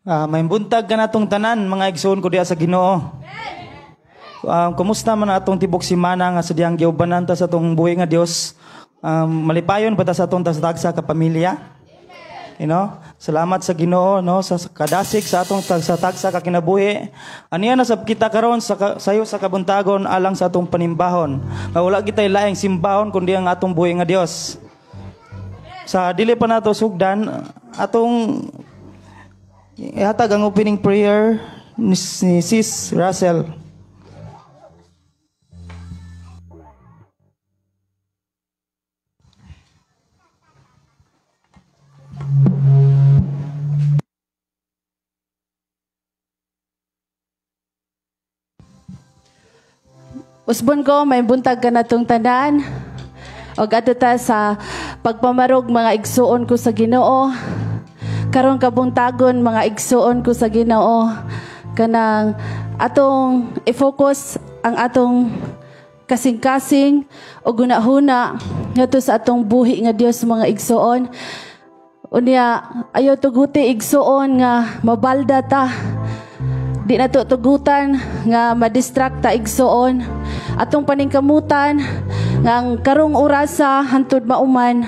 May buntag ka natong tanan, mga igsoon ko diya sa Ginoo. Kumusta man atong tibok simana nga sa diyang giubanan ta sa atong buhi nga Dios. Malipayon pa ta sa atong tagsa ka pamilya. Salamat sa Ginoo no sa kadasig sa atong tagsa ka kinabuhi. Aniya na sab kita karon sayo sa kabuntagon alang sa atong panimbahon. Wala kitay laing simbahon kundi ang atong buhi nga Dios. Sa dili pa nato sugdan atong ihatag ang opening prayer ni Sis Russell. Usbon ko, may buntag ka na itong tanan. O ato ta sa pagpamarog mga igsuon ko sa Ginoo. Karon kabuntagon mga igsuon ko sa Ginoo. Kanang atong i-focus ang atong kasing-kasing o gunahuna ngadto sa atong buhi nga Dios mga igsuon. Unya ayo tuguti igsuon nga mabalda ta. Di na tugutan nga madistract ta igsuon. Atong paningkamutan nga ang karong orasa hantud mauman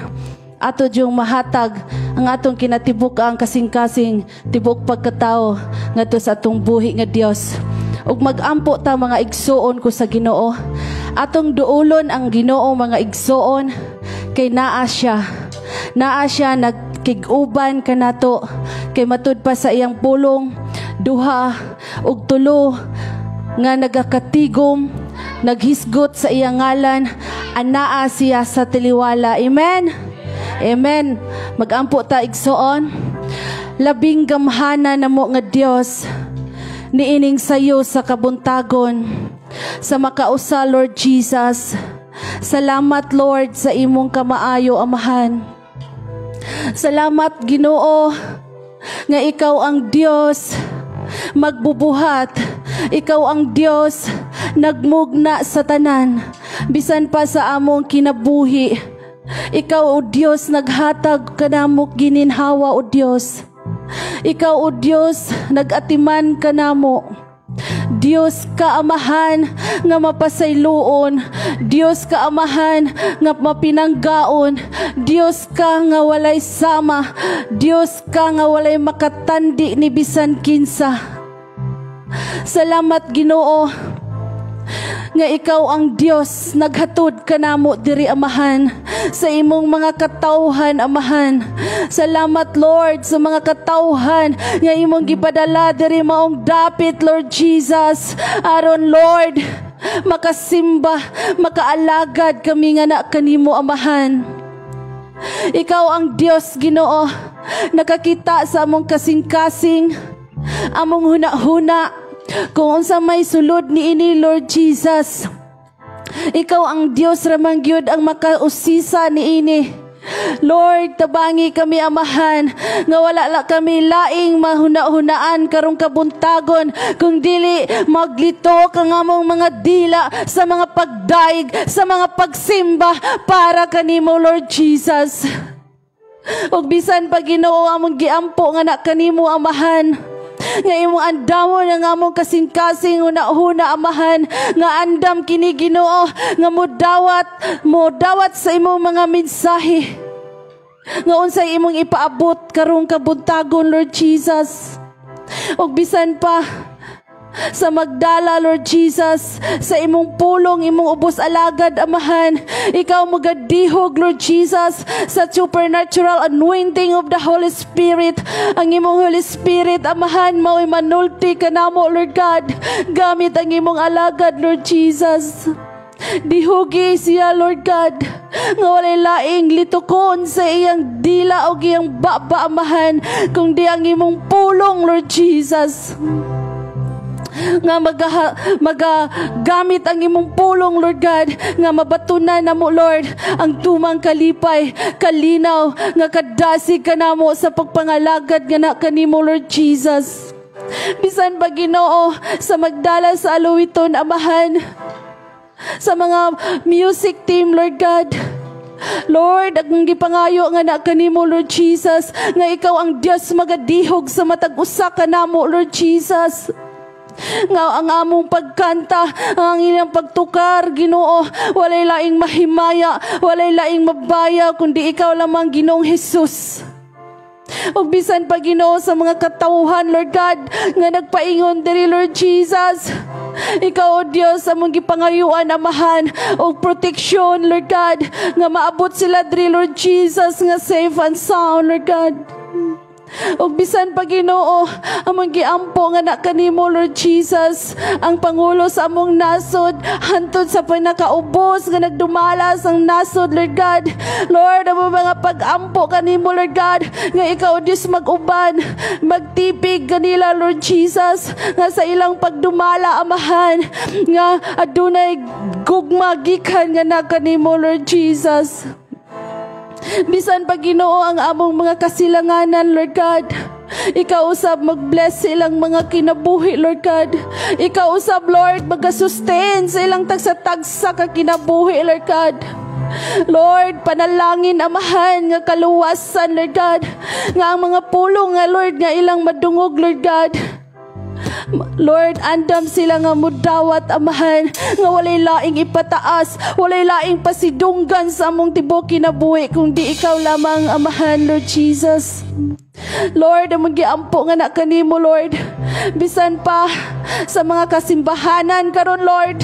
ato yung mahatag ang atong kinatibuk ang kasing-kasing tibok pagkatao ngadto sa atong buhi nga Dios. Ug magampo ta mga igsuon ko sa Ginoo. Atong duulon ang Ginoo mga igsuon kay naa siya nagkig-uban kanato kay matud pa sa iyang pulong duha ug tulo nga nagakatigom naghisgot sa iyang ngalan anaa siya sa tiliwala. Amen. Amen. Magampo ta igsuon. Labing gamhana namo nga Dios niining sayo sa kabuntagon sa makausa Lord Jesus. Salamat Lord sa imong kamaayo amahan. Salamat Ginoo nga ikaw ang Dios magbubuhat. Ikaw ang Dios nagmugna sa tanan bisan pa sa among kinabuhi. Ikaw o Dios naghatag kanamo gininhawa o Dios. Ikaw o Dios nagatiman kanamo. Dios kaamahan nga mapasayloon. Dios kaamahan nga mapinanggaon. Dios ka nga walay sama. Dios ka nga walay makatandi ni bisan kinsa. Salamat Ginoo nga ikaw ang Dios naghatod kanamo diri amahan sa imong mga katawhan amahan. Salamat Lord sa mga katawhan nga imong gipadala diri maong dapit Lord Jesus aron Lord makasimba makaalagad kami nga na kanimo amahan. Ikaw ang Dios Ginoo nakakita sa among kasing-kasing among huna-huna kung unsa may sulod niini Lord Jesus. Ikaw ang Dios ramang gyud ang makausisa niini. Lord, tabangi kami amahan nga wala la kami laing mahuna-hunaan karong kabuntagon kung dili maglito kang among mga dila sa mga pagdaig, sa mga pagsimba para kanimo Lord Jesus. Og bisan pa Ginoo among giampo nga na kanimo amahan nga imong andamon ang among kasing-kasing una-una amahan nga andam kini Ginoo nga modawat sa imong mga mensahe nga unsay imong ipaabot karong kabuntagon Lord Jesus. Og bisan pa sa magdala Lord Jesus sa imong pulong imong ubos alagad amahan ikaw magadihog Lord Jesus sa supernatural anointing of the Holy Spirit. Ang imong Holy Spirit amahan mao'y manulti kanamo Lord God gamit ang imong alagad Lord Jesus. Dihugi siya Lord God nga walay laing litukon sa iyang dila o iyang baba amahan kundi ang imong pulong Lord Jesus nga magagamit ang imong pulong Lord God nga mabatunan namo Lord ang tumang kalipay kalinaw nga kadasig kanamo sa pagpangalagad nga na kanimo Lord Jesus. Bisan ba Ginoo sa magdala sa aluwiton amahan sa mga music team Lord God Lord, akong gipangayo nga na kanimo, Lord Jesus, nga ikaw ang Dios magadihog sa matag usa kanamo, Lord Jesus. Nga ang among pagkanta, ang ilang pagtukar, Ginoo, walay laing mahimaya, walay laing mabaya, kundi ikaw lamang, Ginoong Hesus. O bisan pa, Ginoo, sa mga katauhan, Lord God, nga nagpaingon diri, Lord Jesus, ikaw, O Dios, among gipangayuan, Amahan, o proteksyon, Lord God, nga maabot sila diri, Lord Jesus, nga safe and sound, Lord God. O bisan pa, Ginoo, among giampo nga na kanimo, Lord Jesus, ang Pangulo sa among nasod, hantod sa pinakaubos nga nagdumalas ang nasod, Lord God. Lord, among mga pag-ampo kanimo, Lord God, nga ikaw, Diyos, mag-uban, magtipig kanila, Lord Jesus, nga sa ilang pagdumala, Amahan, nga adunay gugma gikan nga na kanimo, Lord Jesus. Bisan pa, Ginoo, ang among mga kasilanganan, Lord God, ikaw usab mag-bless sa ilang mga kinabuhi, Lord God. Ikaw usab, Lord, mag-sustain sa ilang tagsa-tagsa ka kinabuhi, Lord God. Lord, panalangin, Amahan, nga kaluwasan, Lord God, nga ang mga pulong nga, Lord, nga ilang madungog, Lord God. Lord, andam sila nga mudawat, Amahan, nga walay laing ipataas, walay laing pasidunggan sa among tibok kinabuhi, kung di ikaw lamang, Amahan, Lord Jesus. Lord, among giampo nga na kanimo, Lord, bisan pa sa mga kasimbahanan karon, Lord,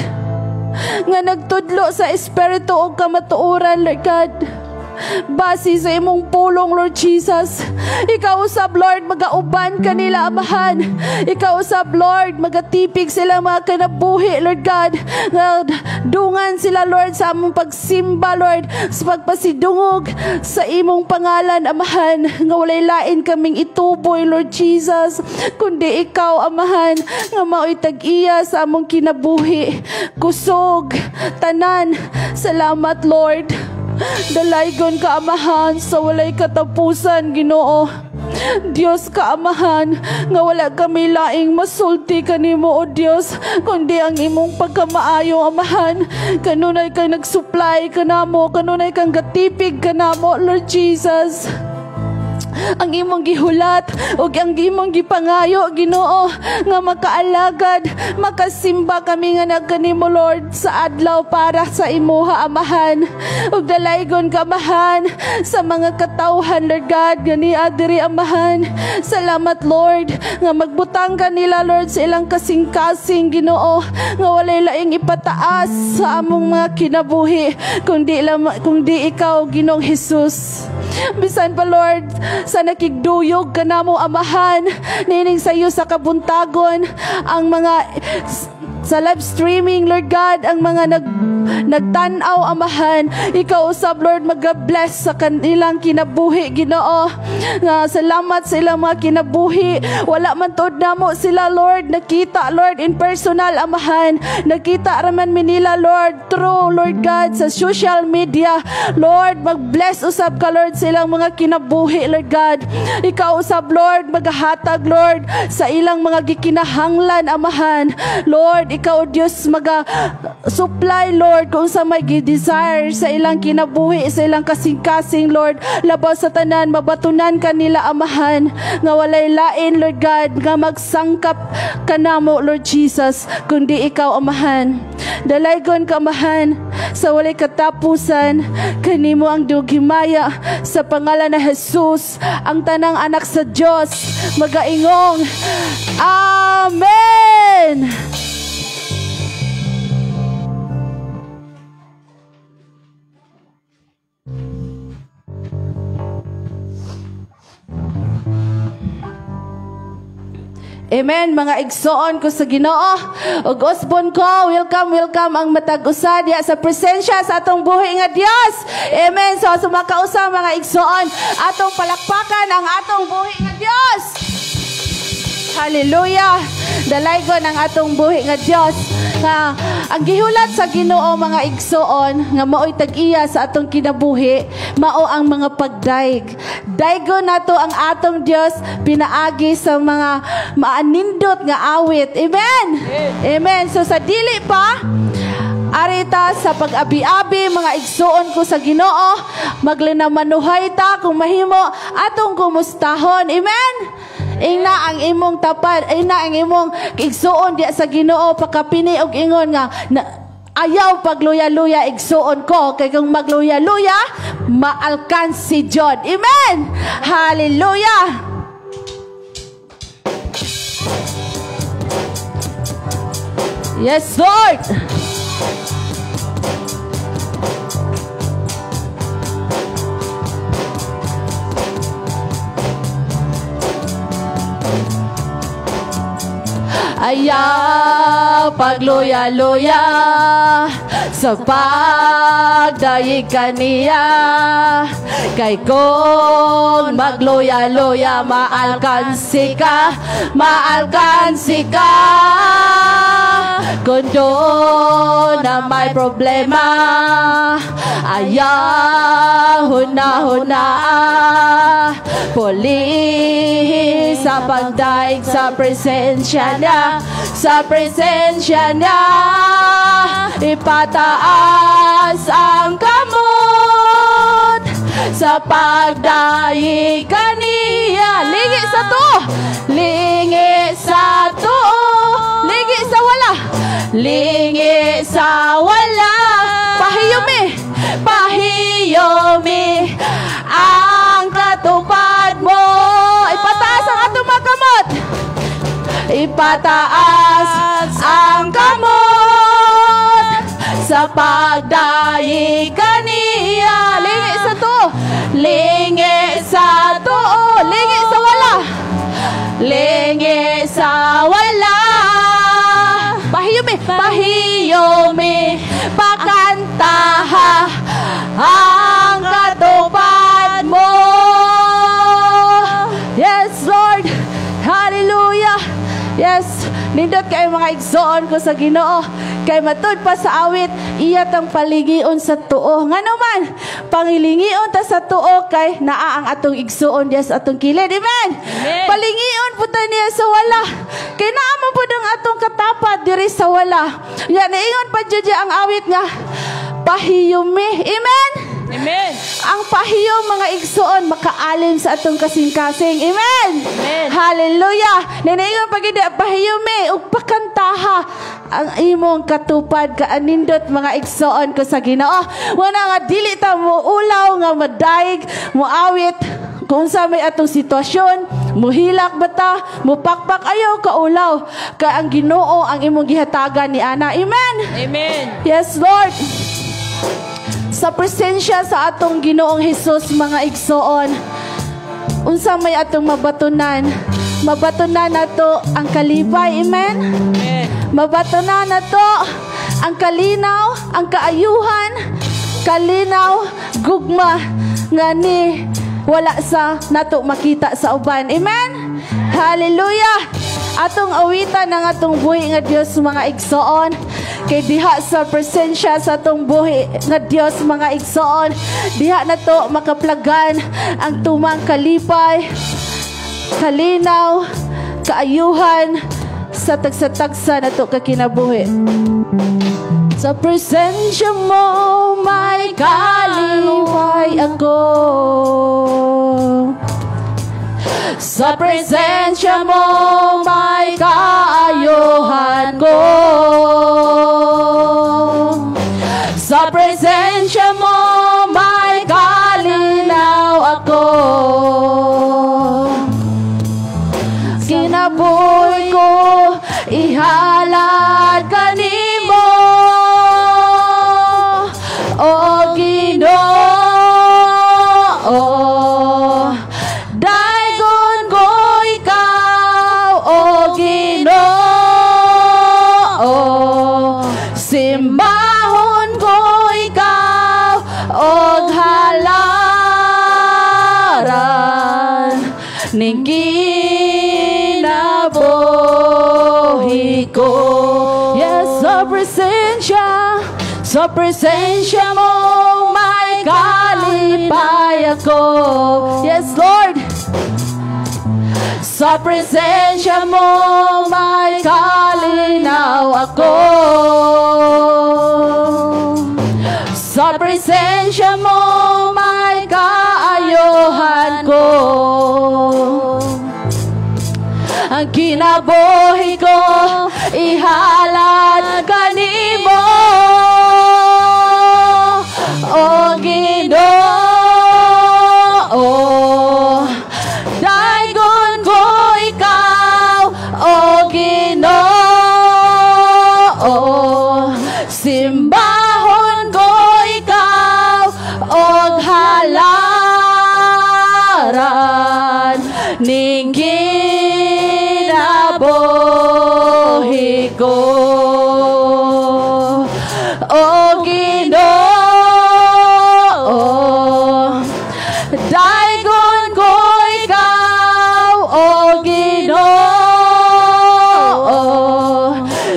nga nagtudlo sa espiritu o kamatuoran, Lord God, base sa imong pulong, Lord Jesus. Ikaw usab, Lord, magauban kanila, Amahan. Ikaw usab, Lord, magatipig sila mga kanabuhi, Lord God. Dungan sila, Lord, sa among pagsimba, Lord, sa pagpasidungog sa imong pangalan, Amahan, nga walay lain kaming ituboy, Lord Jesus, kundi ikaw, Amahan, nga mao'y tag-iya sa among kinabuhi, kusog, tanan. Salamat, Lord. Dalaygon ka, Amahan, sa walay katapusan, Ginoo. Dios ka, Amahan, nga wala kami laing masulti kanimo, O Dios, kundi ang imong pagkamaayo, Amahan. Kanunay kang nagsupply kanamo, kanunay kang gatipig kanamo, Lord Jesus. Ang imong gihulat o ang imong gipangayo, Ginoo, nga makaalagad, makasimba kami nga nagkanimo, Lord, sa adlaw para sa imuha, Amahan. Ug dalaygon ka, Amahan, sa mga katawhan, Lord God, gani adiri, Amahan. Salamat, Lord, nga magbutang kanila, Lord, sa ilang kasing-kasing, Ginoo, nga walay laing ipataas sa among mga kinabuhi, kundi ikaw, Ginoong Hesus. Bisan pa, Lord, sa nakigduyog ka na mo, Amahan, nining sa iyo sa kabuntagon, ang mga sa live streaming, Lord God, ang mga nagtanaw, Amahan, ikaw usab, Lord, mag-bless sa kanilang kinabuhi, Ginoo. Salamat sa ilang mga kinabuhi. Wala man tod na mo sila, Lord, nakita, Lord, in personal, Amahan. Nakita raman minila, Lord, through, Lord God, sa social media. Lord, mag-bless usab ka, Lord, sa ilang mga kinabuhi, Lord God. Ikaw usab, Lord, maghahatag, Lord, sa ilang mga gikinahanglan, Amahan. Lord, ikaw, Diyos, supply, Lord, kung sa may desire sa ilang kinabuhi, sa ilang kasing-kasing, Lord, labaw sa tanan, mabatunan kanila, Amahan, nga walay lain, Lord God, nga magsangkap kanamo, Lord Jesus, kundi ikaw, Amahan. Dalaygon ka, Amahan, sa walay katapusan, kanimo ang dughimaya, sa pangalan na Jesus, ang tanang anak sa Diyos, magaingong, Amen! Amen, mga igsoon ko sa Ginoo ug usbon ko, welcome ang matag usa diha sa presensya sa atong buhi nga Dios. Amen. So sumakausa mga igsoon, atong palakpakan ang atong buhi nga Dios. Hallelujah. Dalaygon ang atong buhi nga Dios. Nga ang gihulat sa Ginoo, mga igsoon, nga mao'y tag-iya sa atong kinabuhi, mao ang mga pagdaig. Daygon nato ang atong Dios pinaagi sa mga maanindot nga awit. Amen. Amen. So sa dili pa Arita sa pag-abi-abi mga igsuon ko sa Ginoo, maglinamanuhay ta kung mahimo atong kumustahon. Amen. Ina ang imong tapad, ina ang imong igsuon diya sa Ginoo, pakapini og ingon nga ayaw pagluya-luya igsuon ko, kay kung magluya-luya maalkan si Jod. Amen. Hallelujah. Yes, Lord. Ayaw pagluya-luya sa pagdayeg kaniya, kay kung magluya-luya maalkansi ka, maalkansi ka. Kung doon na may problema, ayaw huna-huna pulihin sa pagdaig sa presensya niya, sa presensya niya. Ipataas ang kamot sa pagdaig kaniya. Lingi sa to, lingi sa to, lingi sa wala, lingi sa wala. Pahiyumi, pahiyumi ang katupad mo. Ipataas ang atong mga kamot, ipataas ang kamot sa pagdaig kaniya. Lingi sa to, lingi sa to, lingi sa wala, lingi sa wala. Pahiyumi, pahiyumi, pakantaha ang katupad mo. Yes, Lord. Hallelujah. Yes, nindot kayo mga igsoon ko sa Ginoo, kay matud pa sa awit, iya tang paligion sa tuo. Nga naman, pangilingion ta sa tuo, kay naa ang atong igsoon diya sa atong kilid. Amen. Amen. Palingion po ta niya sa wala, kay naamon po ang atong katapad diri sa wala. Yan, naingon pa dyan ang awit nga, pahiyumi. Amen. Amen. Ang pahiyom mga igsoon makaalim sa atong kasing-kasing. Amen. Amen. Hallelujah. Ninaingon pagindi pahiyome ug pakantaha ang imong katupad kaanindot mga igsoon ko sa Ginoo. Wala nga dili ta mo ulaw nga madaig, moawit kung sa may atong sitwasyon, muhilak bata, mupakpak ayaw kaulaw, ka ang Ginoo ang imong gihatagan ni ana. Amen. Amen. Yes, Lord. Sa presensya sa atong Ginoong Hesus mga igsoon, unsa may atong mabatunan, mabatunan nato ang kalipay. Amen. Amen. Mabatunan nato ang kalinaw, ang kaayuhan, kalinaw, gugma nga ni wala sa nato makita sa uban. Amen. Hallelujah. Atong awitan ng atong buhi nga Dios mga igsoon, kay diha sa presensya sa atong buhi nga Dios mga igsoon, diha na to makaplagan ang tumang kalipay, kalinaw, kaayuhan sa tagsa-tagsa na to kakinabuhi. Sa presensya mo may kalipay ako, sa presensya mo may kaayuhan ko, sa presensya mo may kalinaw ako. Kinabuhi ko ihalad kanimo, o Ginoo. Daigon ko ikaw, o Ginoo. Simbahon ko ikaw, og halaran ning kinabuhi ko. Yes, sa presensya mo may kalipay ako. Yes, Lord. Sa presensya mo may kalinaw ako. presensya mo may kaayuhan ko. Ang kinabuhi ko ihalad kanimo, o Ginoo. Daygon ko ikaw, o Ginoo. Simbahon ko ikaw, og halaran ning kinabuhi ko, o Ginoo. Daygon ko ikaw, o Ginoo.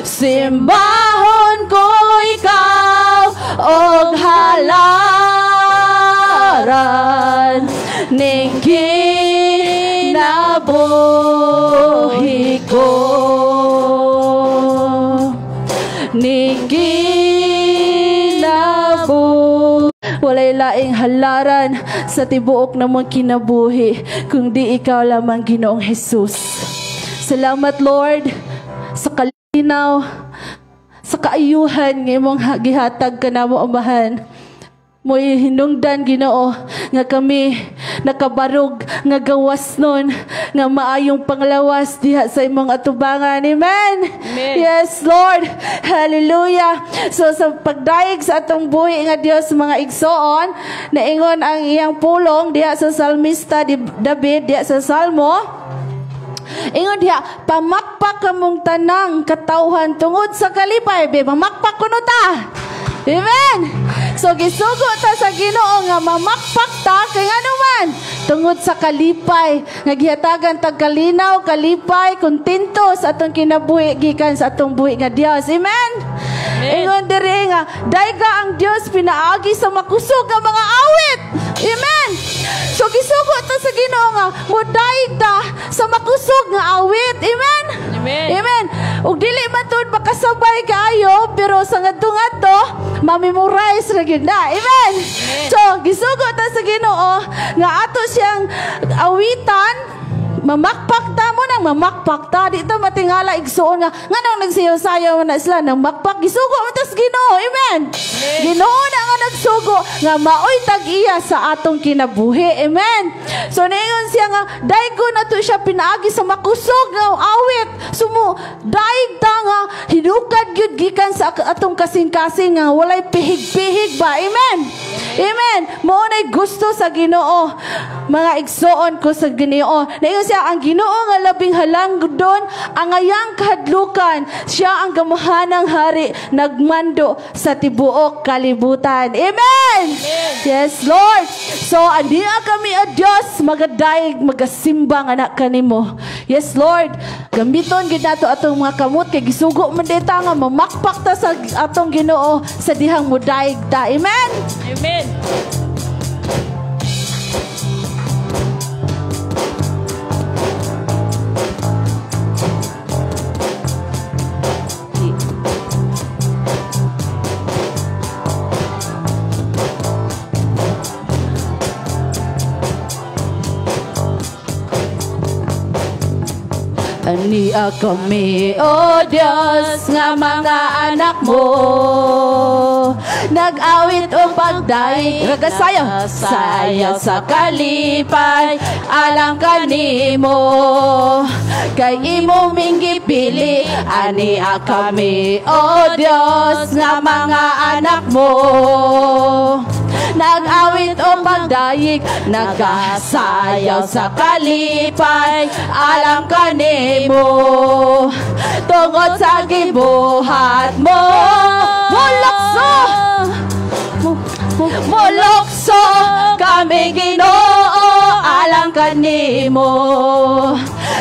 Simbahon ko ikaw, og halaran ning kinabuhi ko, ning kinabuhi. Walay laing halaran sa tibuok namang kinabuhi kung di ikaw lamang, Ginoong Jesus. Salamat, Lord, sa kalinaw, sa kaayuhan ng imong gihatag ka namo, Amahan. Mo'y hinungdan, Ginoo, nga kami nakabarog nga gawas nun, nga maayong panglawas diha sa imong atubangan. Amen. Amen. Yes, Lord. Hallelujah. So sa pagdaig sa atong buhi nga Dios, mga igsoon, naingon ang iyang pulong diha sa salmista David diha sa Salmo. Ingon diha, pamakpak kamong tanang katawhan tungod sa kalipay. Be, mamakpak kuno ta. Amen. So gisugo ta sa Ginoo nga mamakpak ta kay anuman tungod sa kalipay nga gihatagan tag kalinaw, kalipay, kontento sa atong kinabuhi gikan sa atong buhi nga Dios. Amen. Ingon diri nga dayga ang Dios pinaagi sa makusog nga mga awit. Amen. So gisugo ta sa Ginoo nga modaig ta sa makusog nga awit. Amen. Amen. Amen. Ug dili man tud makasabay kaayo pero sa ngadto-ngadto ma-memorize ra gyud na. Amen. So gisugo ta sa Ginoo nga ato siyang awitan, mamakpak ta mo nang mamakpak ta. Di ta matingala igsuon nga nganong nagsayaw-sayaw na sila nang makpak. Gisugo man ta sa Ginoo. Amen. Ginoo na nga nagsugo nga maoy tag-iya sa atong kinabuhi. Amen. So naingon siya nga daygo na to siya pinaagi sa makusog nga awit. Sumo daig ta nga hinukad gyud gikan sa atong kasing-kasing nga walay pihig-pihig ba. Amen. Amen. Mao nay gusto sa Ginoo, mga igsoon ko sa Ginoo. Naingon siya ang Ginoo nga labing halangdon, ang ayang kahadlukan, siya ang gamuhanang hari, nagmando sa tibuok kalibutan. Amen. Yes, Lord. So andiya kami a Dios magadaig magasimba nga anak kanimo. Yes, Lord. Gamiton gid nato atong mga kamot kay gisugo man dita nga mamakpak ta sa atong Ginoo sa dihang modaig ta. Amen. Amen. Ania kami, O Diyos, nga mga anak mo, nag-awit o pagdaig, ragasayaw, sayaw sa kalipay, alang kanimo, kay imo minggi pili. Ania kami, O Diyos, nga mga anak mo, nag-awit o pagdaig, nagasayaw sa kalipay, alang kanimo, tungod sa gibuhat mo. Mulokso kami Ginoo, alang kanimo,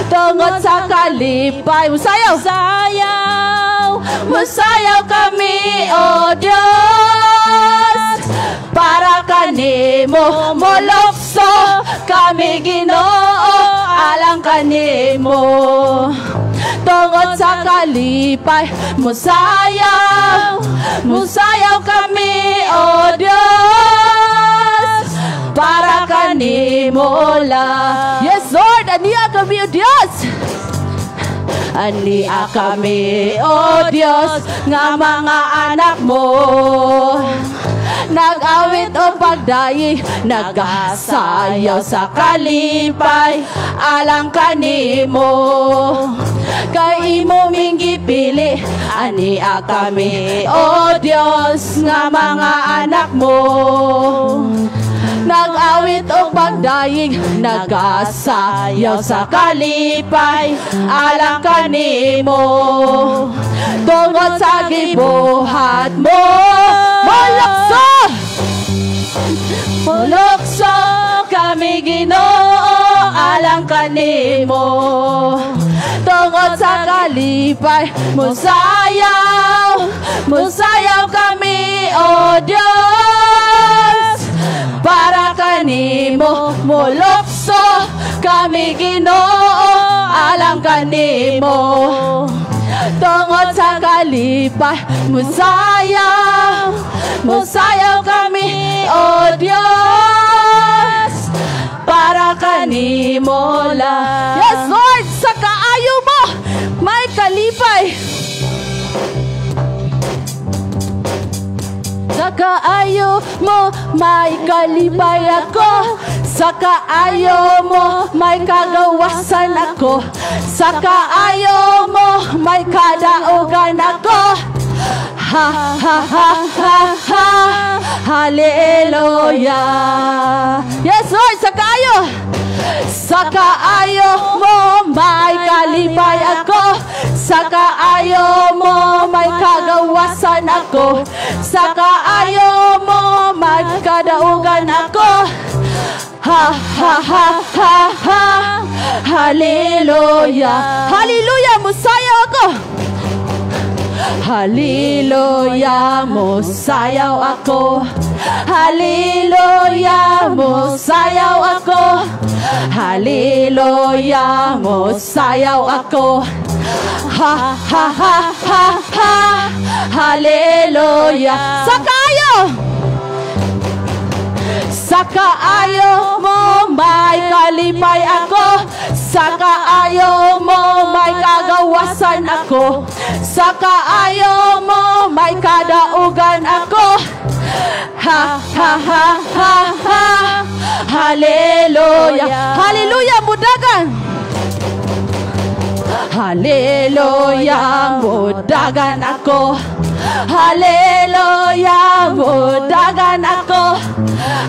tungod sa kalipay. Musayaw kami, O Diyos, para kanimo. Mulokso kami Ginoo, alang kanimo, tungod sa kalipay musayaw kami, O Dios, para kanimo lang. Yes, Lord, aniya kami, O Dios. Aniya kami, O Dios, nga mga anak mo. Nag-awit o pagdayi, nagasayaw sa kalipay, alang kanimo. Kay imo ming gipili, aniya kami, O Dios, nga mga anak mo. Nag-awit o pagdayig, nagasayaw sa kalipay, alang kanimo. Tungod sa gibuhat mo, mulokso kami, Ginoo, alang kanimo. Tungod sa kalipay musayaw kami, O Dios, para kanimo. Mulokso kami, Ginoo, alang kanimo. Tungod sa kalipay musayaw kami, O Dios, para kanimo lang. Yes, Lord, sa kaayo mo may kalipay. Sa kaayo mo may kalipay ako. Sa kaayo mo may kagawasan ako. Sa kaayo mo may kadaugan ako. Ha ha ha ha ha, hallelujah. Yes, Lord, sa kaayo. Sa kaayo mo may kalipay ako. Sa kaayo mo may kagawasan ako. Sa kaayo mo may kadaugan ako. Ha ha ha ha ha, hallelujah. Hallelujah, musayaw ako. Hallelujah, musayaw ako. Hallelujah, musayaw ako. Hallelujah, musayaw ako. Ha ha ha ha ha, hallelujah. Sa kaayo. Sa kaayo mo may kalipay ako. Sa kaayo mo may kagawasan ako. Sa kaayo mo may kadaugan ako. Ha ha ha ha ha, hallelujah. Hallelujah, mudagan. Hallelujah, mudagan ako. Hallelujah, mudagan ako.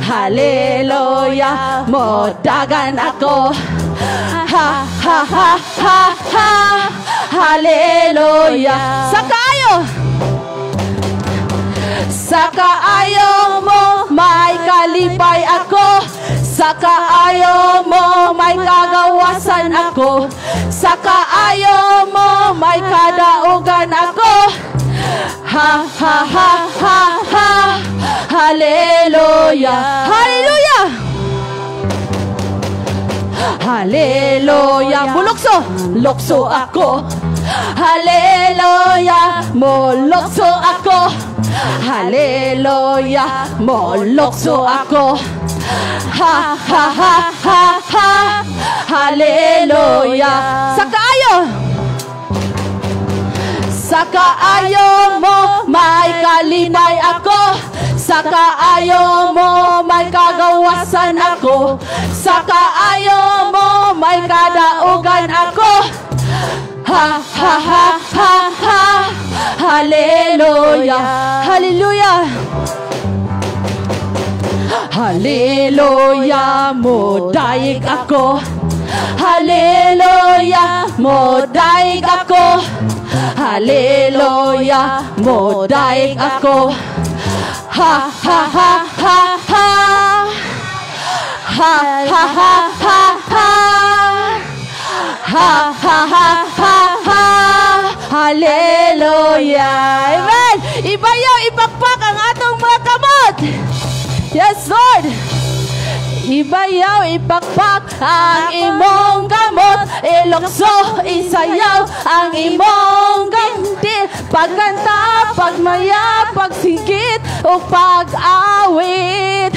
Hallelujah, mudagan ako. Ha ha ha ha ha, hallelujah. Sa kaayo. Sa kaayo mo may kalipay ako. Sa kaayo mo may kagawasan ako. Sa kaayo mo may kadaugan ako. Ha ha ha ha ha, hallelujah. Hallelujah. Hallelujah, mulokso ako. Hallelujah, mulokso ako. Hallelujah, mulokso ako. Ha ha ha ha ha, hallelujah. Sa kaayo. Sa kaayo mo may kalipay ako. Sa kaayo mo may kagawasan ako. Sa kaayo mo may kadaugan ako. Ha ha ha ha ha, hallelujah. Hallelujah. Hallelujah, modaig ako. Hallelujah, modaig ako. Hallelujah, modaig ako. Ha ha ha ha ha, ha ha ha ha ha, ha ha ha ha ha, hallelujah. Amen. Ibayaw, ipakpak ang atong mga kamot. Yes, Lord. Ibayaw, ipakpak ang imong kamot, ilokso, isayaw ang imong ganti, pagkanta, pagmaya, pagsigit o pag-awit.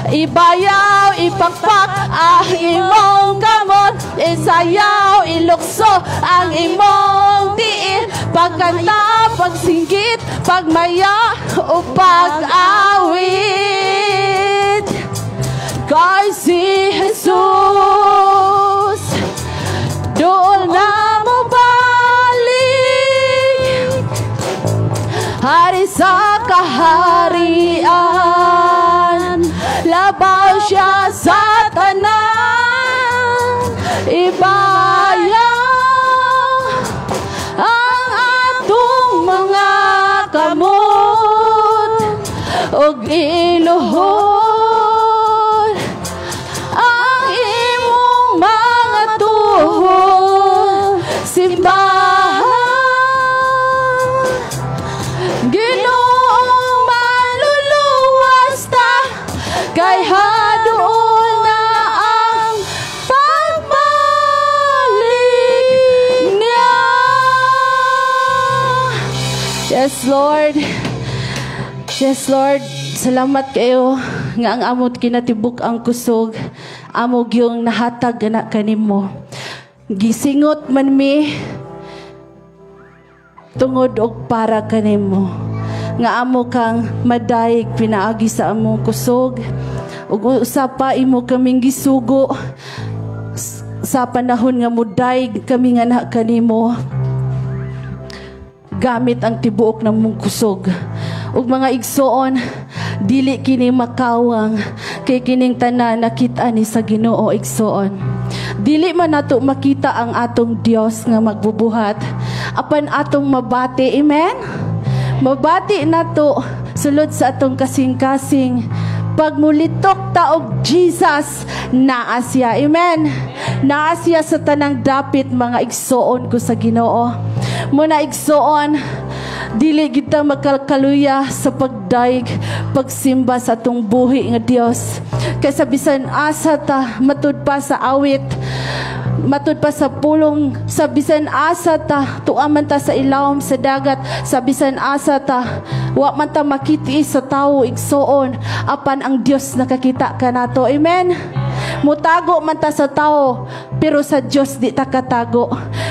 Ibayaw, ipakpak ang imong kamot, isayaw, ilukso ang imong diin, pagkanta, pagsinggit, pagmaya o pag-awit. Kay si Jesus doon na mo balik, hari sa kaharian, labaw siya sa tanan. Ibayaw ang atong mga kamot og iluhod ang imong mga tuhod. Simbahan, Ginoong maluluwas ta, kay hadool na ang pagbalik niya. Yes, Lord. Yes, Lord. Salamat kayo nga ang amot kinatibuk ang kusog. Amo gyung nahatag na kanimo. Gisingot man mi tungod og para kanimo. Nga amo kang madayeg pinaagi sa among kusog. Ug usapa imo kaming gisugo sa panahon nga mudayeg kami nga na kanimo. Gamit ang tibuok ng mong kusog. Ug mga igsoon, dili kini makawang kay kining tanan nakita ni sa Ginoo igsoon. Dili man nato makita ang atong Dios nga magbubuhat apan atong mabati, amen. Mabati nato sulod sa atong kasing-kasing pagmulitok ta og Jesus naa siya, amen. Naa siya sa tanang dapit mga igsoon ko sa Ginoo. Muna igsoon, dili kita makalkaluya sa pagdaig, pagsimba sa atong buhi nga Dios. Kaysa bisan asa ta matud pa sa awit, matud pa sa pulong, sa bisan asa ta tuaman ta sa ilawom sa dagat, sa bisan asa ta wa man ta makiti sa tawo igsoon, apan ang Dios nakakita kanato, amen. Mutago man ta sa tao, pero sa Dios di ta katago.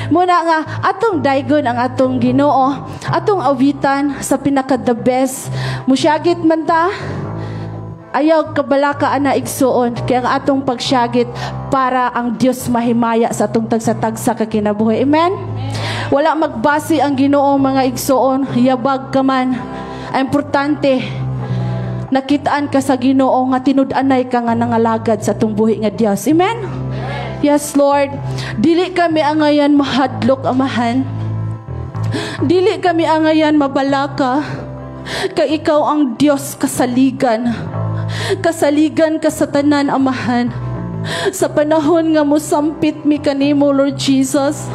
Muna nga atong daygon ang atong Ginoo, atong awitan sa pinaka the best. Musyagit man ta, ayaw kabalakaan na igsuon, kaya ang atong pagsyagit para ang Dios mahimaya sa atong tagsa-tagsa kakinabuhi, amen. Wala magbasi ang Ginoo mga igsuon, yabag ka man. Ang importante, nakitaan ka sa Ginoo nga tinud-anay ka nga nangalagad sa atong buhi nga Dios, amen. Yes, Lord. Dili kami angayan mahadlok, amahan. Dili kami angayan mabalaka. Kay ikaw ang Dios kasaligan. Kasaligan ka sa tanan, amahan. Sa panahon nga mo sampit mi kanimo, Lord Jesus,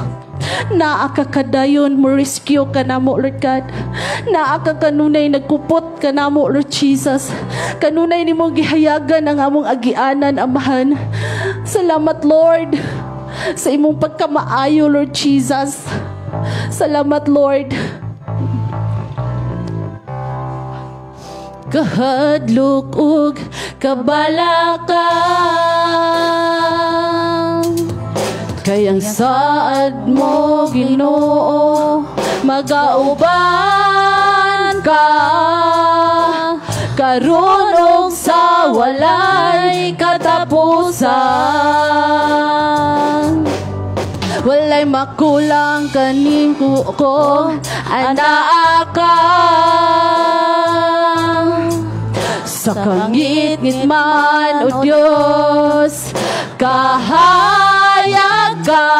naa ka kadayon mo rescue ka namo, Lord God. Naa ka kanunay nagkupot ka namo, Lord Jesus. Kanunay nimo gihayagan ang among agianan, amahan. Salamat, Lord, sa imong pagkamaayo, Lord Jesus. Salamat, Lord. Kahadlok ug kabalakang, kayang saad mo, Ginoo, magauban ka karon og sa walay katapusan. Walay makulang kaning ko anaa ka. Sa kangit-ngit man, O Diyos, kahayag ka.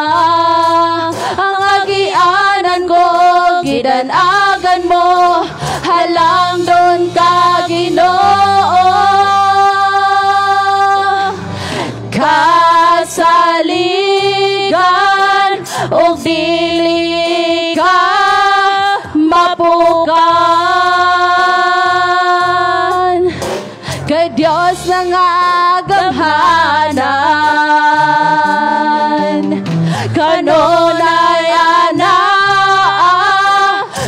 Ang agianan ko, gidanagan mo, halang doon ka, Ginoo. Kasaligan o dili ka mapukan. Kay Diyos nang aga kanunay ana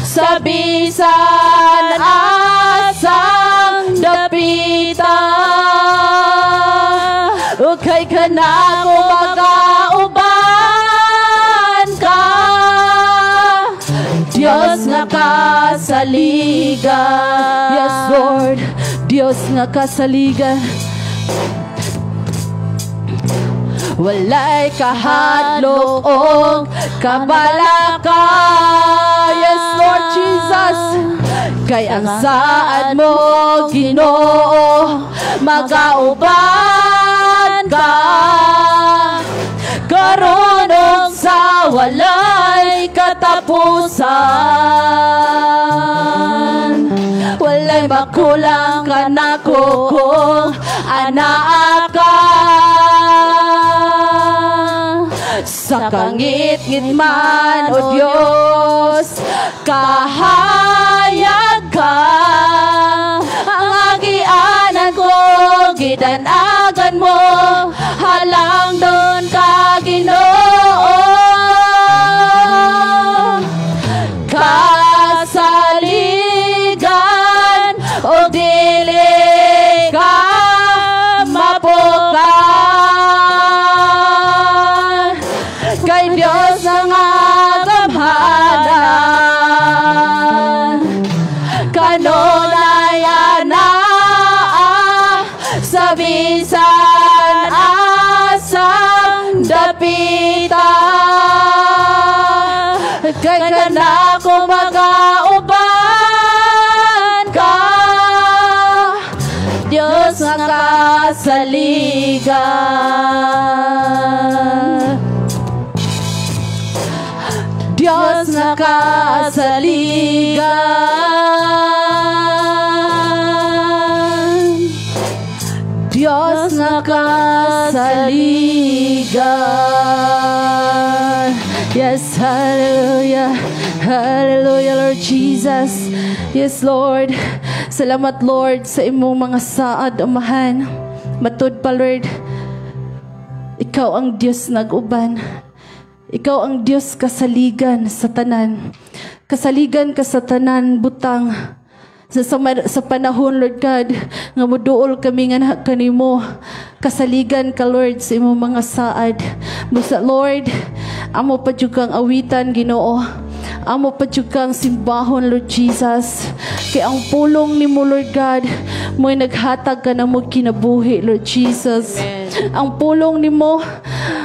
sa bisan asang dapita. Ukay ka na ko magauban ka, Diyos nga kasaligan. Yes, Lord, Diyos nga kasaligan. Walay kahadlok o kabalaka. Yes, Lord Jesus. Kay ang saad mo, Ginoo, magauban ka. Karunong sa walay katapusan. Walay makulang ka na ko kung anak ka. Sa kangit-ngit man, O Diyos, kahayag ka. Ang agianan ko, gidanagan mo, halang doon ka, Ginoo. Kasaligan o dili ka mapukan. Kay Diyos ang agamhanan, kanunay ana sa bisan asang dapita. Kay kana ko magauban ka, Diyos nga kasaligan. Diyos nga kasaligan. Diyos nga kasaligan. Yes, hallelujah. Hallelujah, Lord Jesus. Yes, Lord. Salamat, Lord, sa imong mga saad, Amahan. Matud pa, Lord. Ikaw ang Diyos nag-uban. Ikaw ang Diyos kasaligan sa tanan. Kasaligan ka sa tanan, butang. Sa panahon, Lord God, nga muduol kami nga kanimo. Kasaligan ka, Lord, sa imong mga saad. Musa, Lord, amo pa jud kang awitan, Ginoo. Amo pa jud kang simbahon, Lord Jesus. Kay ang pulong nimo, Lord God, mo'y naghatag ka na mo kinabuhi, Lord Jesus. Amen. Ang pulong nimo,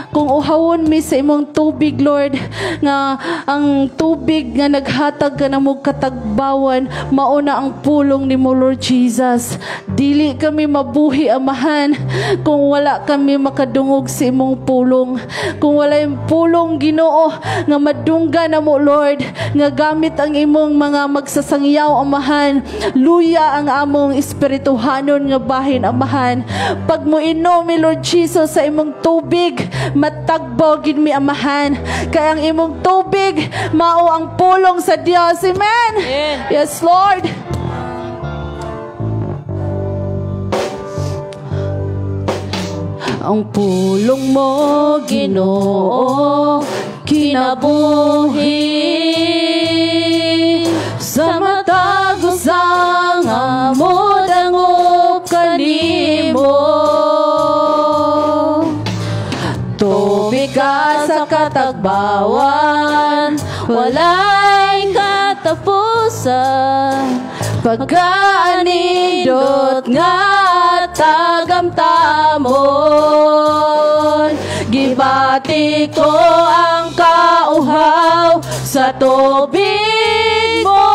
kung uhawon mi sa imong tubig, Lord, nga ang tubig nga naghatag ka na mo katagbawan, mauna ang pulong nimo, Lord Jesus. Dili kami mabuhi, Amahan, kung wala kami makadungog sa imong pulong. Kung wala yung pulong, Ginoo, nga madungga na mo, Lord, nga gamit ang imong mga magsasangyaw, Amahan. Luya ang among espirituhanon nga bahin, Amahan. Pag mo inom, Lord Jesus, sa imong tubig, matagbo gid mi, Amahan. Kaya ang imong tubig mao ang pulong sa Dios. Amen. Yes, Lord. Ang pulong mo, Ginoo, kinabuhi sa matagusang amo dangop kanimo. Tubig ka sa katagbawan, walay katapusan. Pagkaanindot nga tagamtamon, gibati ko ang kauhaw sa tubig mo.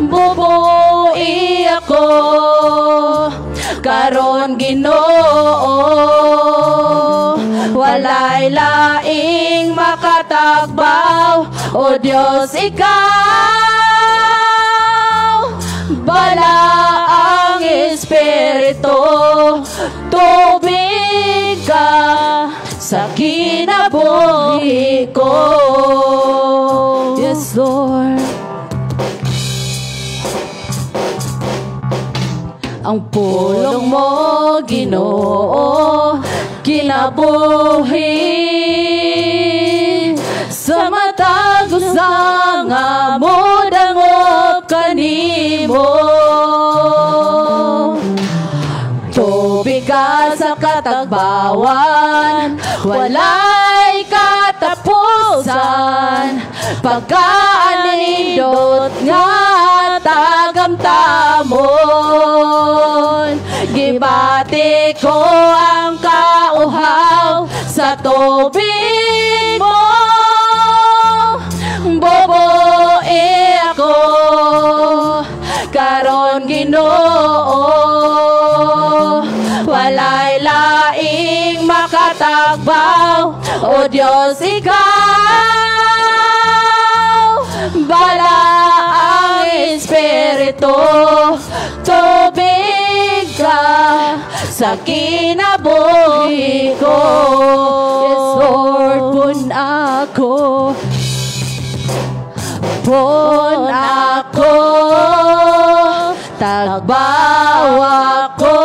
Bubuhi ako karon, Ginoo, walay laing makatagbaw. O Diyos, ikaw bala ang Espiritu, tubig ka sa kinabuhi ko. Yes, Lord. Ang pulong mo, Ginoo, kinabuhi katawan, walay katapusan, pagkaanindot nga tagamtamon. Gibati ko ang kauhaw sa tubig mo, boboe ako karon Ginoo. Walay laing makatagbaw, o Diyos ikaw. Bala ang Espiritu, tubig ka sa kinabuhi ko. Yes, Lord, pun ako, tagbaw ako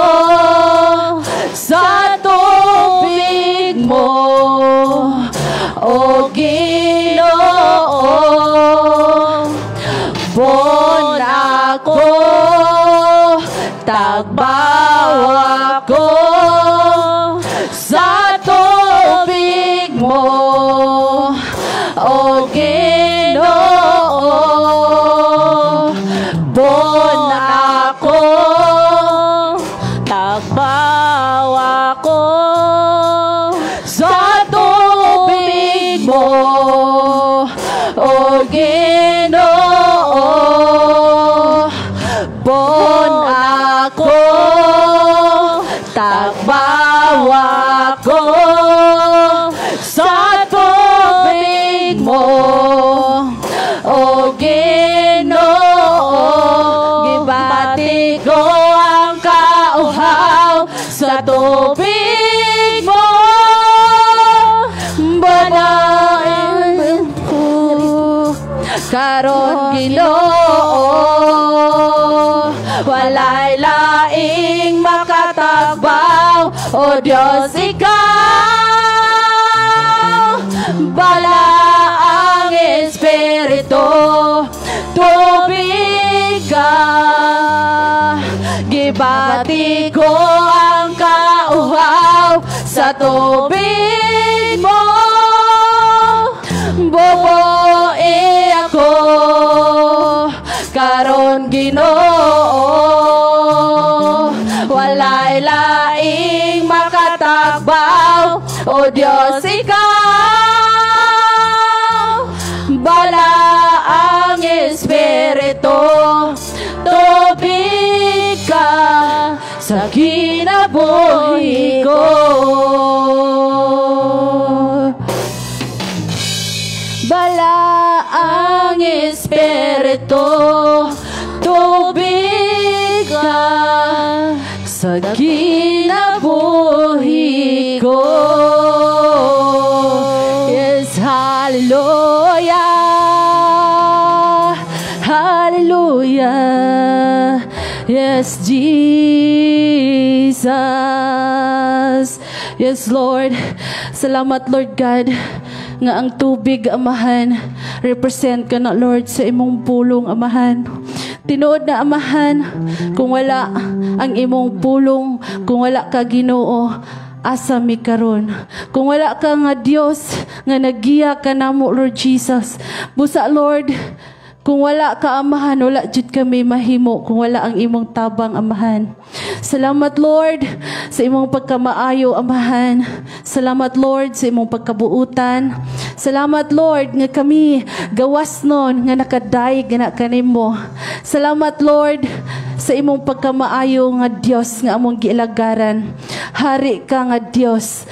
sa tubig mo, o Ginoo. Bon ako, tagbaw ako sa tubig mo, o Ginoo. Bon ako, tagbaw ako sa tubig mo, o Ginoo. Bon ako, tagbaw ako sa tubig mo, o Ginoo. Gibati ko ang kauhaw sa tubig mo, banain ko karon Ginoo. Walay laing makatagbaw, o Diyos ikaw. Bala ang Espiritu, tubig ka. Gibati ko ang kauhaw sa tubig mo, boboe ako karon Ginoo. Walay laing makatagbaw, o Diyos ikaw. Bala ang Espiritu, tubig ka sa kinabuhi ko. Bala ang Espiritu, tubig ka sa kinabuhi ko. Yes, hallelujah, hallelujah. Yes, Jesus. Yes, Lord. Salamat, Lord God, nga ang tubig, Amahan, represent ka na, Lord, sa imong pulong, Amahan. Tinuod na, Amahan, kung wala ang imong pulong, kung wala ka Ginoo, asa mi karon. Kung wala ka nga Dios nga nagiya ka namo, Lord Jesus, busa, Lord, kung wala ka, Amahan, wala jud kami mahimo kung wala ang imong tabang, Amahan. Salamat, Lord, sa imong pagkamaayo, Amahan. Salamat, Lord, sa imong pagkabuutan. Salamat, Lord, nga kami gawas nun nga nakadayeg na kanimo. Salamat, Lord, sa imong pagkamaayo nga Dios nga among giilagaran. Hari ka nga Dios.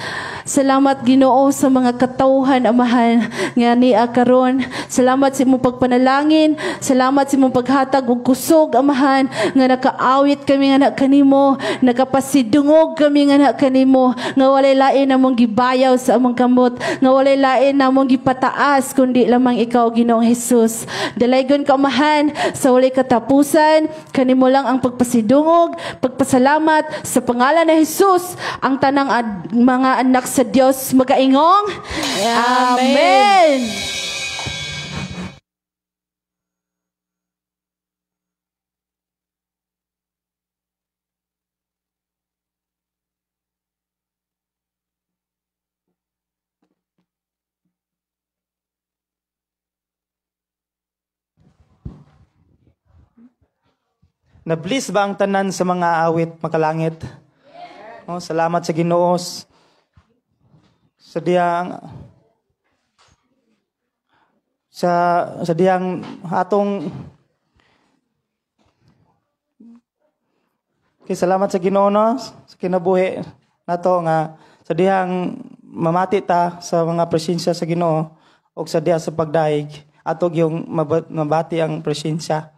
Salamat, Ginoo, sa mga katawhan, Amahan, nga niya karon. Salamat sa imong pagpanalangin. Salamat sa imong paghatag og kusog, Amahan, nga nakaawit kami nga na kanimo, nakapasidungog kami nga na kanimo, nga walay lain namong gibayaw sa among kamot, nga walay lain namong gipataas kundi lamang ikaw, Ginoong Hesus. Dalaygon ka, Amahan, sa walay katapusan, kanimo lang ang pagpasidungog, pagpasalamat sa pangalan ni Hesus. Ang tanang mga anak sa Diyos magaingong. Amen. Na-bless ba ang tanan sa mga awit makalangit? Oh, salamat sa Ginoo sa diyang sa diyang atong salamat sa Ginoo no, sa kinabuhi nato nga sa diyang mamati ta sa mga presensya sa Ginoo o sa diya sa pagdaig atog yung mabati ang presensya.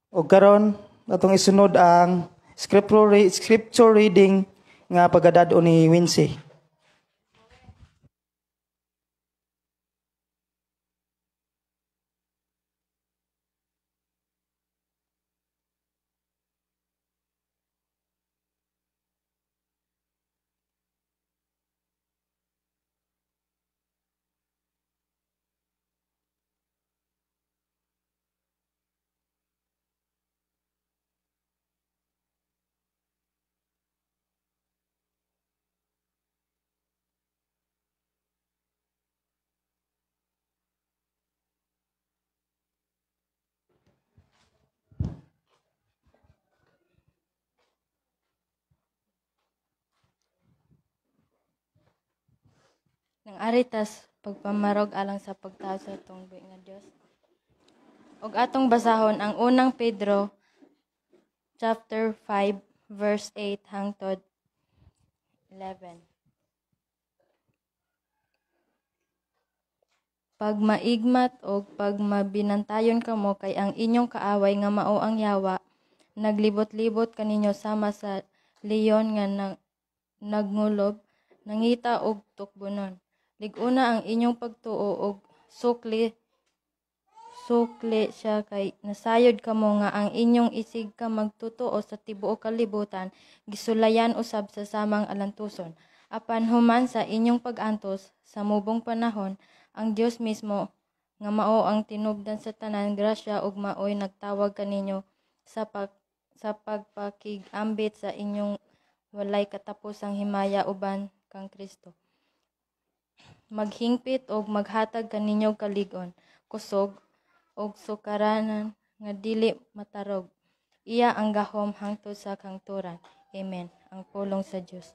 O karon atong isunod ang scripture reading nga pagadad-o ni Wincy. Nang aritas pagpamarog alang sa pagtaw sa tunggoy nga Dios. Og atong basahon ang unang Pedro chapter 5 verse 8 hangtod 11. Pag maigmat o pag mabinantayon kamo kay ang inyong kaaway nga mao ang yawa, naglibot-libot kaninyo sama sa leon nga nagngulob, nangita og tukbonon. Liguna ang inyong pagtuo og sukli siya kay nasayod kamo nga ang inyong isig ka magtutuo sa tibuok kalibutan gisulayan usab sa samang alantuson. Apan human sa inyong pag-antos sa mubong panahon, ang Dios mismo nga mao ang tinubdan sa tanan grasya ug maoy nagtawag kaninyo sa pagpakig-ambit sa inyong walay katapusang himaya uban kang Kristo. Maghingpit og maghatag kaninyo kalig-on, kusog og sukaranan nga dili matarog. Iya ang gahom hangtod sa kangturan. Amen. Ang pulong sa Dios.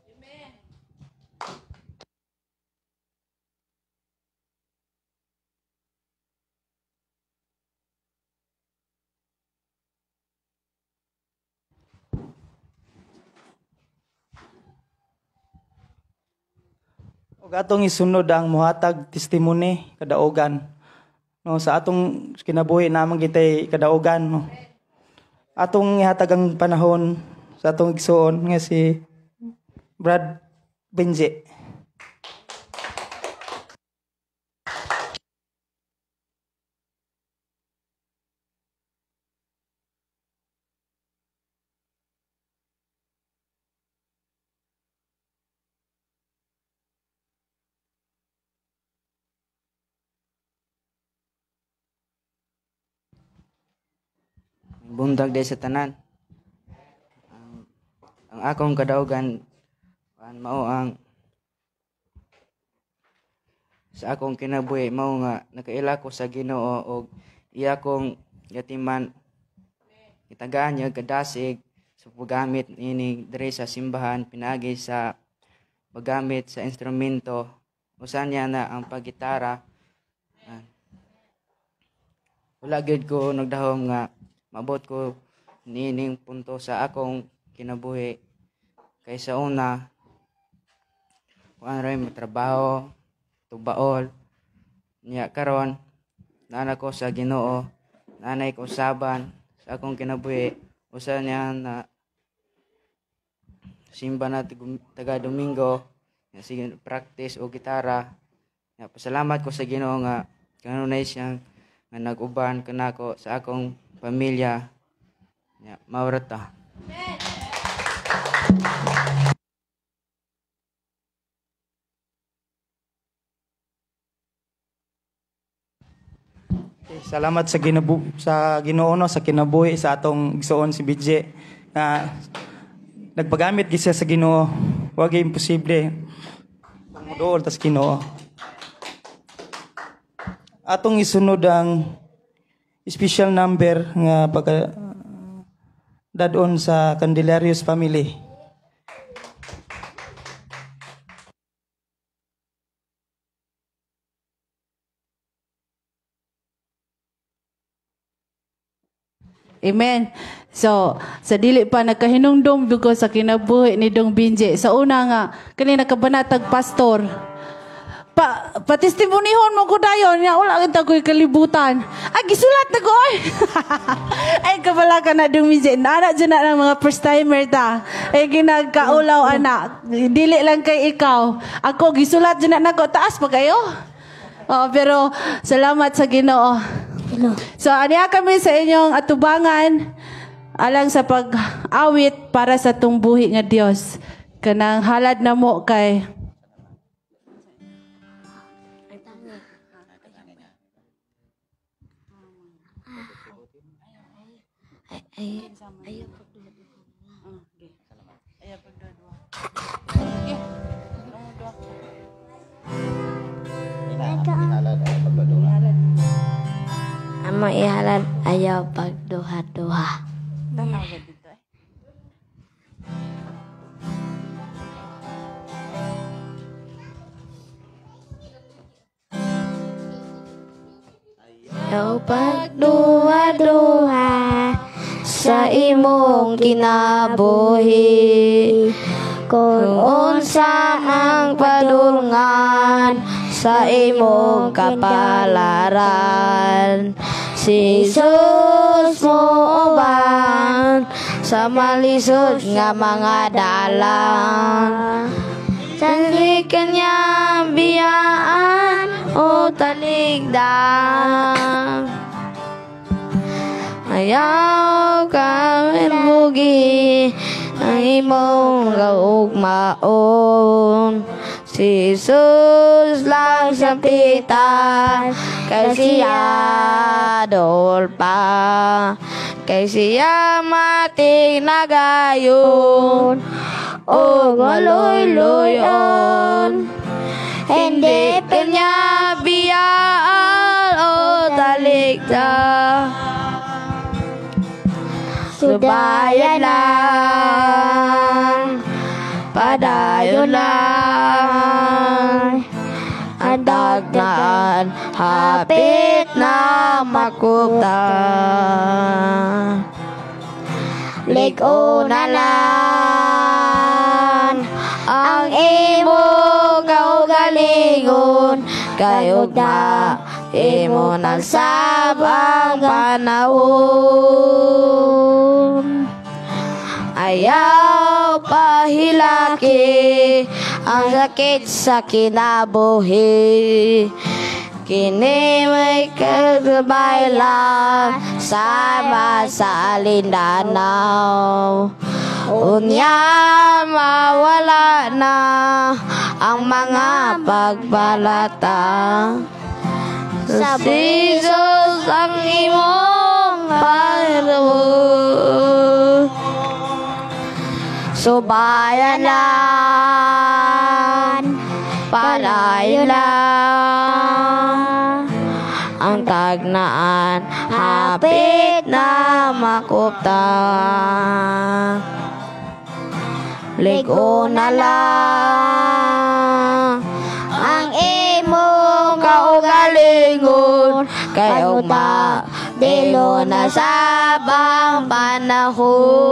Og atong isunod ang muhatag testimony kadaogan. No, sa atong kinabuhi namang kitay kadaogan no. Atong ihatag ang panahon sa atong igsoon nga si Brad Benji. Buntag day sa tanan. Ang akong kadaugan mao ang sa akong kinabuhi mao nga nakaila ko sa Ginoo og iya kong yatiman itagaan niya kadasig sa paggamit ini diri sa simbahan pinagi sa paggamit sa instrumento usan niya na ang paggitara. Wala gid ko nagdahom nga mabot ko nining punto sa akong kinabuhi kaysa una kung ray matrabaho tugbaol niya karon nana ko sa Ginoo nanay ko saban sa akong kinabuhi usa niya na simba na taga Domingo nga sige practice o gitara ya pasalamat ko sa Ginoo nga kanunay siyang nga nag-uban kanako sa akong pamilya. Ya, maurata. Okay, salamat sa Ginoo no, sa kinabuhi sa atong igsoon si BJ nga nagpagamit gid siya sa Ginoo. Wa gyud imposible. Muduol tas Ginoo. Atong isunod ang special number nga dadon sa Candelarios family. Amen. So, sa dili pa nagkahinungdom dugo sa kinabuhi ni Dong Binje. Sa una nga, kanina kabanatag pastor. Patestimonihon mo ko dayon nga wala kita ko'y kalibutan. Ay, gisulat na ko oy. Ay, kabala ka na Dong Binje. Anak dyan na ng mga first timer ta. Ay, ginagkaulaw anak. Dili lang kay ikaw. Ako, gisulat dyan na ko. Taas pa kayo? Oh, pero salamat sa Ginoo. So, aniya kami sa inyong atubangan alang sa pag-awit para sa tumbuhi nga Dios. Kanang halad na mo kay Amo ihalad ayaw pagduha-duha. Ayaw pagduha-duha sa imong kinabuhi. Kung unsa ang padulngan sa imong kapalaran, si Jesus mo uban sa malisod nga mga dalang. Talig kanya biyaan o taligdang. Ayaw kami bugi ang imong kaugmaon. Si Jesus lang sa pitan, kay siya dolpa, kay siya mating nagayon o maloy-loyon. Hindi kanya biyaan o taligda. Subayan lang, padayon lang, ang dagnaan hapit na makupta. Ligo na lang ang imo kaugalingon, kayod na imo nagsabang panahon. Ayaw pahilaki ang sakit sa kinabuhi. Kini may kagabay lang sama sa alindanaw. Unya mawala na ang mga pagbalata. Sa Jesus ang imong Panginoon. Subayan lang, palayo lang, ang tagnaan hapit na makupta. Ligo na lang ang imong kaugalingon, kayong madilo na sabang panahon.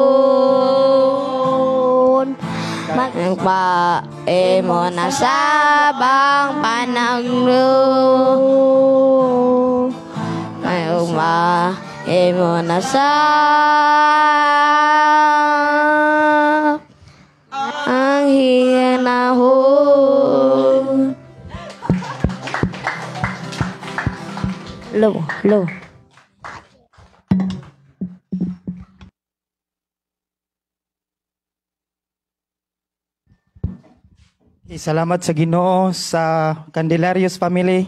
Magpaimo na sabang panahon, kayong maimo na ang hinahon. Low. Salamat sa Ginoo sa Candelarios family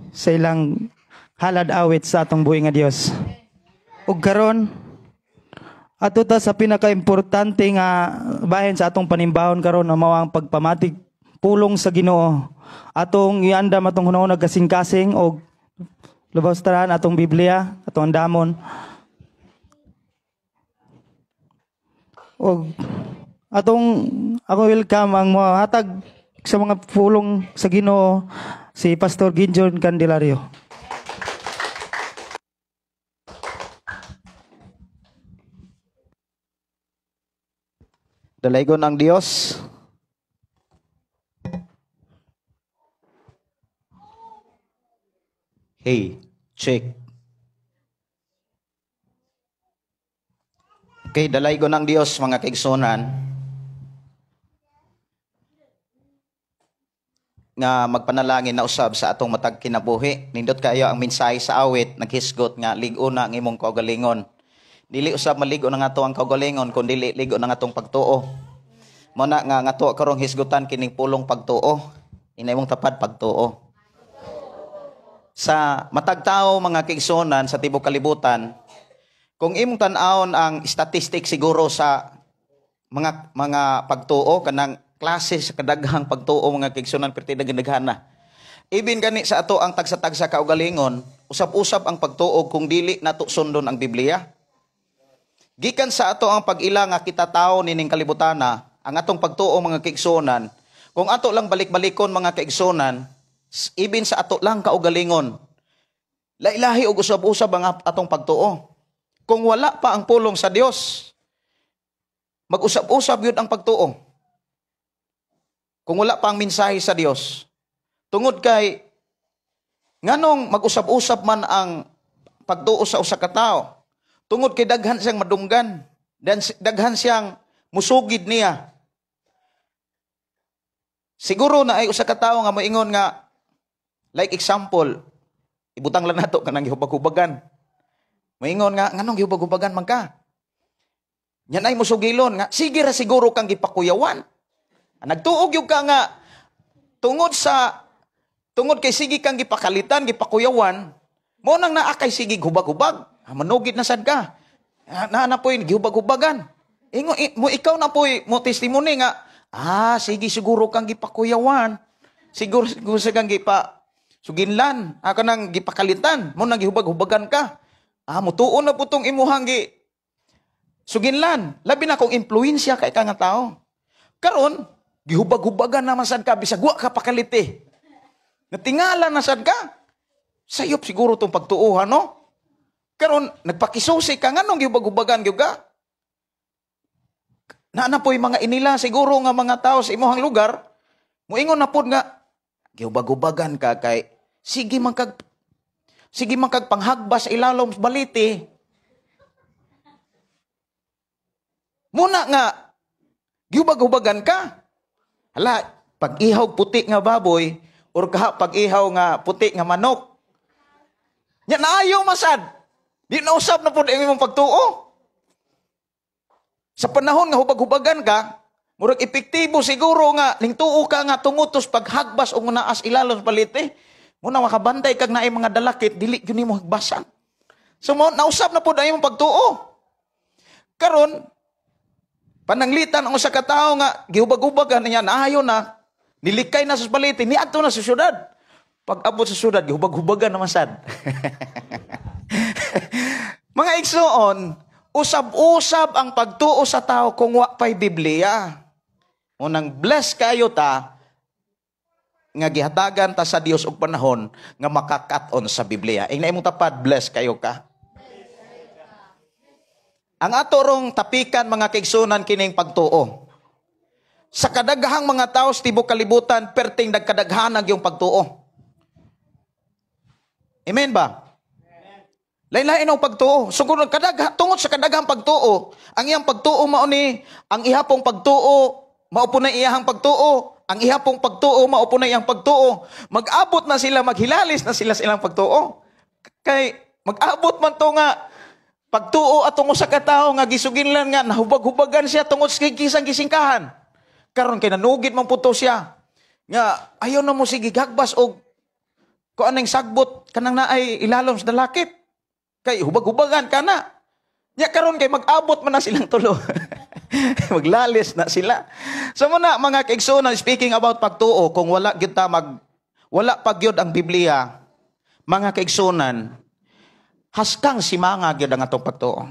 sa ilang halad awit sa atong buhi nga Dios. Ug karon ato ta sa pinaka-importante nga bahin sa atong panimbahon karon na mao ang pagpamatig pulong sa Ginoo. Atong iandam atong hunahon nagkasing-kasing og lubaw taran atong Biblia, atong andamon. O ako welcome ang mga hatag sa mga pulong sa Ginoo si Pastor Ginjon Candelario. Dalaygon ang Dios. Hey, check. Okay, dalaygon ang Dios mga kaigsunan nga magpanalangin na usab sa atong matag kinabuhi. Nindot kayo ang mensahe sa awit naghisgot nga lig-o na ang imong kaugalingon. Dili usab maligo na nga to ang kaugalingon kundi ligo na nga tong pagtuo. Mo na nga to karong hisgutan kining pulong pagtuo. Inay mong tapad pagtuo. Sa matag tao mga kaigsunan sa tibok kalibutan, kung imong tan-awon ang statistic siguro sa mga pagtuo kanang klase sa kadaghang pagtuo mga kaigsunan perti daghan-daghana. Ibin gani sa ato ang tagsa-tagsa kaugalingon, usab-usab ang pagtuo kung dili nato sundon ang Biblia. Gikan sa ato ang pag-ila nga kita tao nining kalibutana, ang atong pagtuo mga kaigsunan, kung ato lang balik-balikon mga kaigsunan, ibin sa ato lang kaugalingon, lailahi og usab-usab ang atong pagtuo. Kung wala pa ang pulong sa Dios, mag-usab-usab yun ang pagtuo. Kung wala pa ang mensahe sa Dios, tungod kay nganong mag-usab-usab man ang pagtuo sa usa ka tawo, tungod kay daghan siyang madunggan, daghan siyang musugid niya. Siguro na ay usa ka tawo nga moingon nga, like example, ibutang lang nato kanang gihubag-hubagan. Moingon nga, nganong gihubag-hubagan man ka? Yan ay musugilon nga, sige ra siguro kang gipakuyawan. Nagtuog yung ka nga, tungod kay sige kang gipakalitan, gipakuyawan, mo nang naakay sige hubag-hubag. Manugid na sad ka. Na po yung gihubag-hubagan. Ikaw na po mo testimony nga, sige siguro kang gipakuyawan. Siguro sa kang suginlan, ka nang gipakalitan, mo nang gihubag-hubagan ka. Mutuon na po itong imuhang suginlan. Labi na kung impluensya kay ka nga tao. Karon, gihubag-hubagan naman sad ka, bisag wa ka pakaliti. Natingala na sad ka. Sayop siguro itong pagtuuhan, no? Karon, nagpakisusi ka, nga nung gihubag-hubagan ka? Na po yung mga inila, siguro nga mga tao sa imuhang lugar, muingon na po nga, gihubag-hubagan ka kay, sige magkagpanghagbas ilalom baliti. Muna nga, gihubag-hubagan ka. Hala, pag-ihaw puti nga baboy, or pag-ihaw nga puti nga manok. Yan na ayaw masad. Di na usap na po ang imong pagtuo. Sa panahon nga hubag-hubagan ka, murag epektibo siguro nga, ningtuo ka nga tungutos paghagbas o naas ilalom baliti. Muna makabantay kag naay mga dalakit, dili yun mo hagbasan. So, nausap na po na yung pagtuo. Karon, pananglitan ang usa ka tawo nga, gihubag-hubagan niya, naayo na, nilikay na sa baliti, niadto na sa syudad. Pag abot sa syudad, gihubag-hubagan naman sad. Mga igsoon, usab-usab ang pagtuo sa tao kung wa pa'y Biblia. Unang bless kayo ta, nga gihatagan ta sa Dios og panahon nga makakat-on sa Biblia. Ay naimong tapad, bless kayo ka. Ang atorong tapikan mga kaigsunan kining pagtuo. Sa kadaghang mga tao sa tibok kalibutan, perting nagkadaghanag yung pagtuo. Amen ba? Lain-lain ang pagtuo. So kung tungod sa kadaghang pagtuo, ang iyang pagtuo mao ni, ang ihapong pagtuo, maupo na iyahang pagtuo, ang ihapong pagtuo, maupo na iyang pagtuo, mag-abot na sila, maghilalis na sila silang pagtuo. Kay mag-abot man to nga, pagtuo atong usa ka tawo nga gisuginlan nga, nahubag-hubagan siya tungod sa kisang gisingkahan. Karon kay nanugid man puto siya. Nga, ayaw na mo sige hagbas og kung anong sagbot, kanang naay ilalom sa dalakit. Kay hubag-hubagan ka na. Nya karon kay mag-abot man na silang tulo. Maglalis na sila. So muna mga kaigsunan, speaking about pagtuo, kung wala gyud ta wala pa gyud ang Biblia, mga kaigsunan, haskang simanga gyud ang atong pagtuo.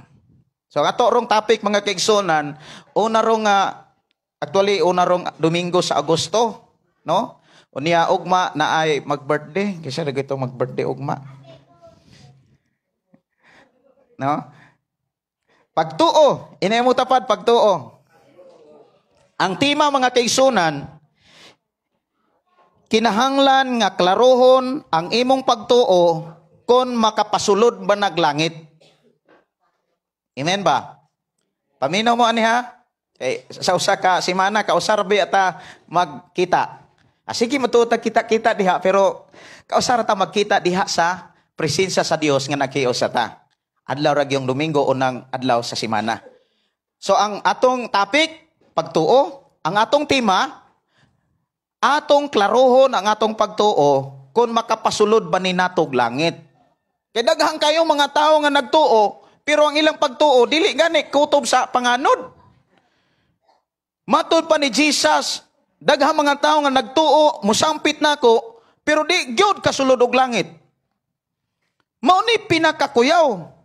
So ato rong topic mga kaigsunan, una rong una rong Domingo sa Agosto, no? Unya ugma na ay mag-birthday, kasi dagito mag-birthday ugma. No? Pagtuo, inay mo tapad pagtuo. Ang tema mga kaigsunan, kinahanglan nga klarohon ang imong pagtuo kon makapasulod ba naglangit. Amen ba? Paminaw mo ani ha? Sa usa ka semana kausarbi ata magkita. Sige matuta kita-kita diha pero kausara ta magkita diha sa presensya sa Dios nga nakios ta. Adlaw ra gyung Domingo unang adlaw sa semana. So ang atong topic pagtuo, ang atong tema atong klarohon ang atong pagtuo kung makapasulod ba ni natog langit. Kay daghang kayo mga tao nga nagtuo pero ang ilang pagtuo dili gani kutob sa panganod. Matod pa ni Jesus, daghang mga tao nga nagtuo, musampit nako, pero di gyud kasulod og langit. Mao ni pinakakuyaw.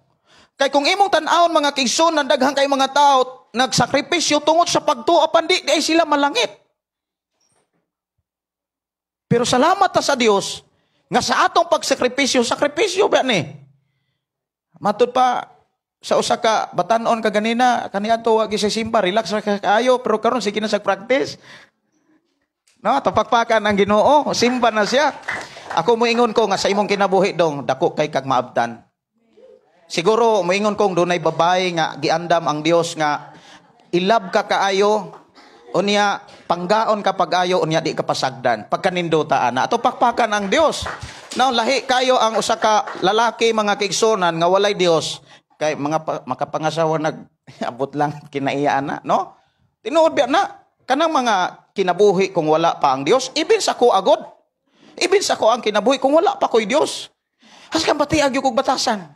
Kay kung imong tan-awon mga kaigsunan, daghang kay mga tao nagsakripisyo tungod sa pagtuo apan di ay sila malangit. Pero salamat ta sa Dios nga sa atong pagsakripisyo, sakripisyo ba ni? Matod pa sa usa ka batan-on kaganina, kaniadto wa gyud simba, relax ra kaayo, pero karon sige na sa practice. No, tapakpakan ang Ginoo, simba na siya. Ako moingon ko nga sa imong kinabuhi dong dako kay kag maabtan. Siguro moingon kong dunay babae nga giandam ang Dios nga ilab ka kaayo, unya panggaon ka pag-ayo, unya di ka pasagdan. Pagkaninduta ana, ato pakpakan ang Dios. Now lahi kayo ang usa ka lalaki mga kaigsunan nga walay Dios. Kay mga makapangasawa nag-abot lang kinaiya na, no? Tinuod biya na, kanang mga kinabuhi kung wala pa ang Dios, ibin sa ko agod. Ibin sa ko ang kinabuhi kung wala pa ko'y Dios. Haskan batiag yung kong batasan.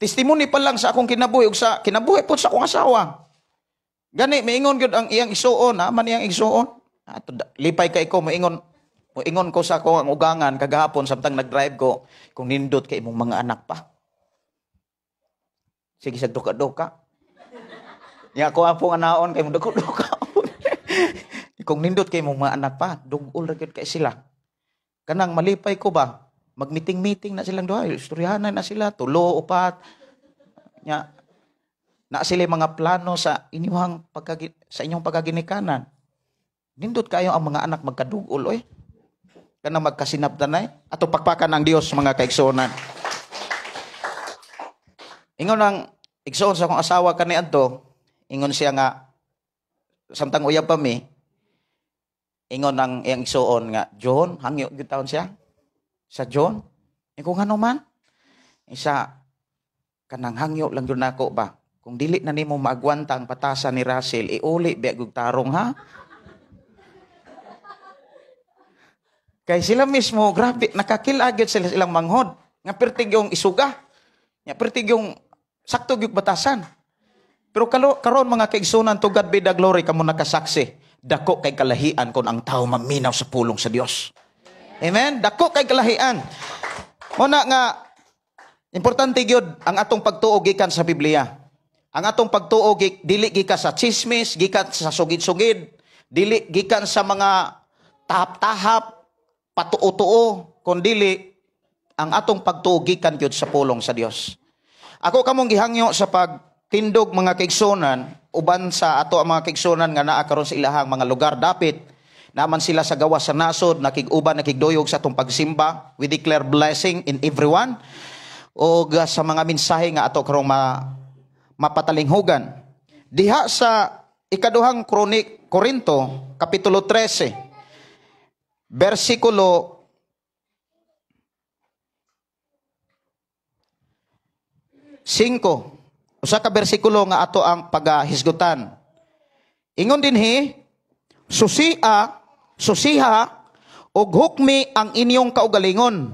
Testimony pa lang sa akong kinabuhi, ug sa kinabuhi po sa akong asawa. Gani, maingon yun ang iyang isuon, man iyang isuon. Lipay ka ikaw, maingon ko sa akong ugangan, kagahapon, samtang nag-drive ko, kung nindot kay imong mga anak pa. Sige sa duka-duka. Ya ko ang pong anaon kay mo duka-duka. Kung nindot kay mong mga anak pa, dugol ra gyud kay sila. Kanang malipay ko ba? Mag-meeting na silang duha, istoryahanan na sila, tulo, upat. Nya na sila mga plano sa inyong pagaginikanan. Nindot kayo ang mga anak magkadugol oy. Kanang magkasinabtanay ato pakpakan ang Dios mga kaigsunan. Ingon ang igsoon sa akong asawa kaniadto, ingon siya nga samtang uyab pa mi, ingon ang iyang igsoon nga, John, hangyo gyud taon siya. Sa John, kung ano man, isa kanang hangyo lang gyud nako ba. Kung dili na nimo maagwanta ang patasan ni Russell, iuli biag og tarong ha. Kay sila mismo, grabe, nakakilagid sila silang manghod. Nga pertig yung isuga. Nga pertig yung sakto gyud batasan. Pero karon mga kaigsunan, to God be the glory, kamo nakasaksi. Dako kay kalahian kung ang tao maminaw sa pulong sa Dios. Amen? Dako kay kalahian. Muna nga, importante gyud ang atong pagtuo gikan sa Biblia. Ang atong pagtuo dili gikan sa chismis, gikan sa sugid-sugid, dili gikan sa mga tahap-tahap, patuo-tuo, kundi ang atong pagtuo gikan gyud sa pulong sa Dios. Ako kamong gihangyo sa pagtindog mga kaigsunan, uban sa ato ang mga kaigsunan nga naa karon sa ilahang mga lugar dapit, naman sila sa gawas sa nasod, nakig-uban, nakigduyog sa atong pagsimba. We declare blessing in everyone. O sa mga mensahe nga ato karong mapatalinghugan. Diha sa ikaduhang Korinto, Kapitulo 13, versikulo 5. Usa ka bersikulo nga ato ang pagahisgutan. Ingon dinhi, susiha og hukmi ang inyong kaugalingon.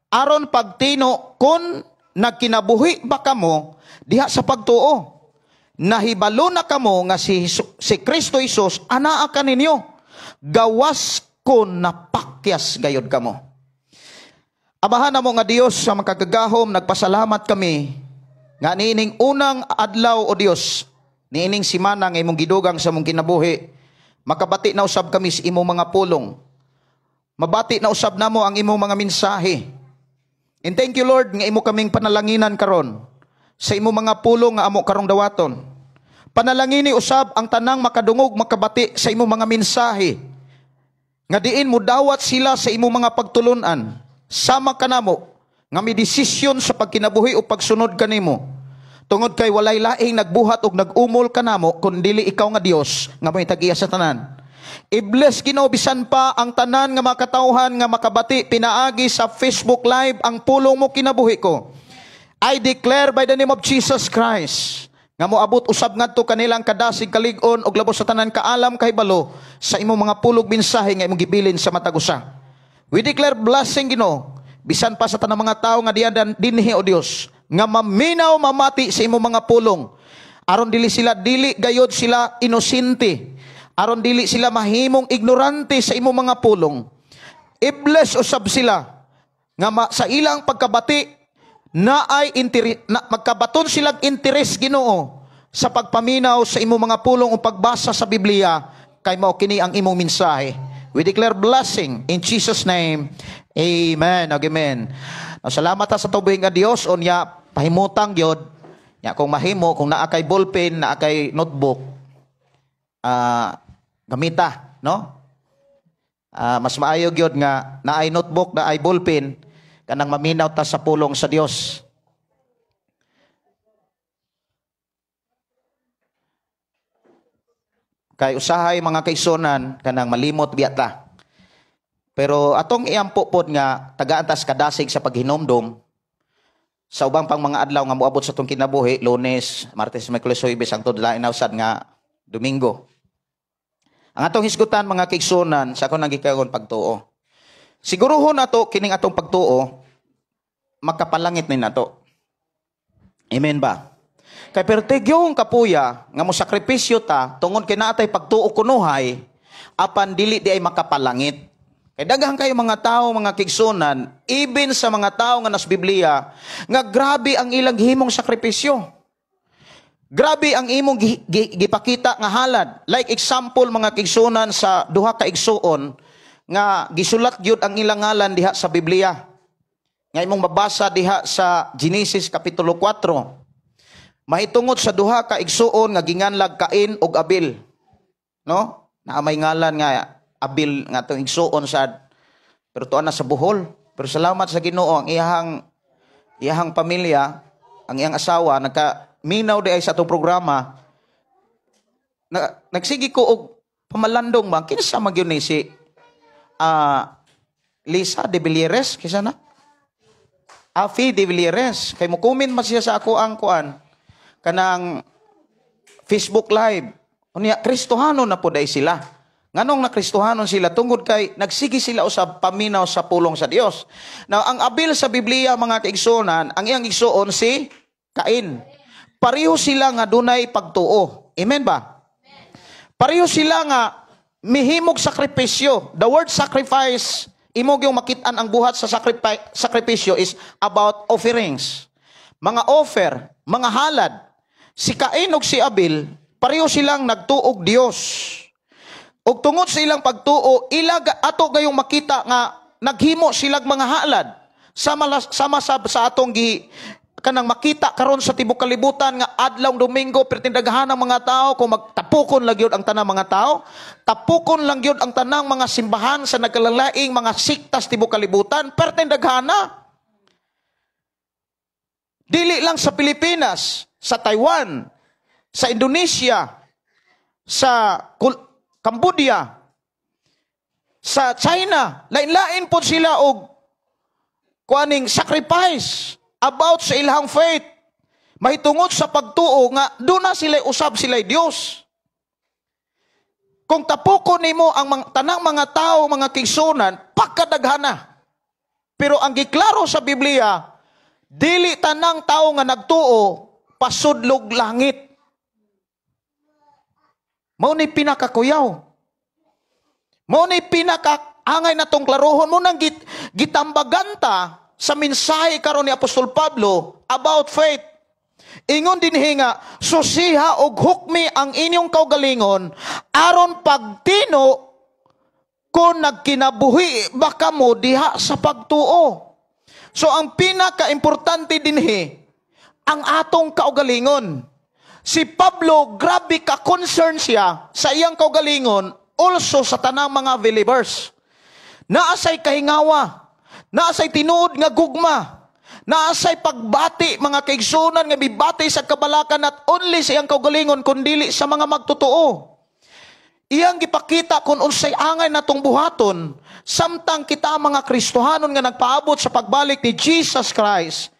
Aron pagtino kun nagkinabuhi ba kamo diha sa pagtuo. Nahibalo na kamo nga si Kristo Jesus anaa kaninyo. Gawas kun napakyas gayod kamo. Abahan na mo nga Dios sa makagagahom, nagpasalamat kami nga niining unang adlaw o Dios, niining simana nga imong gidugang sa mong kinabuhi, makabati na usab kami sa imong mga pulong. Mabati na usab namo ang imong mga mensahe. And thank you Lord nga imo kaming panalanginan karon sa imong mga pulong nga amo karong dawaton. Panalangini usab ang tanang makadungog makabati sa imong mga mensahe. Nga diin mo dawat sila sa imong mga pagtulunan. Sama kanamo nga may desisyon sa pagkinabuhi o pagsunod kanimo. Tungod kay walay laing nagbuhat og nagumol kanamo kun dili ikaw nga Dios nga may tag-iya sa tanan. I-bless Ginoo bisan pa ang tanan nga mga katawhan nga makabati pinaagi sa Facebook Live ang pulong mo kinabuhi ko. I declare by the name of Jesus Christ nga moabot usab ngadto kanilang kadasig kalig-on og labos sa tanan kaalam kahibalo sa imong mga pulog mensahe nga imong gibilin sa matag usa. We declare blessing Ginoo bisan pa sa tanang mga tao nga diyan dinhi o Dios nga maminaw mamati sa imong mga pulong aron dili gayod sila inosente, aron dili sila mahimong ignorante sa imong mga pulong. I-bless usab sila nga sa ilang pagkabati magkabaton silang interes Ginoo sa pagpaminaw sa imong mga pulong o pagbasa sa Biblia kay mao kini ang imong mensahe. We declare blessing in Jesus name. Amen. Amen. Salamat sa tubuhing nga Dios unya pahimutang gyud nya kung mahimo kung naa kay ballpen, naa kay notebook, gamita, no? Mas maayo gyud nga naay notebook, naay ballpen kanang maminaw ta sa pulong sa Dios. Kay usahay mga kaigsunan kanang malimot biyata. Pero atong iampo pod nga tagaan-tas kadasig sa paghinomdom sa ubang pang mga adlaw nga moabot sa atong kinabuhi, Lunes, Martes, Miyerkules, Huwebes hangtod lain na usad nga Domingo. Ang atong hisgutan mga kaigsunan sa akong nagikagon pagtuo. Siguruhon nato kining atong pagtuo magkapalangit ni nato. Amen ba? Kay pertigyong kapuya nga mo sakripisyo ta tungod kay naatay pagtuo kunuhay apan dili di ay makapalangit. Kay daghang kayo mga tao, mga kigsunan, even sa mga tao nga nas Biblia, nga grabe ang ilang himong sakripisyo. Grabe ang imong gipakita nga halad. Like example mga kigsunan sa duha ka igsuon nga gisulat gyud ang ilang ngalan diha sa Biblia. Nga imong mabasa diha sa Genesis kapitulo 4. Mahitungod sa duha ka igsuon nga ginganlag Cain ug Abel. No? Na may ngalan nga Abel nga itong igsuon sad pero tuan na sa buhol. Pero salamat sa Ginoo ang iyahang pamilya, ang iyang asawa nagkaminaw di ay sa itong programa. Nagsigi ko og pamalandong ba kinsa magyud ni si Lisa de Villeres kisa na Afi de Villeres kay mo comment man siya sa ako ang kuan kanang Facebook Live. Unya Kristohano na po day sila. Nganong nakristohanon sila tungod kay nagsigi sila usab paminaw sa pulong sa Dios. Now ang Abel sa Biblia mga kaigsunan, ang iyang igsuon si Cain. Pareho sila nga dunay pagtuo. Amen ba? Pareho sila nga mihimog sakripisyo. The word sacrifice, imog yung makit-an ang buhat sa sakripisyo is about offerings. Mga offer, mga halad. Si Cain ug si Abel, pareho silang nagtuog Dios. Og tungod sa ilang pagtuo, ilag ato gayong makita nga naghimo silang mga halad. Sama sa atong kanang makita karon sa tibok kalibutan nga adlaw Domingo pertindagahan ng mga tao kung magtapukon lang yun ang tanang mga tao. Tapukon lang yun ang tanang mga simbahan sa nagkalalaing mga siktas tibok kalibutan pertindagahan na. Dili lang sa Pilipinas, sa Taiwan, sa Indonesia, sa Cambodia, sa China, lain-lain po sila og kuaning sacrifice about sa ilang faith. Mahitungod sa pagtuo nga doon na sila usab sila Dios. Kung tapukon nimo ang tanang mga tao, mga kigsunan, pagkadaghana. Pero ang giklaro sa Biblia, dili tanang tao nga nagtuo pasudlog langit. Mao ni pinakakuyaw. Mao ni pinakaangay natong klarohon mo nang gitambaganta sa mensahe karon ni Apostol Pablo about faith. Ingon dinhi nga, susiha og hukmi ang inyong kaugalingon aron pagtino kung nagkinabuhi baka mo diha sa pagtuo. So ang pinaka-importante dinhi ang atong kaugalingon. Si Pablo, grabe ka concern siya sa iyang kaugalingon, also sa tanang mga believers. Naasay kahingawa, naasay tinuod nga gugma, naasay pagbati mga kaigsunan nga bibati sa kabalakan not only sa iyang kaugalingon kundi sa mga magtotoo. Iyang gipakita kung unsay angay natong buhaton samtang kita mga Kristohanon nga nagpaabot sa pagbalik ni Jesus Christ.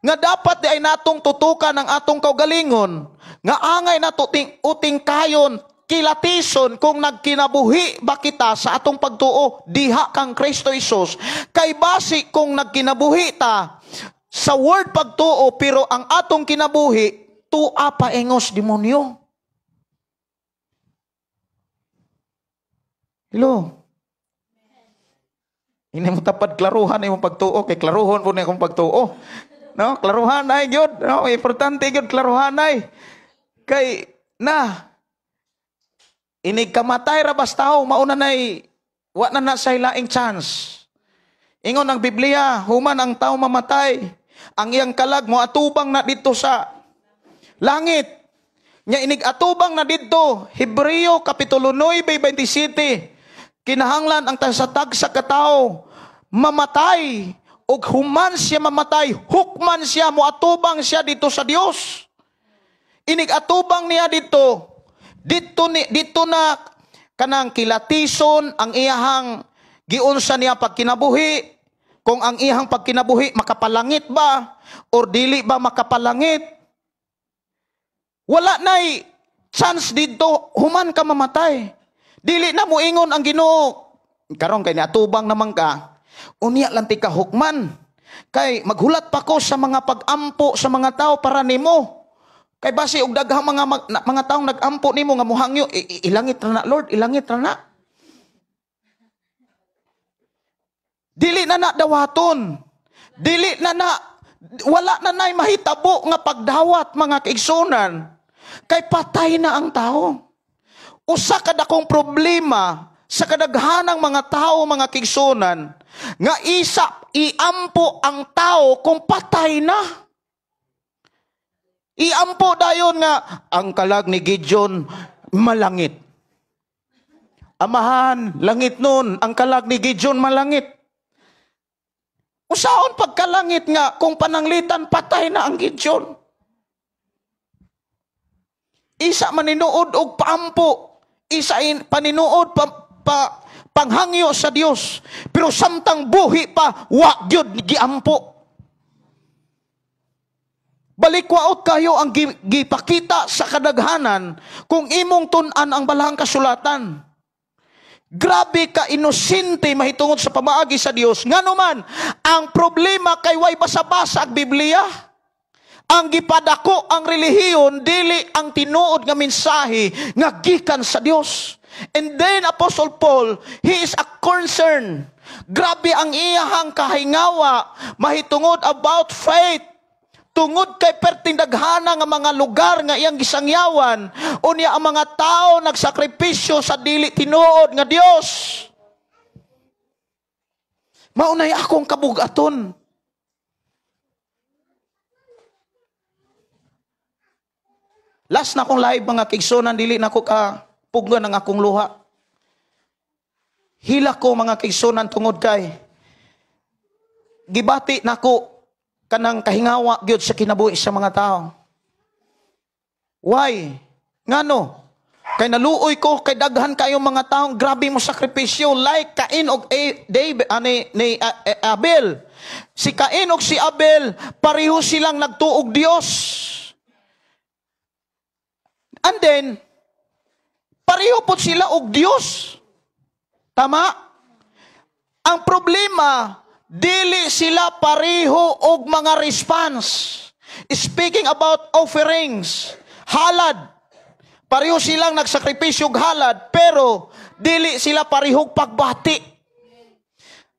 Nga dapat di ay natong tutukan ang atong kaugalingon, nga angay nato uting kayon, kilatison kung nagkinabuhi ba kita sa atong pagtuo diha kang Kristo Jesus. Kay basi kung nagkinabuhi ta sa word pagtuo pero ang atong kinabuhi tua paengos demonyo. Hello. Ini mo tapad klaruhan imong pagtuo kay klaruhon po na akong pagtuo. No, klaruhan ay gyud. No, importante gyud klaruhan ay. Kay na inig kamatay ra bastaw mauna nay wa na sa ilaing chance. Ingon ang Biblia, human ang tao mamatay, ang iyang kalag mo atubang na dito sa langit. Nya inig atubang na dito, Hebreo kapitulo 9:27. Kinahanglan ang tasatag sa katao mamatay og human siya mamatay, hukman siya, moatubang siya dito sa Dios. Inig atubang niya dito na kanang kilatison ang iyahang giunsa niya pagkinabuhi, kung ang iyang pagkinabuhi makapalangit ba or dili ba makapalangit. Wala nay chance dito human ka mamatay. Dili na mo ingon ang Ginoo karon kay niatubang naman ka. Unya lang ti kahukman. Kay maghulat pa ko sa mga pag-ampo sa mga tao para nimo. Kay basi og daghang mga taong nag-ampo nimo nga muhangyo, ilangit ra na Lord, ilangit ra na. Dili na na dawaton. Dili na na wala na nay mahitabo nga pagdawat mga kaigsunan. Kay patay na ang tao. Usa ka dakong problema sa kadaghanang mga tao, mga kaigsunan, nga iampo ang tao kung patay na. Iampo dayon nga ang kalag ni Gideon malangit. Amahan, langit nun, ang kalag ni Gideon malangit. Usaon pagkalangit nga kung pananglitan patay na ang Gideon. Isa maninuod og paampo, isa paninuod panghangyo sa Dios, pero samtang buhi pa wa gyud giampo. Balikwaot kayo ang gipakita sa kadaghanan kung imong tun-an ang balahang kasulatan. Grabe ka inosente mahitungod sa pamaagi sa Dios. Nganuman ang problema kay way basa-basa ang Biblia. Ang gipadako ang relihiyon dili ang tinuod nga mensahe nga gikan sa Dios. And then Apostle Paul, he is a concern. Grabe ang iyahang kahingawa mahitungod about faith. Tungod kay perting daghana nga mga lugar nga iyang gisangyawan, unya ang mga tao nagsakripisyo sa dili tinuod nga Dios. Maunay akong kabugaton. Last na akong live mga kaigsunan, dili na ako kapuglan ng akong luha. Hila ko mga kaigsunan tungod kay gibati na ko kanang kahingawa gyud sa kinabuhi sa mga tao. Why? Ngano? Kay naluoy ko kay daghan kayong mga taong grabe mo sakripisyo like Cain og Abel. Si Cain og si Abel pareho silang nagtuog Dios. And then pareho po sila og Dios. Tama? Ang problema dili sila pareho og mga response. Speaking about offerings, halad. Pareho silang nagsakripisyo og halad, pero dili sila parehog pagbati.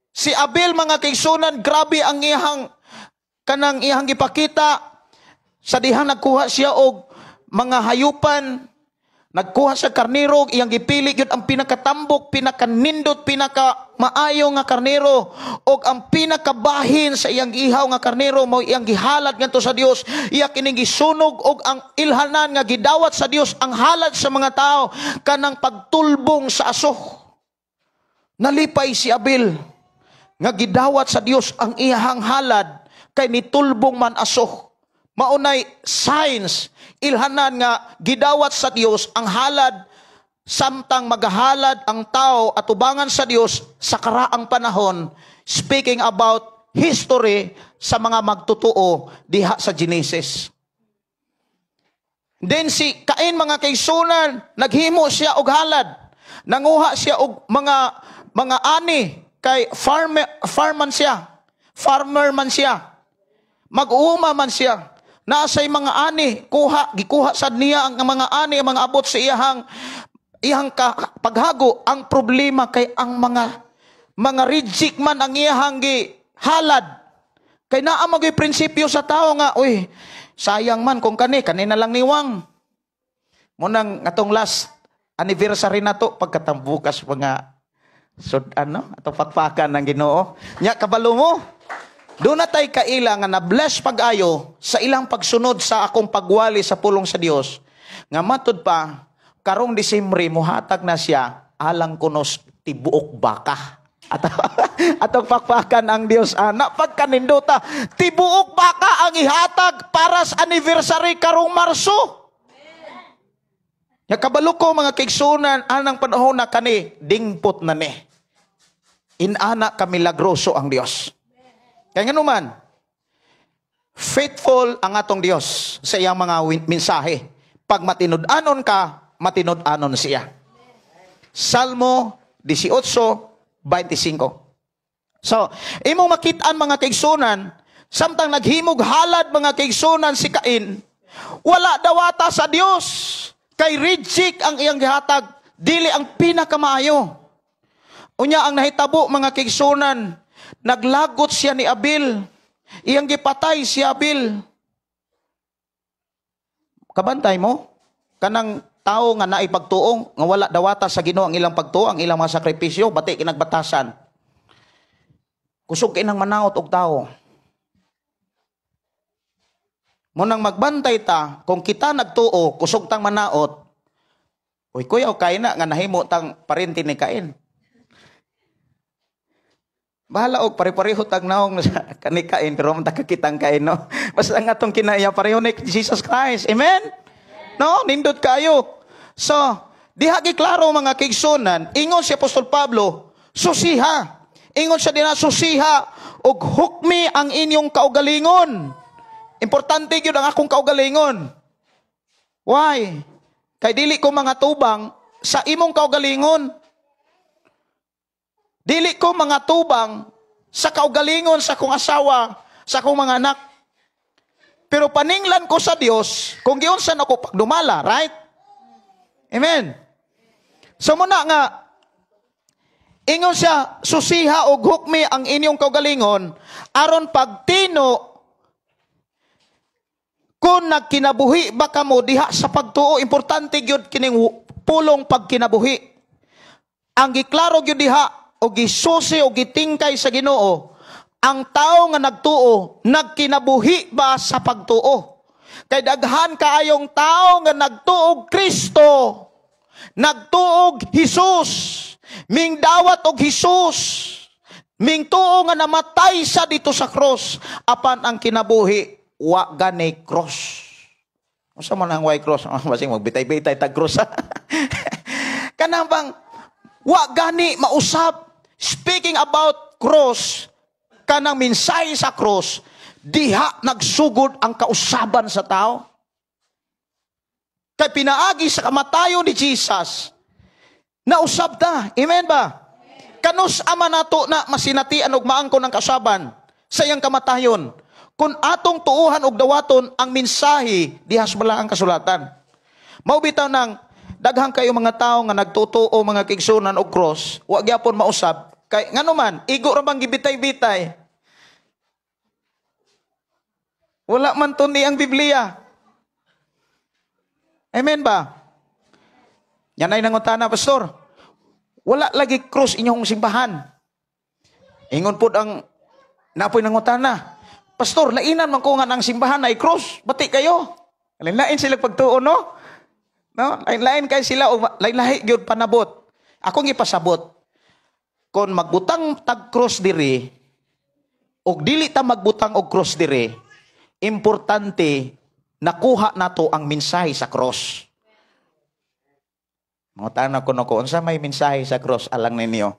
Si Abel mga kaigsunan, grabe ang iyang gipakita Sa dihang nagkuha siya og mga hayupan, nagkuha sa karnero, iyang gipili yun ang pinakatambok, pinakanindot, pinakamaayo nga karnero, og ang pinakabahin sa iyang ihaw nga karnero, mo iyang gihalad ngadto sa Dios, iya kining gisunog, og ang ilhanan nga gidawat sa Dios, ang halad sa mga tao, kanang pagtulbong sa aso. Nalipay si Abel, nga gidawat sa Dios ang iyang halad, kay nitulbong man aso. Maunay signs, ilhanan nga gidawat sa Dios ang halad, samtang magahalad ang tao at ubangan sa Dios sa karaang panahon, speaking about history sa mga magtutuo diha sa Genesis. Then si Cain, mga kaigsunan, naghimo siya og halad, nanguha siya og mga ani, kay farmer man siya, mag-uuma man siya. Nasay mga ani, gikuha sad niya ang mga ani, ang mga abot sa iyang paghago. Ang problema kay ang mga reject man ang iyang halad. Kay naa magay prinsipyo sa tao nga, uy, sayang man kung kanina lang niwang. Munang atong last anniversary na to, pagkatambukas mga atong pakpakan ng Ginoo. Nya kabalo mo, doon na tayo kailangan na bless pag-ayo sa ilang pagsunod sa akong pagwali sa pulong sa Dios. Nga matud pa, karong Disyembre, muhatag na siya, alang kunos tibuok baka. Atong pakpakan ang Dios, anak, pagkaninduta, tibuok baka ang ihatag para sa anniversary karong Marso. Nga kabalo ko, mga kaigsunan, anang panahon na kani, dingpot na ni. Inana kami lagroso ang Dios. Kaya nga naman, faithful ang atong Dios sa iyang mga mensahe. Pag matinud-anon ka, matinud-anon siya. Salmo 18:25. So, imong makitaan mga kaigsunan, samtang naghimog halad mga kaigsunan si Cain, wala dawata sa Dios, kay reject ang iyang gihatag, dili ang pinakamaayo. Unya ang nahitabo mga kaigsunan, naglagot siya ni Abel. Iyang gipatay si Abel. Kabantay mo, kanang tao nga naipagtuong, nga wala dawata sa Ginoo ang ilang pagtuo, ang ilang mga sakripisyo, bati kinagbatasan. Kusog kinang manaot og tao. Munang magbantay ta, kung kita nagtuo, kusog tang manaot, uy, kuya, kay na, nga nahimo tang parinti ni Cain. Bahala og pare-pareho tag naong kani Cain, pero man takakitang Cain, no? Basta nga tong kinaya pareho ni Jesus Christ. Amen? No, nindot kayo. So, diha giklaro mga kaigsunan, ingon si Apostol Pablo, susiha. Ingon siya dina, susiha og hukmi ang inyong kaugalingon. Importante gyud ang akong kaugalingon. Why? Kay dili ko mga tubang sa imong kaugalingon. Dili ko mga tubang sa kaugalingon sa kong asawa, sa kong mga anak. Pero paninglan ko sa Dios kung giunsan ako pagdumala, right? Amen. So muna nga, ingon siya, susiha og hukmi ang inyong kaugalingon, aron pagtino kung nagkinabuhi ba kamo diha sa pagtuo. Importante gyud kining pulong pagkinabuhi. Ang giklaro gyud diha, o gisusi o gitingkay sa Ginoo, ang tao nga nagtuo, nagkinabuhi ba sa pagtuo? Kay daghan kaayong tao nga nagtuog Kristo, nagtuog Jesus, ming dawat og Jesus, ming tuo nga namatay sa dito sa cross, apan ang kinabuhi, wa gani cross. Unsa man ang way cross? Basing magbitay-bitay tag cross. Kanang bang, wa gani mausab. Speaking about cross, kanang mensahe sa cross, diha nagsugod ang kausaban sa tao. Kay pinaagi sa kamatayon ni Jesus, nausab ta. Amen ba? Kanus ama nato na masinatian og maangkon ang kausaban sa iyang kamatayon. Kung atong tuuhan og dawaton ang mensahe, dihas bala ang kasulatan. Mao bitaw nang daghang kayo mga tao nga nagtutuo mga kaigsunan og cross, wa gyapon mausab. Kay ngano man, igo ra bang gibitay-bitay. Wala man to ni ang Biblia. Amen ba? Yan ay nangutana, Pastor. Wala lagi cross inyong simbahan. Ingon po ang napoy nangutana. Pastor, lainan man ko nga ng simbahan ay cross. Bati kayo. Lain-lain sila pagtuon, no? No? Lain-lain kayo sila o lain-lahi gyud panabot. Ako gipasabot. Kung magbutang tag cross diri og dili ta magbutang og cross diri, importante nakuha nato ang mensahe sa cross. Mga tanong ko no, unsa may mensahe sa cross alang ninyo?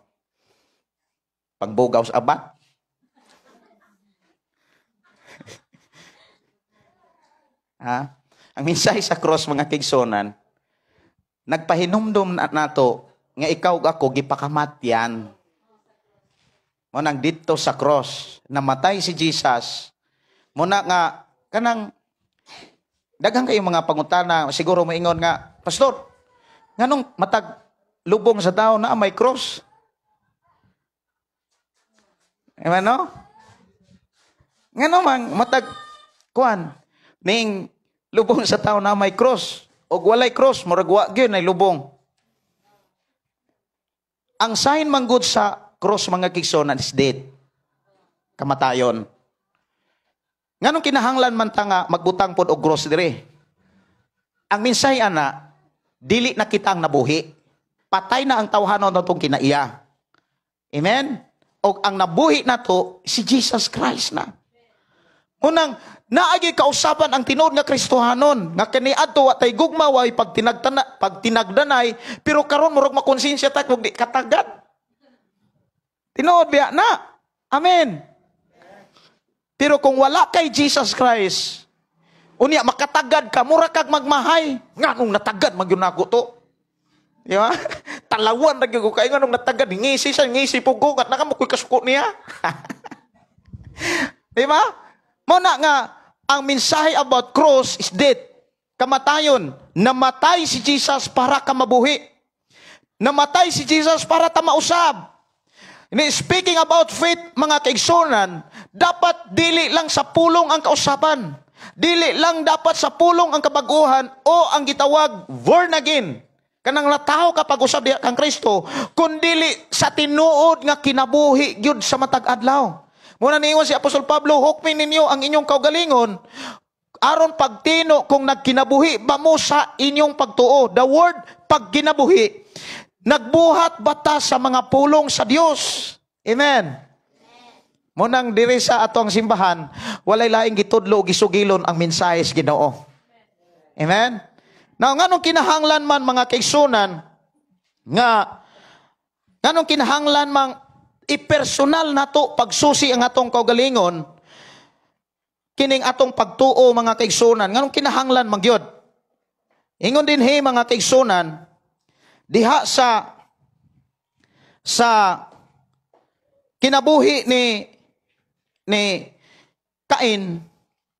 Pagbugaw sa abat? Ha? Ang mensahe sa cross, mga kigsonan, nagpahinumdum nato nga ikaw ako gipakamatyan. Mo nang dito sa cross, namatay si Jesus. Muna nga kanang daghang kayo mga pangutana, siguro moingon nga, Pastor, nganong matag lubong sa tao na may cross? Ano? Ngano man matag kuan ning lubong sa tao na may cross og walay cross murag wa gyud ay lubong. Ang sign man gud sa cross, mga kigsonan, is death. Kamatayon. Nganong kinahanglan man ta nga magbutang pod og cross dire? Ang mensahe ana, dili na kita ang nabuhi. Patay na ang tawhanon natong kinaiya. Amen? O ang nabuhi na to, si Jesus Christ na. Unang, naagi kausapan ang tinuod nga Kristohanon, nga kaniadto wa tay gugma way pag tinagdanay, pero karon murag makonsensya ta kung di katagad. Tinuod biya na. Amen. Pero kung wala kay Jesus Christ, unya makatagad ka, mura kag magmahay. Nganong natagad magyud nako to. Di ba? Talawan lagi ko kay nganong natagad, ngisi siya, ngisi pugo at nakamukoy kasuko niya. Di ba? Muna nga, ang mensahe about cross is death. Kamatayon. Namatay si Jesus para ka mabuhi. Namatay si Jesus para ta mausab. Speaking about faith, mga kaigsonan, dapat dili lang sa pulong ang kausapan. Dili lang dapat sa pulong ang kabaguhan o ang gitawag born again. Kanang nataho ka pag-usab diha kang Kristo, kundili sa tinuod nga kinabuhi gyud sa matag adlaw. Muna niingon si Apostol Pablo, hukmin ninyo ang inyong kaugalingon, aron pagtino kung nagkinabuhi ba mo sa inyong pagtuo. The word pagkinabuhi, nagbuhat bata sa mga pulong sa Dios. Amen. Munang diri sa atong simbahan, walay laing gitudlo o gisugilon ang mensahe sa Ginoo. Amen. Now, nganong kinahanglan man, mga kaigsunan, nganong kinahanglan man ipersonal nato pagsusi ang atong kaugalingon, kining atong pagtuo, mga kaigsunan, nganong kinahanglan magyod. Ingon din mga kaigsunan, diha sa kinabuhi ni Cain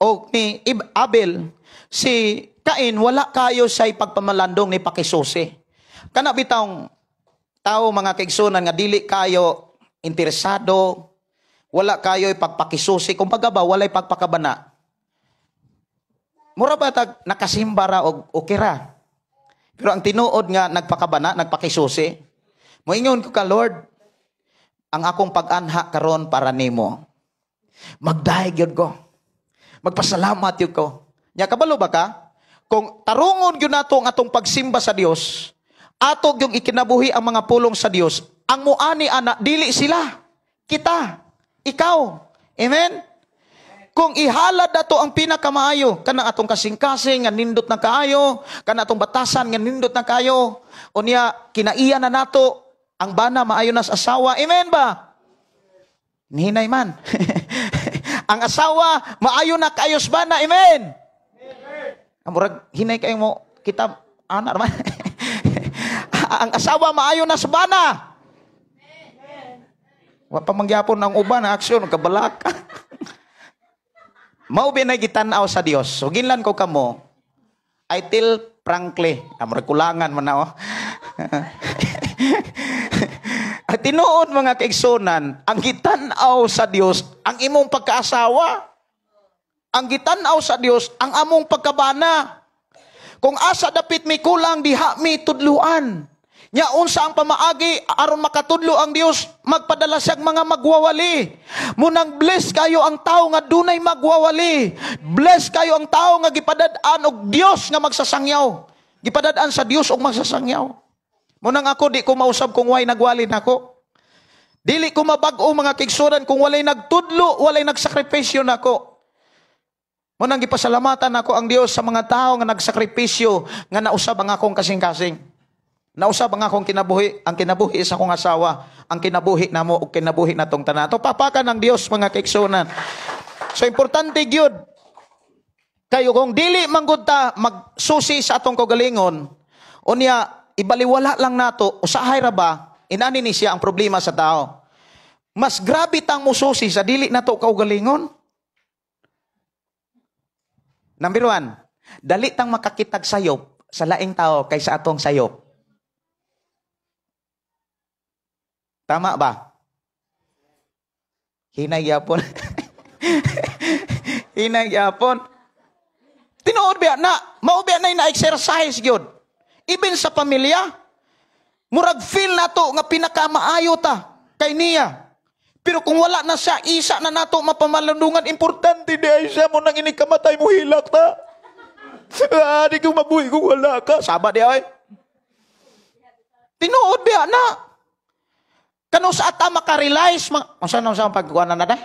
o ni Abel, si Cain wala kayo sa ipagpamalandong ni pakisusi. Kana bitawng tao, mga kaigsunan, nga dili kayo interesado, wala kayo ipagpakisusi, kumbaga ba walay pagpakabana. Mura ba tag nakasimbara og okira? Pero ang tinuod nga nagpakabana, nagpakisusi, moingon ko ka, Lord, ang akong pag-anha karon para nimo. Magdahig yun ko. Magpasalamat yun ko. Nya kabalo ba ka? Kung tarungon yun nato ang atong pagsimba sa Dios, atog yung ikinabuhi ang mga pulong sa Dios, ang muani ana dili sila, kita, ikaw. Amen? Kung ihalad nato ang pinakamaayo, kanang atong kasing-kasing nga nindot na kaayo, kanang atong batasan nga nindot na kaayo, unya kinaiya na nato ang bana maayo na sa asawa. Amen ba? Nihinay man. Ang asawa maayo na kaayos bana. Amen. Amurag hinay kayo mo kitab ana man. Ang asawa maayo na sa bana. Wa pa mangyapon ang uban na aksyon kabalak. Mao binay gitan-aw sa Dios. So ginlan ko kamo. I tell frankly, amurag kulangan man na oh. At tinuod, mga kaigsunan, ang gitan-aw sa Dios ang imong pagkaasawa. ang gitanaw sa Dios ang among pagkabana. Kung asa dapit may kulang diha mi tudluan. Nya unsa ang pamaagi aron makatudlo ang Dios, magpadala siyang mga magwawali. Munang bless kayo ang tao nga dunay magwawali. Bless kayo ang tao nga gipadad-an og Dios nga magsasangyaw. Gipadad-an sa Dios og magsasangyaw. Munang ako di ko mausab kung way nagwali nako. Dili ko mabag-o mga kigsuran kung walay nagtudlo, walay nagsakripisyo nako. Munang gipasalamatan ako ang Dios sa mga tao nga nagsakripisyo nga nausab ang akong kasing-kasing. Nausab ang akong kinabuhi, ang kinabuhi sa akong asawa, ang kinabuhi namo ug kinabuhi natong tanan. To papakan ng Dios mga kaigsunan. So importante gyud kayo kung dili manggod ta magsusi sa atong kaugalingon, unya ibaliwala lang nato usahay ra ba inani ni siya ang problema sa tao. Mas grabe tang mususi sa dili nato kaugalingon. Number 1, dali tang makakitag sayop sa laing tao kaysa atong sayop. Tama ba? Hinagyapon. Hinagyapon. Tinuod biya na, maubiya na na-exercise gyud. Even sa pamilya, murag feel nato nga pinakamaayo ta kay niya. Pero kung wala na siya, isa na nato mapamalandungan, importante di ay siya mo nang inikamatay mo hilak ta. Di ko mabuhi kung wala ka. Saba di ay. Tinuod biya na. Kano sa ata maka-realize, saan pagkuhanan na day?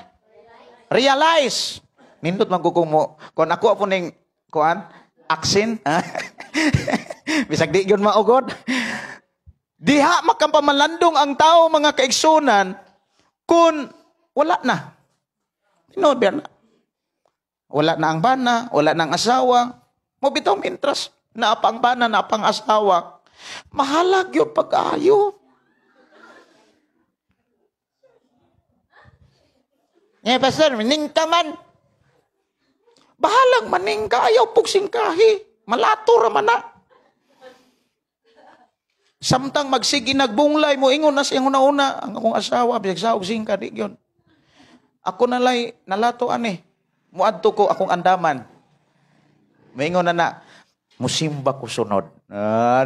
Realize. Nindot magkukong mo. Kung ako po ning, aksin. Bisag di yun maugod. Diha makampamalandong ang tao, mga kaigsunan, kung wala na. Tinood ba na? Wala na ang bana, wala na ang asawa. Mabitaw interest. Naapang bana, naapang asawa. Mahalag yun pag-ayo. Pastor, maning ka man. Bahalang maning ka, ayaw pugsing kahi. Malato raman na. Samtang magsigi nagbunglay mo, ingon na siyang una-una. Ang akong asawa, bisagsaog-sing ka, di yun. Ako nalay, nalato ani. Muadto ko akong andaman. Maingon na, musimba ko sunod.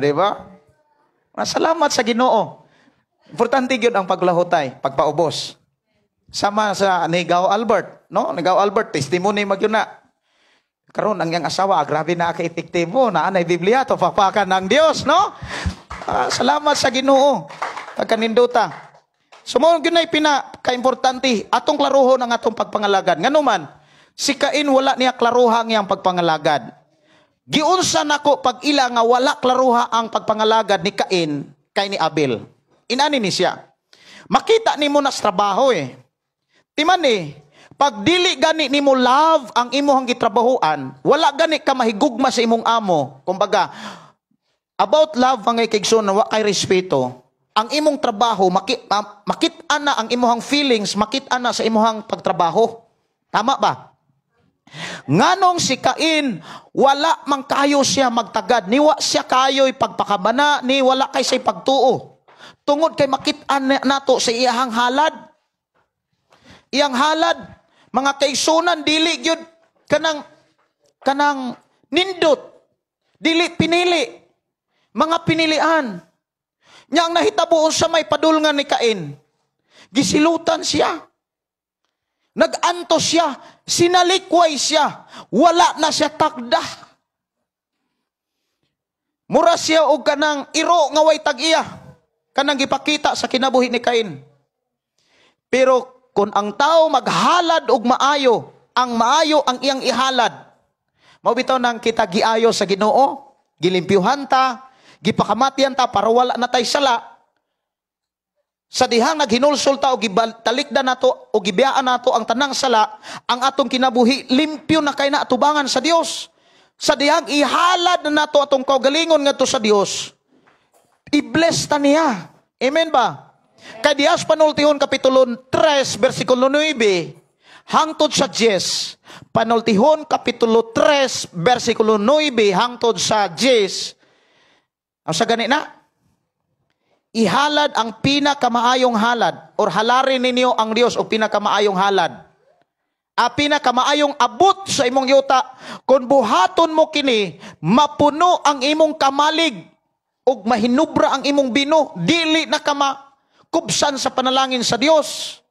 Di ba? Salamat sa Ginoo. Importante yun ang paglahutay, pagpaubos. Sama sa Nigaw Albert, no? Nigaw Albert, testimony magyun na. Karon ang iyang asawa, grabe na ka-epektibo, na anay Biblia, to papakan ng Dios, no? Salamat sa Ginoo. Pagkaninduta. Sumunod yun ay pinaka-importante, atong klaruhon ang atong pagpangalagad. Nganuman, si Cain wala niya klaruha ang iyang pagpangalagad. Giunsa nako pag ila nga wala klaruha ang pagpangalagad ni Cain kay ni Abel. Inani ni siya. Makita ni mo na sa trabaho Timan pag dili gani nimo love ang imong gitrabahuan, wala gani ka mahigugma sa imong amo. Kumbaga, about love mga kaigsoon, wa kay respeto. Ang imong trabaho, makita na ang imong feelings, makita na sa imong pagtrabaho. Tama ba? Nganong si Cain, wala man kayo siya magtagad, niwa siya kayo'y pagpakabana, ni wala kay say pagtuo. Tungod kay makita nato sa iyahang halad. Iyang halad, mga kaigsunan, dili gyud kanang nindot, dili pinili, mga pinilian. Nya ang nahitabuon sa may padulngan ni Cain, gisilutan siya, nagantos siya, sinalikway siya, wala na siya takda. Mura siya og kanang iro nga way tag-iya, kanang gipakita sa kinabuhi ni Cain. Pero kung ang tao maghalad og maayo, ang maayo ang iyang ihalad. Mao bitaw nang kita giayo sa Ginoo, gilimpyuhan ta, gipakamatian ta para wala na tay sala. Sa dihang naghinulsol ta o gibatalikdan nato o gibiyaan nato ang tanang sala, ang atong kinabuhi limpyo na kay na atubangan sa Dios. Sa dihang ihalad na nato atong kaugalingon ngadto sa Dios, i-bless ta niya. Amen ba? Kay Dias panultihon kapitulo 3 versikulo 9 hangtod sa 10. Panultihon kapitulo 3 versikulo 9 hangtod sa 10. Ang sa gani na, ihalad ang pinakamaayong halad or halarin ninyo ang Dios o pinakamaayong halad. pinakamaayong abot sa imong yuta, kung buhaton mo kini, mapuno ang imong kamalig, ug mahinubra ang imong bino, dili na ka makubsan sa panalangin sa Dios.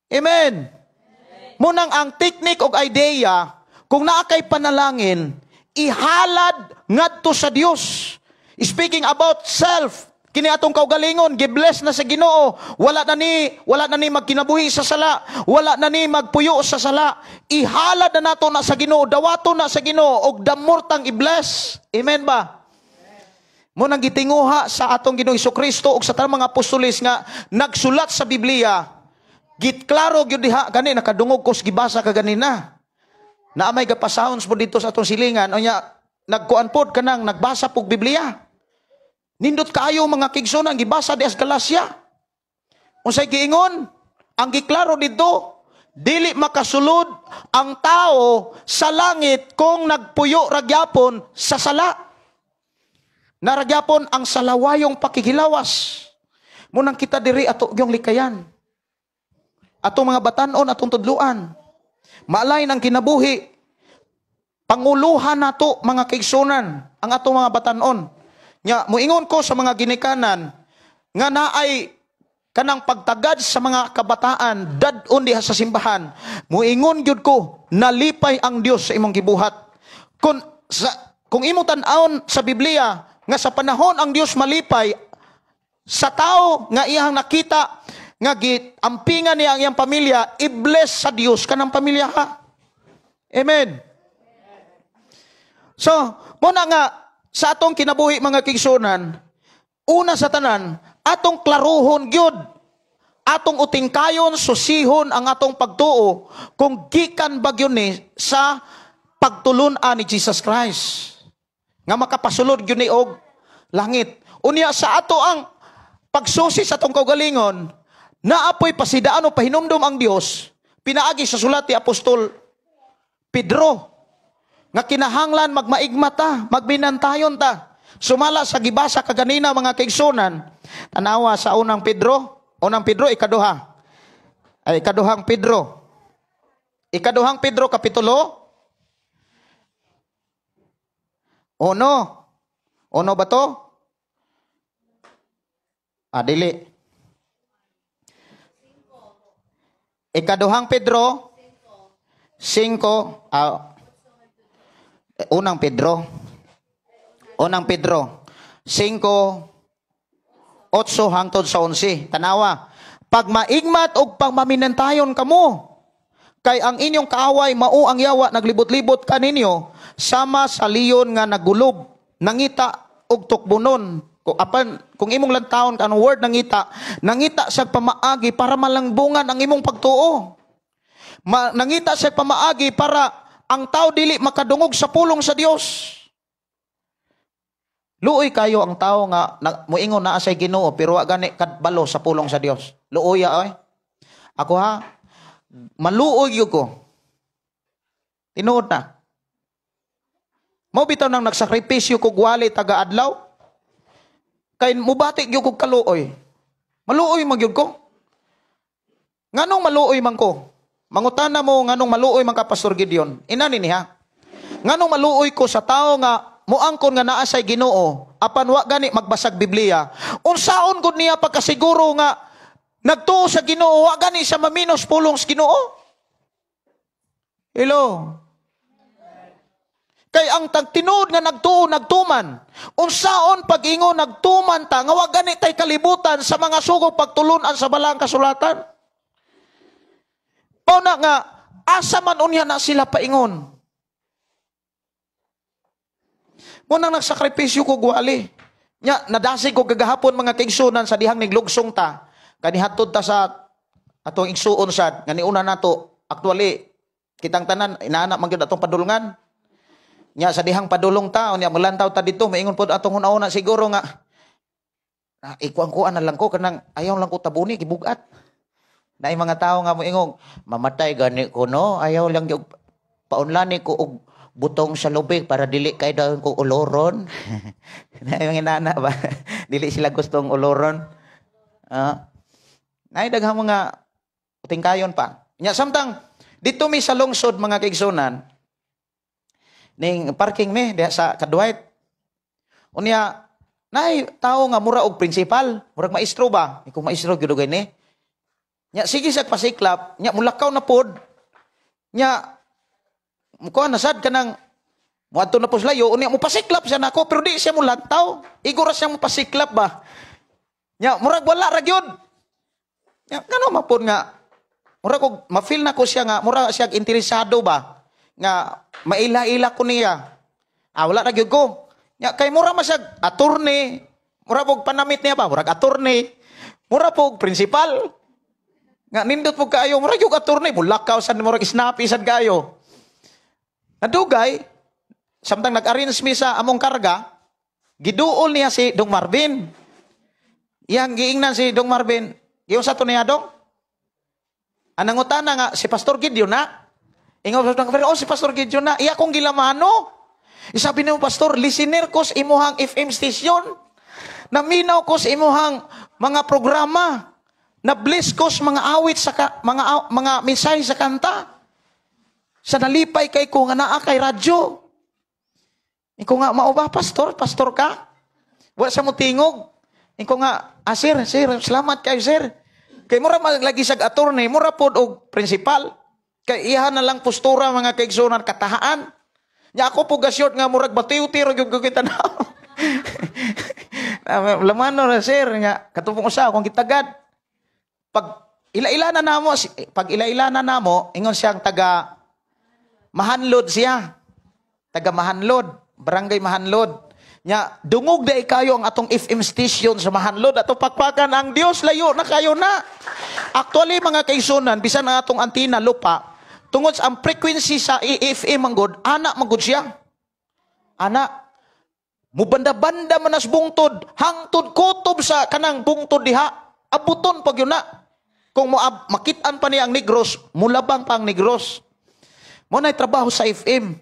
Amen. Munang ang teknik ug idea, kung naa kay panalangin, ihalad ngadto sa Dios. Speaking about self, kini atong kaugalingon, gibless na sa Ginoo, wala na ni magkinabuhi sa sala, wala na ni magpuyo sa sala. Ihalad na nato na sa Ginoo, dawato na sa Ginoo og damortang i-bless. Amen ba? Mo nang gitinguha sa atong Ginoong Hesukristo ug sa tanang mga apostoles nga nagsulat sa Biblia. Gitklaro gyud diha gani nakadungog ko gibasa ka ganina. Naamay gapasahon po dito sa atong silingan, unya nagkuan pod kanang nagbasa pog Biblia. Nindot kaayo mga kigsunan gibasa di as Galacia. Unsay giingon? Ang giklaro dito, dili makasulod ang tao sa langit kung nagpuyo ragyapon sa sala. Naragyapon ang salawayong pakikilawas. Munang kita diri ato yung likayan. Atong mga batanon, atong tudluan. Maalay ng kinabuhi. Panguluhan nato mga kaigsunan ang atong mga batanon. Nya, muingon ko sa mga ginikanan nga naay kanang pagtagad sa mga kabataan dadon diha sa simbahan. Muingon gyud ko nalipay ang Dios sa imong gibuhat. Kung imong tan-awon sa Biblia nga sa panahon ang Dios malipay sa tao nga iyang nakita nga ampingan niya ang iyang pamilya, i-bless sa Dios kanang pamilya ha. Amen. So, muna nga sa atong kinabuhi mga kigsunan, una sa tanan, atong klaruhon gyud, atong utingkayon, susihon ang atong pagtuo kung gikan ba gyud ni sa pagtulun-an ni Jesus Christ. Nga makapasulod gyud ni og langit. Unya sa ato ang pagsusi sa atong kaugalingon, naapoy pasidaan o pahinumdum ang Dios, pinaagi sa sulat ni Apostol Pedro, nga kinahanglan magmaigma ta, magbinantayon ta. Sumala sa gibasa kaganina mga kaigsunan, tanawa sa unang Pedro ikaduha. Ay ikaduhang Pedro kapitulo 1. Ono ba to? Dili. Ikaduhang Pedro 5. Unang Pedro 5:8 hangtod sa 11. Tanawa, pag maigmat og pagmaminantayon kamo, kay ang inyong kaaway mao ang yawa naglibot-libot kaninyo sama sa liyon nga nagulob, nangita og tukbunon. Kung imong lantawon kanang word nangita sa pamaagi para malangbungan ang imong pagtuo. Nangita sa pamaagi para ang tao dili makadungog sa pulong sa Dios. Luoy kayo ang tao nga muingon naa say Ginoo pero wa gani kadbalo sa pulong sa Dios. Luoy oy. Ako ha, maluoy gyud ko. Tinuod na. Mo bitaw nang nagsakripisyo kog wali taga adlaw. Kay mubati gyud kog kaluoy. Maluoy man gyud ko. Nganong maluoy man ko? Mangutana mo nganong maluoy man ka Pastor Gideon. Inani niya. Nganong maluoy ko sa tao nga muangkon nga naa say Ginoo apan wa gani magbasag Biblia. Unsaon gud niya pagkasiguro nga nagtuo sa Ginoo wa gani sa maminos pulong sa Ginoo? Hello. Kay ang tagtinud nga nagtuman. Unsaon pag-ingon nagtuman ta nga wa gani tay kalibutan sa mga sugog pagtulunan sa balang kasulatan? Pauna nga asa man unya na sila paingon. Munang nagsakripisyo ko gwali. Nya nadasig ko kagahapon mga kaigsunan sa dihang niglugsong ta. Kanihatod ta sa atong igsuon sad ngani una nato. Actually kitang tanan inaana man gyud atong padulungan. Nya sa dihang padulong ta unya mulantaw ta dito maingon pod atong una siguro nga ikuan-kuan na lang ko kanang ayaw lang ko tabuni gibugat. Naay mga tao nga moingong mamatay gani ko no, ayaw lang gyud paunlani ko og butong sa lubig para dili kay daw ko uloron. Naay mga inana ba dili sila gustong uloron. Naay daghang mga tingkayon pa. Nya samtang Dito mi sa lungsod mga kaigsunan, ning parking mi diha sa Kadwait. Unya, nay tao nga mura og principal, murag maestro ba? Kung maestro gyud ni. Nya sige sa pasiklap, nya mulakaw na pod. Nya mukuha na sad kanang muadto na po layo, unya mo pasiklap siya nako pero di siya mulantaw. Igura siya mo pasiklap ba? Nya murag wala ra gyud. Nya ngano mapod nga murag og ma-feel na ko siya nga murag siya interesado ba nga maila-ila ko niya. Wala ra gyud ko. Nya kay mura masyag attorney, mura pog panamit niya ba, murag attorney, mura pog principal. Nga nindot pog kaayo, mura yung attorney, mulakaw sad murag snappy sad kaayo. Nadugay, samtang nag-arrange mi sa among karga, giduol niya si Dong Marvin. Iyang giingnan si Dong Marvin, yung sa to niya Dong? Anang utana nga, si Pastor Gideon na. Ingaw sa Dong Marvin, si Pastor Gideon na, iya kong gilamano. Isabi niyo, Pastor, listener ko sa imuhang FM station. Naminaw ko sa imuhang mga programa. Na-bless ko sa mga awit, sa mga mensahe sa kanta. Sa nalipay kay ko nga naa kay radyo. Iko nga, mao ba, Pastor? Pastor ka? Wala sa mo tingog. Iko nga, sir, salamat kayo, sir. Kay mura lagi sag attorney, mura pod og principal. Kay iha na lang postura mga kaigsunan katahaan. Nya ako po gasyot nga murag batiw-tiro yung kita na. Lamano na sir nya katupong usa akong gitagad. Pag ila-ila na namo, ingon siyang taga Mahanlod siya. Taga Mahanlod, barangay Mahanlod. Nya dungog da kayo ang atong FM station sa Mahanlod ato pakpakan ang Dios layo na kayo na. Actually mga kaigsunan bisan ang atong antina lupa tungod sa ang frequency sa FM ang God, anak magod siya. Anak. Mubanda-banda manas bungtod, hangtod kutob sa kanang bungtod diha. Abuton pag yun na. Kung makitaan pa niya ang Negros, mulabang pa ang Negros. Muna'y trabaho sa FM.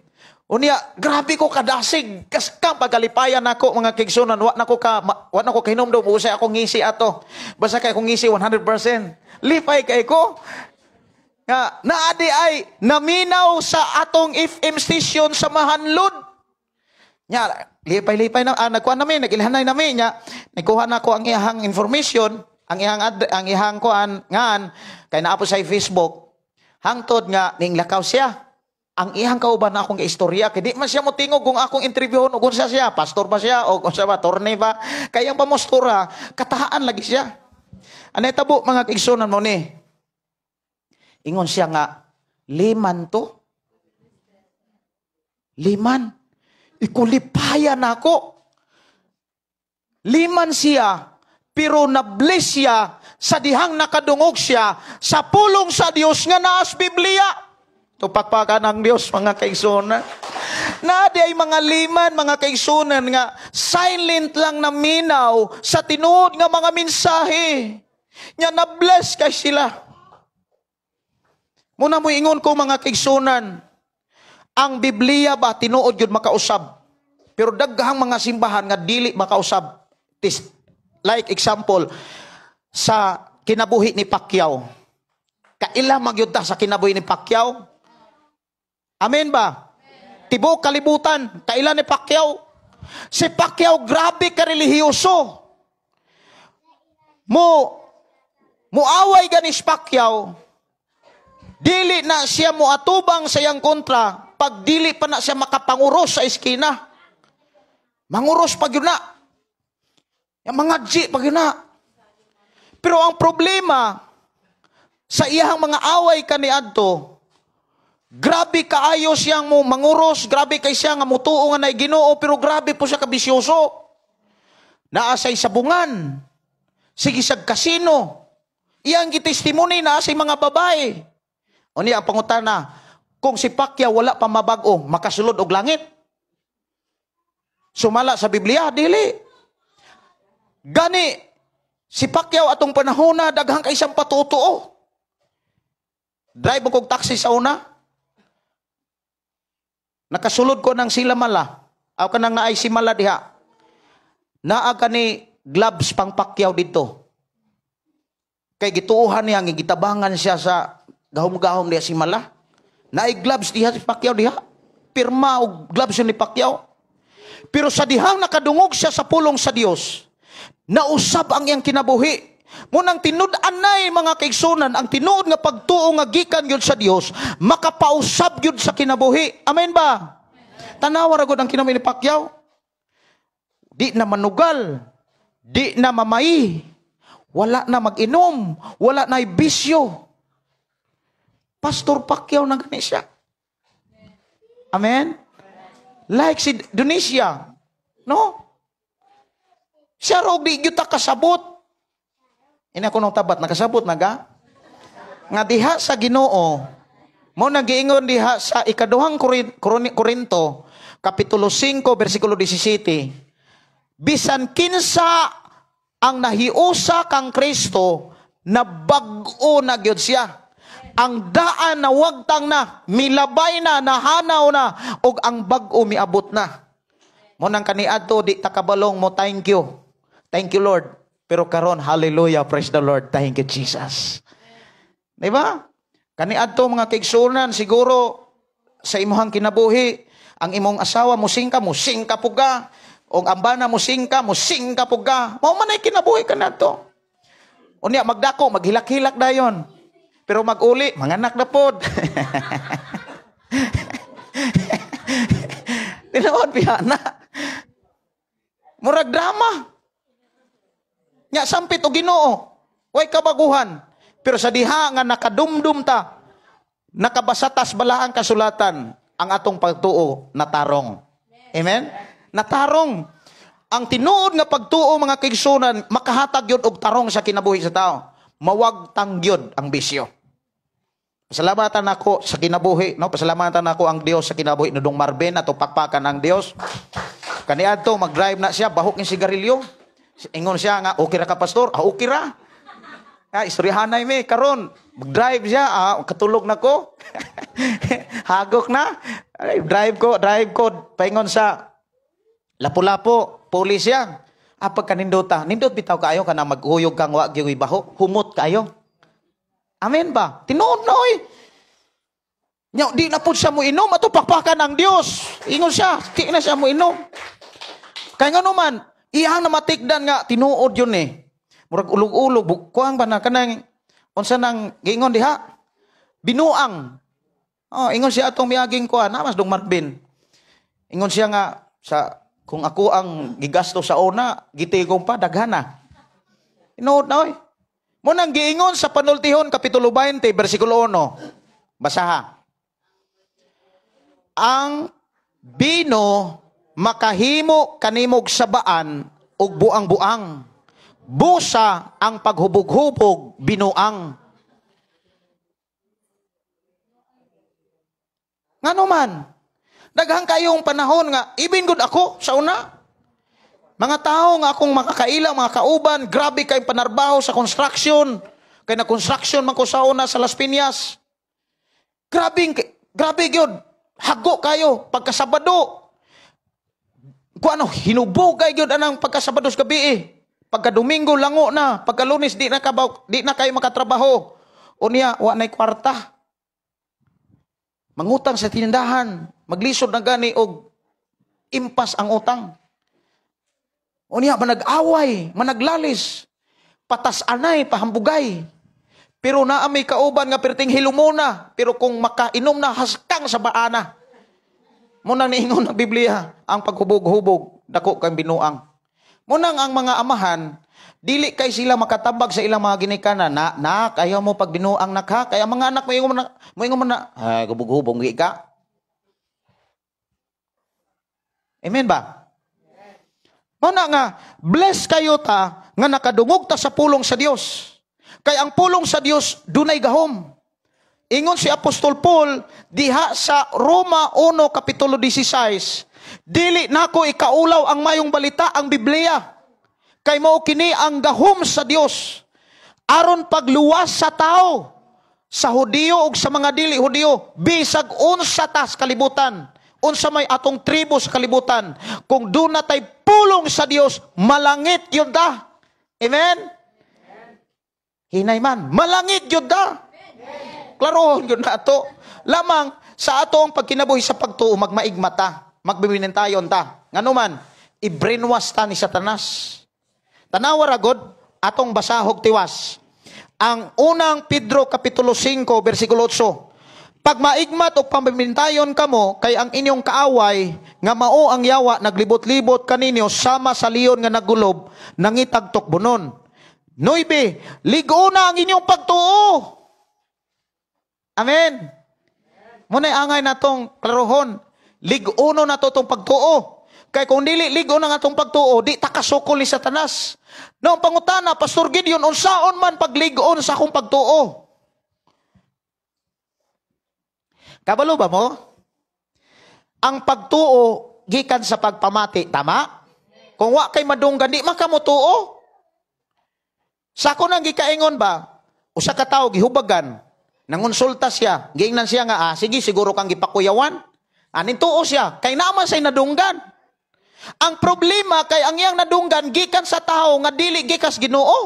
Unya, grabe ko kadasig. Kaskang pagkalipayan ako mga kigsunan. Wa na ko kahinomdom. Usay ako ngisi ato. Basta kay akong ngisi 100%. Lipay kay ko. Naadi ay naminaw sa atong FM station sa Mahanlod. Nya, lipay-lipay na, nagkuha namin, nagilhanay namin niya. Nagkuha na ko ang iyang information, ang iyang kuan ngan, kay naapo sa Facebook. Hangtod nga, ning lakaw siya. Ang iyang kauban na akong istorya, kaya di man siya mo tingog kung akong interviewon o kung siya, pastor ba siya, o kung siya ba, torne ba. Kaya ang pamustura, katahaan lagi siya. Anay tabo, mga kaigsunan mo ni. Ingon siya nga, 5 to. 5. Ikulipayan ako. 5 siya, pero na-bless siya sa dihang nakadungog siya sa pulong sa Dios nga naas Biblia. Tupakpakan ang Dios, mga kaigsunan. Na di ay mga 5, mga kaigsunan nga silent lang na minaw sa tinuod nga mga mensahe. Nya na-bless kay sila. Muna mo ingon ko mga kaigsunan, ang Biblia ba tinuod yun makausab? Pero daghang mga simbahan nga dili makausab. Like example, sa kinabuhi ni Pacquiao. Kaila magyudta sa kinabuhi ni Pacquiao? Amen ba? Tibok kalibutan, kaila ni Pacquiao? Si Pacquiao grabe ka relihiyoso. Muaway ganis Pacquiao. Dili na siya muatubang sa iyang kontra pag dili pa na siya makapanguros sa eskina. Manguros pag yun na. Yung mga G pag yun na. Pero ang problema sa iyang mga away kaniadto, grabe kaayo siyang mo manguros, grabe kay siya nga mutuo nga na Ginoo, pero grabe po siya kabisyoso. Naasay sabungan. Sige sa kasino. Iyang gitestimony na sa mga babae. O niya ang pangutana, kung si Pacquiao wala pa mabago, makasulod og langit. Sumala sa Biblia, dili. Gani, si Pacquiao atong panahon na daghang kay isang patutuo. Drive mo kong taxi sa una. Nakasulod ko ng sila mala. Aw ka nang naay si mala diha. Naa ka ni gloves pang Pacquiao dito. Kay gituuhan niya, gitabangan siya sa gahom-gahom niya si mala. Naay gloves diha si Pacquiao diha. Pirma og gloves yun ni Pacquiao. Pero sa dihang nakadungog siya sa pulong sa Dios, nausab ang iyang kinabuhi. Munang tinud-an nay mga kaigsunan, ang tinuod nga pagtuo nga gikan gyud sa Dios, makapausab gyud sa kinabuhi. Amen ba? Tanawa ra gud ang kinabuhi ni Pacquiao. Di na manugal, di na mamay, wala na mag-inom, wala na bisyo. Pastor Pacquiao na gani siya. Amen? Like si Indonesia. No? Siya ro di gyud ta kasabot. Ina ko nung tabat nakasabot na ga. Nga diha sa Ginoo, mo nagiingon diha sa ikaduhang Korinto, kapitulo 5 bersikulo 17. Bisan kinsa ang nahiusa kang Kristo, na bag-o na gyud siya. Ang daan na wagtang na, milabay na, nahanaw na, og ang bag-o miabot na. Mo nang kaniadto di takabalong mo, thank you. Thank you, Lord. Pero karon, hallelujah, praise the Lord. Thank you, Jesus. Diba? Kaniadto mga kaigsunan, siguro sa imuhang kinabuhi, ang imong asawa musingka puga. O ang bana musingka puga. Mao man ay kinabuhi kanadto. Unya magdako, maghilak-hilak dayon. Pero mag-uli, manganak na pod. Tinaon pihana. Murag drama. Nya sampit o Ginoo. Way kabaguhan. Pero sa diha nga nakadumdum ta, nakabasatas balaang kasulatan, ang atong pagtuo natarong. Amen? Natarong. Ang tinuod nga pagtuo mga kaigsunan, makahatag yun og tarong sa kinabuhi sa tao. Mawagtang yun ang bisyo. Pasalamatan ako sa kinabuhi, no? Pasalamatan ako ang Dios sa kinabuhi nudong Marben ato pakpakan ang Dios. Kaniadto mag-drive na siya, bahok ni sigarilyo. Ingon siya nga, okay ra ka pastor? Okay ra. Istoryahanay mi karon. Mag-drive siya, katulog na ko. Hagok na. Ay, drive ko. Paingon sa lapu-lapu, pulis yan. Pagkanindota, nindot bitaw kayo ka na maghuyog kang wag yung ibaho, humot kayo. Amen ba? Tinuod na oy. Di na po siya mo inom, ato pakpakan ang Diyos. Ingon siya, di na siya mo inom. Kaya nga naman, iyang na matikdan nga, tinuod yun eh. Murag ulog-ulog, kuang ba na kanang, unsa nang giingon diha? Binuang. Ingon siya atong miyaging kuan, mas dong Marvin. Ingon siya nga, kung ako ang gigasto sa una, gitigong pa, daghana. Tinuod na oy. Munang giingon sa Panultihon, Kapitulo 20, versikulo 1. Basaha. Ang bino makahimo kanimog sabaan ug buang-buang. Busa ang paghubog-hubog binuang. Ngano man? Daghang kayong panahon nga, ibin gud ako sa una. Mga tao nga akong makakailang, mga kauban, grabe kayong panarbaho sa construction. Kaya na construction man ko sa una sa Las Piñas. Grabe yun. Hago kayo. Pagkasabado. Kung ano, hinubog kayo yun anang pagkasabado sa gabi eh. Pagka Domingo, lango na. Pagka Lunes, di na kayo makatrabaho. O niya, na'y kwarta. Mangutang sa tindahan. Maglisod na gani o impas ang utang. O niya, manag-away, managlalis, patas-anay, pahambugay. Pero naamay kauban nga perting hilumona, pero kung makainom na, haskang sa baana. Munang niingon ng Biblia, ang paghubog-hubog, dako kang binuang. Munang ang mga amahan, dili kay sila makatambag sa ilang mga ginikanan, nak, ayaw mo pag binuang nakha, kaya mga anak mo ingon mo na, hubog-hubog ka. Amen ba? Muna nga, bless kayo ta nga nakadungog ta sa pulong sa Dios. Kay ang pulong sa Dios dunay gahom. Ingon si Apostol Paul diha sa Roma 1 kapitulo 16, dili nako ikaulaw ang mayong balita ang Biblia. Kay mao kini ang gahom sa Dios aron pagluwas sa tao, sa Hudiyo ug sa mga dili Hudiyo, bisag unsa ta sa kalibutan. Unsa may atong tribo sa kalibutan, kung doon na tay pulong sa Dios, malangit yun da. Amen? Hinay man, malangit yun da. Klarohon yun na ato. Lamang sa atong pagkinabuhi sa pagtuo, magmaigmata, magbibinintayon ta. Ngano man, i-brainwash ta ni Satanas. Tanawa ragod, atong basahog tiwas. Ang unang Pedro Kapitulo 5, versikulo 8. Pag maigmat o pambimintayon kamo, kay ang inyong kaaway, nga mao ang yawa, naglibot-libot kaninyo, sama sa liyon nga nagulob, nangitag tukbunon. 9. Ligo na ang inyong pagtuo. Amen. Muna'y angay na tong klarohon. Ligo na to tong pagtuo. Kay kung dili ligo na nga tong pagtuo, di takasukol ni Satanas. Noong pangutana, Pastor Gideon, unsaon man pagligoon sa akong pagtuo? Kabalo ba mo? Ang pagtuo, gikan sa pagpamati, tama? Kung wa kay madunggan, di makamutuo. Sa ako nang gikaingon ba, usa ka tawo gihubagan, nangonsulta siya, giingnan siya nga, sige, siguro kang gipakuyawan. Anin tuo siya, kay naman say nadunggan. Ang problema kay ang iyang nadunggan, gikan sa tao nga dili gikas Ginoo.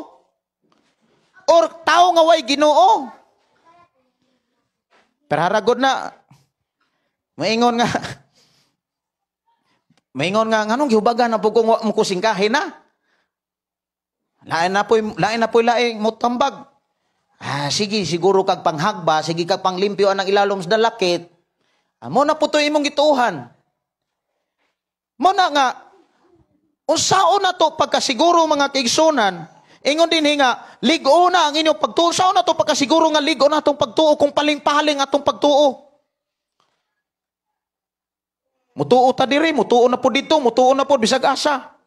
Or tao nga way Ginoo. Pero haragod na, maingon nga, nganong gihubagan na po kung mo kusingkahin na? Lain na po laing mutambag. Sige, siguro kag panghagba, sige kag panglimpyo ang ilalom sa dalakit. Mo na po ito imong gituhan. Mo na nga, unsaon na to pagkasiguro mga kaigsunan, ingon din nga, ligo na ang inyong pagtuo. Unsaon na to pagkasiguro nga ligo na itong pagtuo kung paling-paling atong pagtuo. Mutuo ta diri, mutuo na po dito, mutuo na po bisag asa.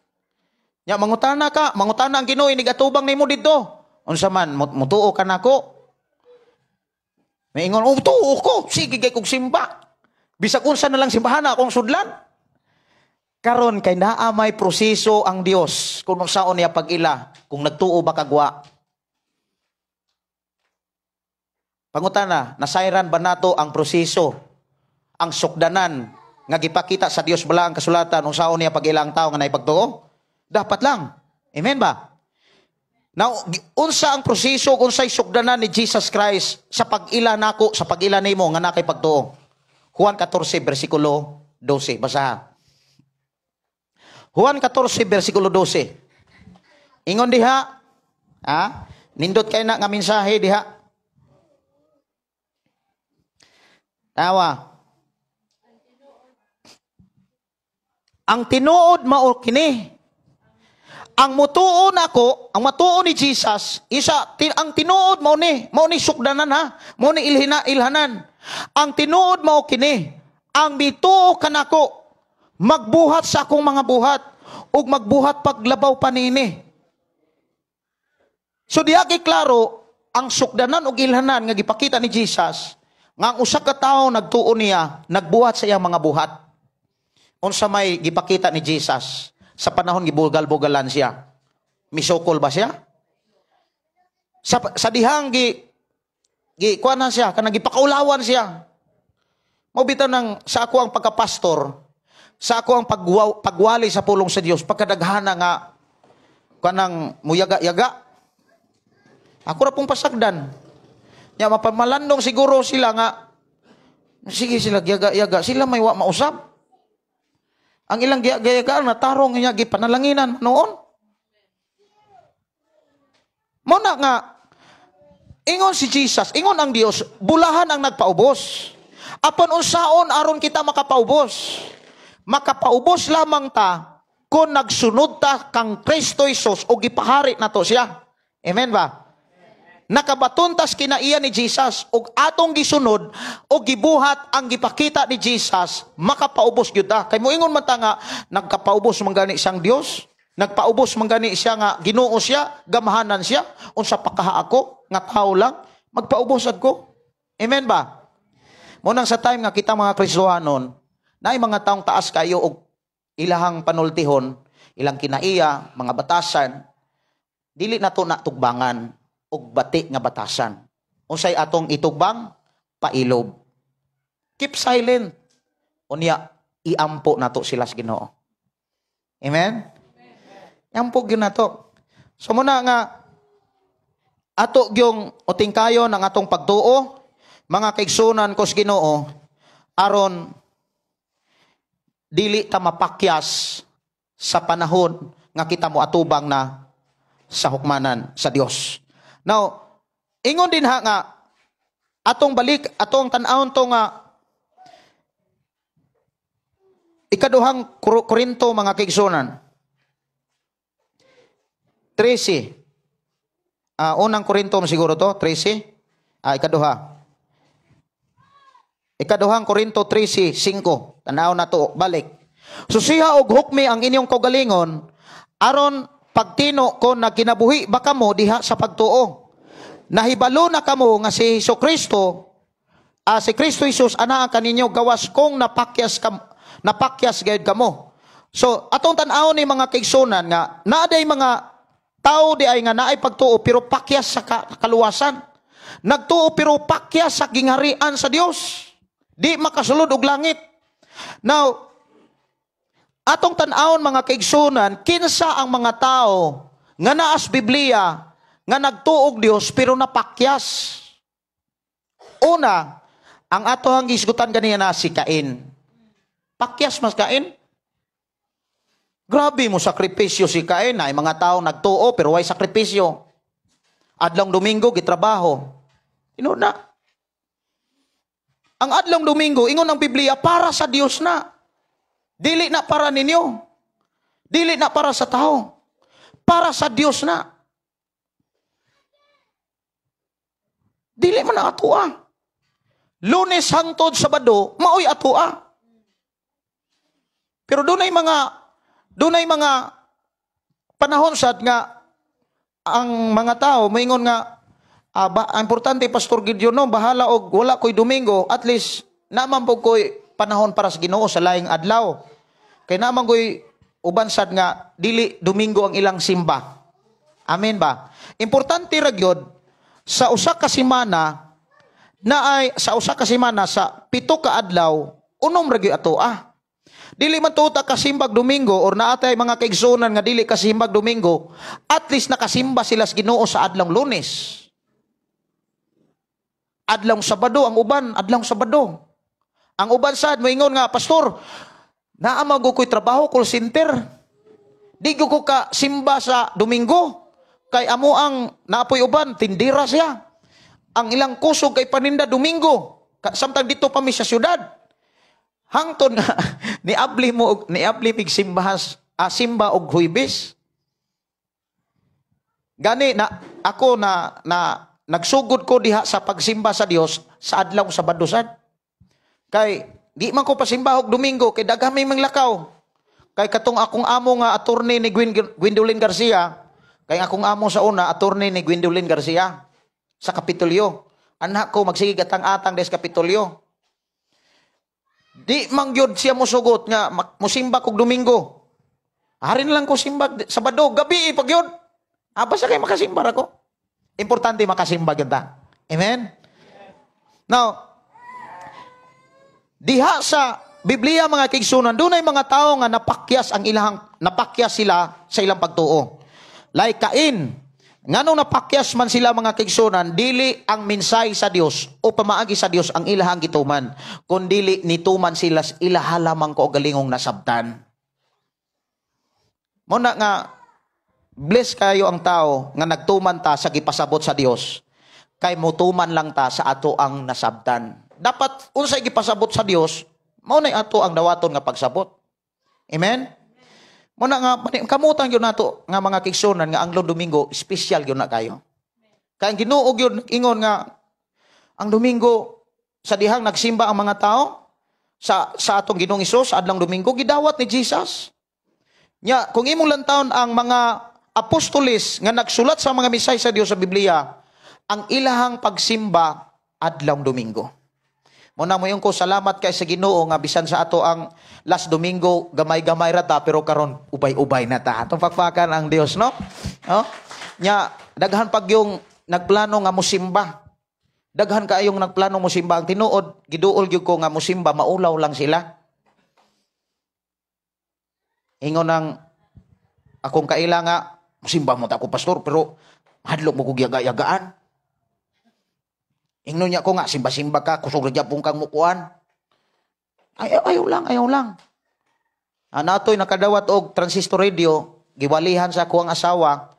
Nya mangutana ang Ginoo inig atubang nimo dito. Unsa man mutuo ka nako? Maingon, mutuo ko. Sige kay kog simba. Bisag unsa na lang simbahan akong sudlan. Karon kay naa may proseso ang Dios kung saon niya pag-ila, kung nagtuo ba kagwa. Pangutana, nasayran ba nato ang proseso, ang sukdanan nga gipakita sa Dios bala ang kasulatan kung saon niya pag-ila ang tao nga naipagtuo? Dapat lang. Amen ba? Now, unsa ang proseso, unsay sukdanan ni Jesus Christ sa pag-ila nako, sa pag-ila nimo nga nakay pagtuo? Juan 14, versikulo 12. Basaha. Juan 14, versikulo 12. Ingon diha, nindot kay na nga mensahe diha. Tawa. Ang tinuod mao kini. Ang mutuo nako, ang matuo ni Jesus, ang tinuod mao ni sukdanan ha, mao ni ilhanan. Ang tinuod mao kini, ang mituo kanako, magbuhat sa akong mga buhat, ug magbuhat paglabaw panini. So diha kay klaro, ang sukdanan ug ilhanan nga gipakita ni Jesus, nga ang usa ka tawo nagtuo niya, nagbuhat sa iyang mga buhat. Unsa may gipakita ni Jesus? Sa panahon gibugal-bugalan siya. Misukol ba siya? Sa dihang kuanan siya, kanang gipakaulawan siya. Mobita nang sa ako ang pagkapastor, sa ako ang pagwali sa pulong sa Dios, pagkadaghana nga kanang muyaga-yaga. Ako ra pong pasagdan. Nya mapamalandong siguro sila nga sige sila yaga-yaga, sila may wa mausap. Ang ilang gayagaan na tarong niya gipanalanginan noon. Muna nga, ingon si Jesus, ingon ang Dios, bulahan ang nagpaubos. Apon unsaon aron kita makapaubos? Makapaubos lamang ta kung nagsunod ta kang Kristo Jesus o gipahari na to siya. Amen ba? Nakabatuntas kinaiya ni Jesus ug atong gisunod o gibuhat ang gipakita ni Jesus, makapaubos gyud ta. Kay moingon man ta nga nagkapaubos man gani siyang Dios, nagpaubos man gani siya nga Ginoo siya, gamahanan siya, unsa pa kaha ako nga tawo lang, magpaubos ko. Amen ba? Munang sa time nga kita mga Kristohanon, naay mga taong taas kayo og ilahang panultihon, ilang kinaiya, mga batasan, dili nato na tugbangan og bati nga batasan. Unsay atong itugbang? Pailob. Keep silent. Unya, iampo nato sila sa Ginoo. Amen? Iampo gyud nato. So muna nga, ato gyung utingkayon ang atong pagtuo, mga kaigsunan ko sa Ginoo, aron dili ta mapakyas sa panahon nga kita mo atubang na sa hukmanan sa Dios. Now, ingon din ha nga atong balik, atong tan-awon to nga ikaduhang Korinto mga kaigsunan. 13. Unang Korinto siguro to, 13. Ikaduha. Ikaduhang Korinto 13:5. Tanaw na to, balik. Susiha og hukmi ang inyong kaugalingon, aron pagtino ko na kinabuhi ba kamo diha sa pagtuo. Nahibalo na kamo nga si Kristo Jesus ana kaninyo gawas kong napakyas gayud kamo. So atong tan-aw ni mga kaigsunan nga naaday mga tao di ay nga naay pagtuo pero pakyas sa kaluwasan. Nagtuo pero pakyas sa gingharian sa Dios. Di makasulod og langit. Now, atong tan-awon mga kaigsunan, kinsa ang mga tao nga naas Biblia nga nagtuog Dios pero napakyas. Una, ang atong gisgutan ganiya na si Cain. Pakyas mas Cain? Grabe mo sakripisyo si Cain, ay mga tao nagtuo pero way sakripisyo. Adlong Domingo gitrabaho. Na. Ang adlong Domingo ingon ang Biblia para sa Dios na. Dili na para ninyo. Dili na para sa tao. Para sa Dios na. Dili man na atua. Lunes hangtod Sabado, maoy atua. Pero dunay mga panahon sad nga ang mga tao moingon nga importante Pastor Gideon no, bahala og wala koy Domingo, at least naman po koy panahon para sa Ginoo sa laing adlaw. Kay naman koy uban sad nga dili Domingo ang ilang simba. Amen ba? Importante ra gyud sa usa ka semana sa 7 ka adlaw unom ra gyud atoa. Dili man tuta kasimbag Domingo or naatay mga kaigsunan nga dili kasimbag Domingo, at least nakasimba sila sa Ginoo sa adlong Lunes. Adlong Sabado ang uban, adlong Sabado. Ang uban sad moingon nga, Pastor, naamaw ko'y trabaho call center. Di ko ka simba sa Domingo. Kay amo ang naapoy uban, tindira siya. Ang ilang kusog kay paninda Domingo. Samtang dito pa mi sa syudad. Hangton nga niabli mig simba og Huwebes. Gani na ako na nagsugod ko diha sa pagsimba sa Dios sa adlaw Sabado sad. Kay di man ko pasimba og Domingo kay daghan may manglakaw. Kay katong akong amo nga attorney ni Gwendolyn Garcia, kay akong amo sa una attorney ni Gwendolyn Garcia sa Kapitolyo. Anak ko magsige atang des Kapitolyo. Di man gyud siya mosugot nga mosimba kog Domingo. Harin lang ko simba Sabado, gabi pag yun. Basta kay makasimba ako. Importante makasimba gyud ta. Amen? Now, diha sa Biblia mga kaigsunan, dunay mga tao nga napakyas sila sa ilang pagtuo. Like Cain, nganong napakyas man sila mga kaigsunan, dili ang minsay sa Dios o pamaagi sa Dios ang ilahang gituman, kundi nituman sila sa ilaha lamang ko galingong nasabtan. Muna nga, bless kayo ang tao nga nagtuman ta sa gipasabot sa Dios, kay mutuman lang ta sa ato ang nasabtan. Dapat unsay gipasabot sa Dios, mao nay ato ang dawaton nga pagsabot. Amen? Muna nga kamutan gyud nato nga mga kaigsunan nga ang Domingo special gyud na kayo. Kay ang Ginoo gyud ingon nga ang Domingo sa dihang nagsimba ang mga tao sa atong Ginoong Hesus sa adlang Domingo gidawat ni Jesus. Nya kung imong lantawon ang mga apostoles nga nagsulat sa mga misay sa Dios sa Biblia, ang ilahang pagsimba adlang Domingo. Muna mo yung ko salamat kay sa Ginoo nga bisan sa ato ang last Domingo gamay-gamay ra ta pero karon ubay-ubay na ta. Atong pakpakan ang Dios no? No? Nya daghan pag yung nagplano nga mosimba. Daghan kaayong nagplano mosimba ang tinuod giduol gyud ko nga mosimba maulaw lang sila. Ingon ang akong kaila nga mosimba mo ta ko pastor pero hadlok mo ko yaga-yagaan. Ingnon niya ko nga, simba-simba ka, kusog na pong kang mukuan. Ayaw lang. Natoy nakadawat og transistor radio, giwalihan sa kuang asawa.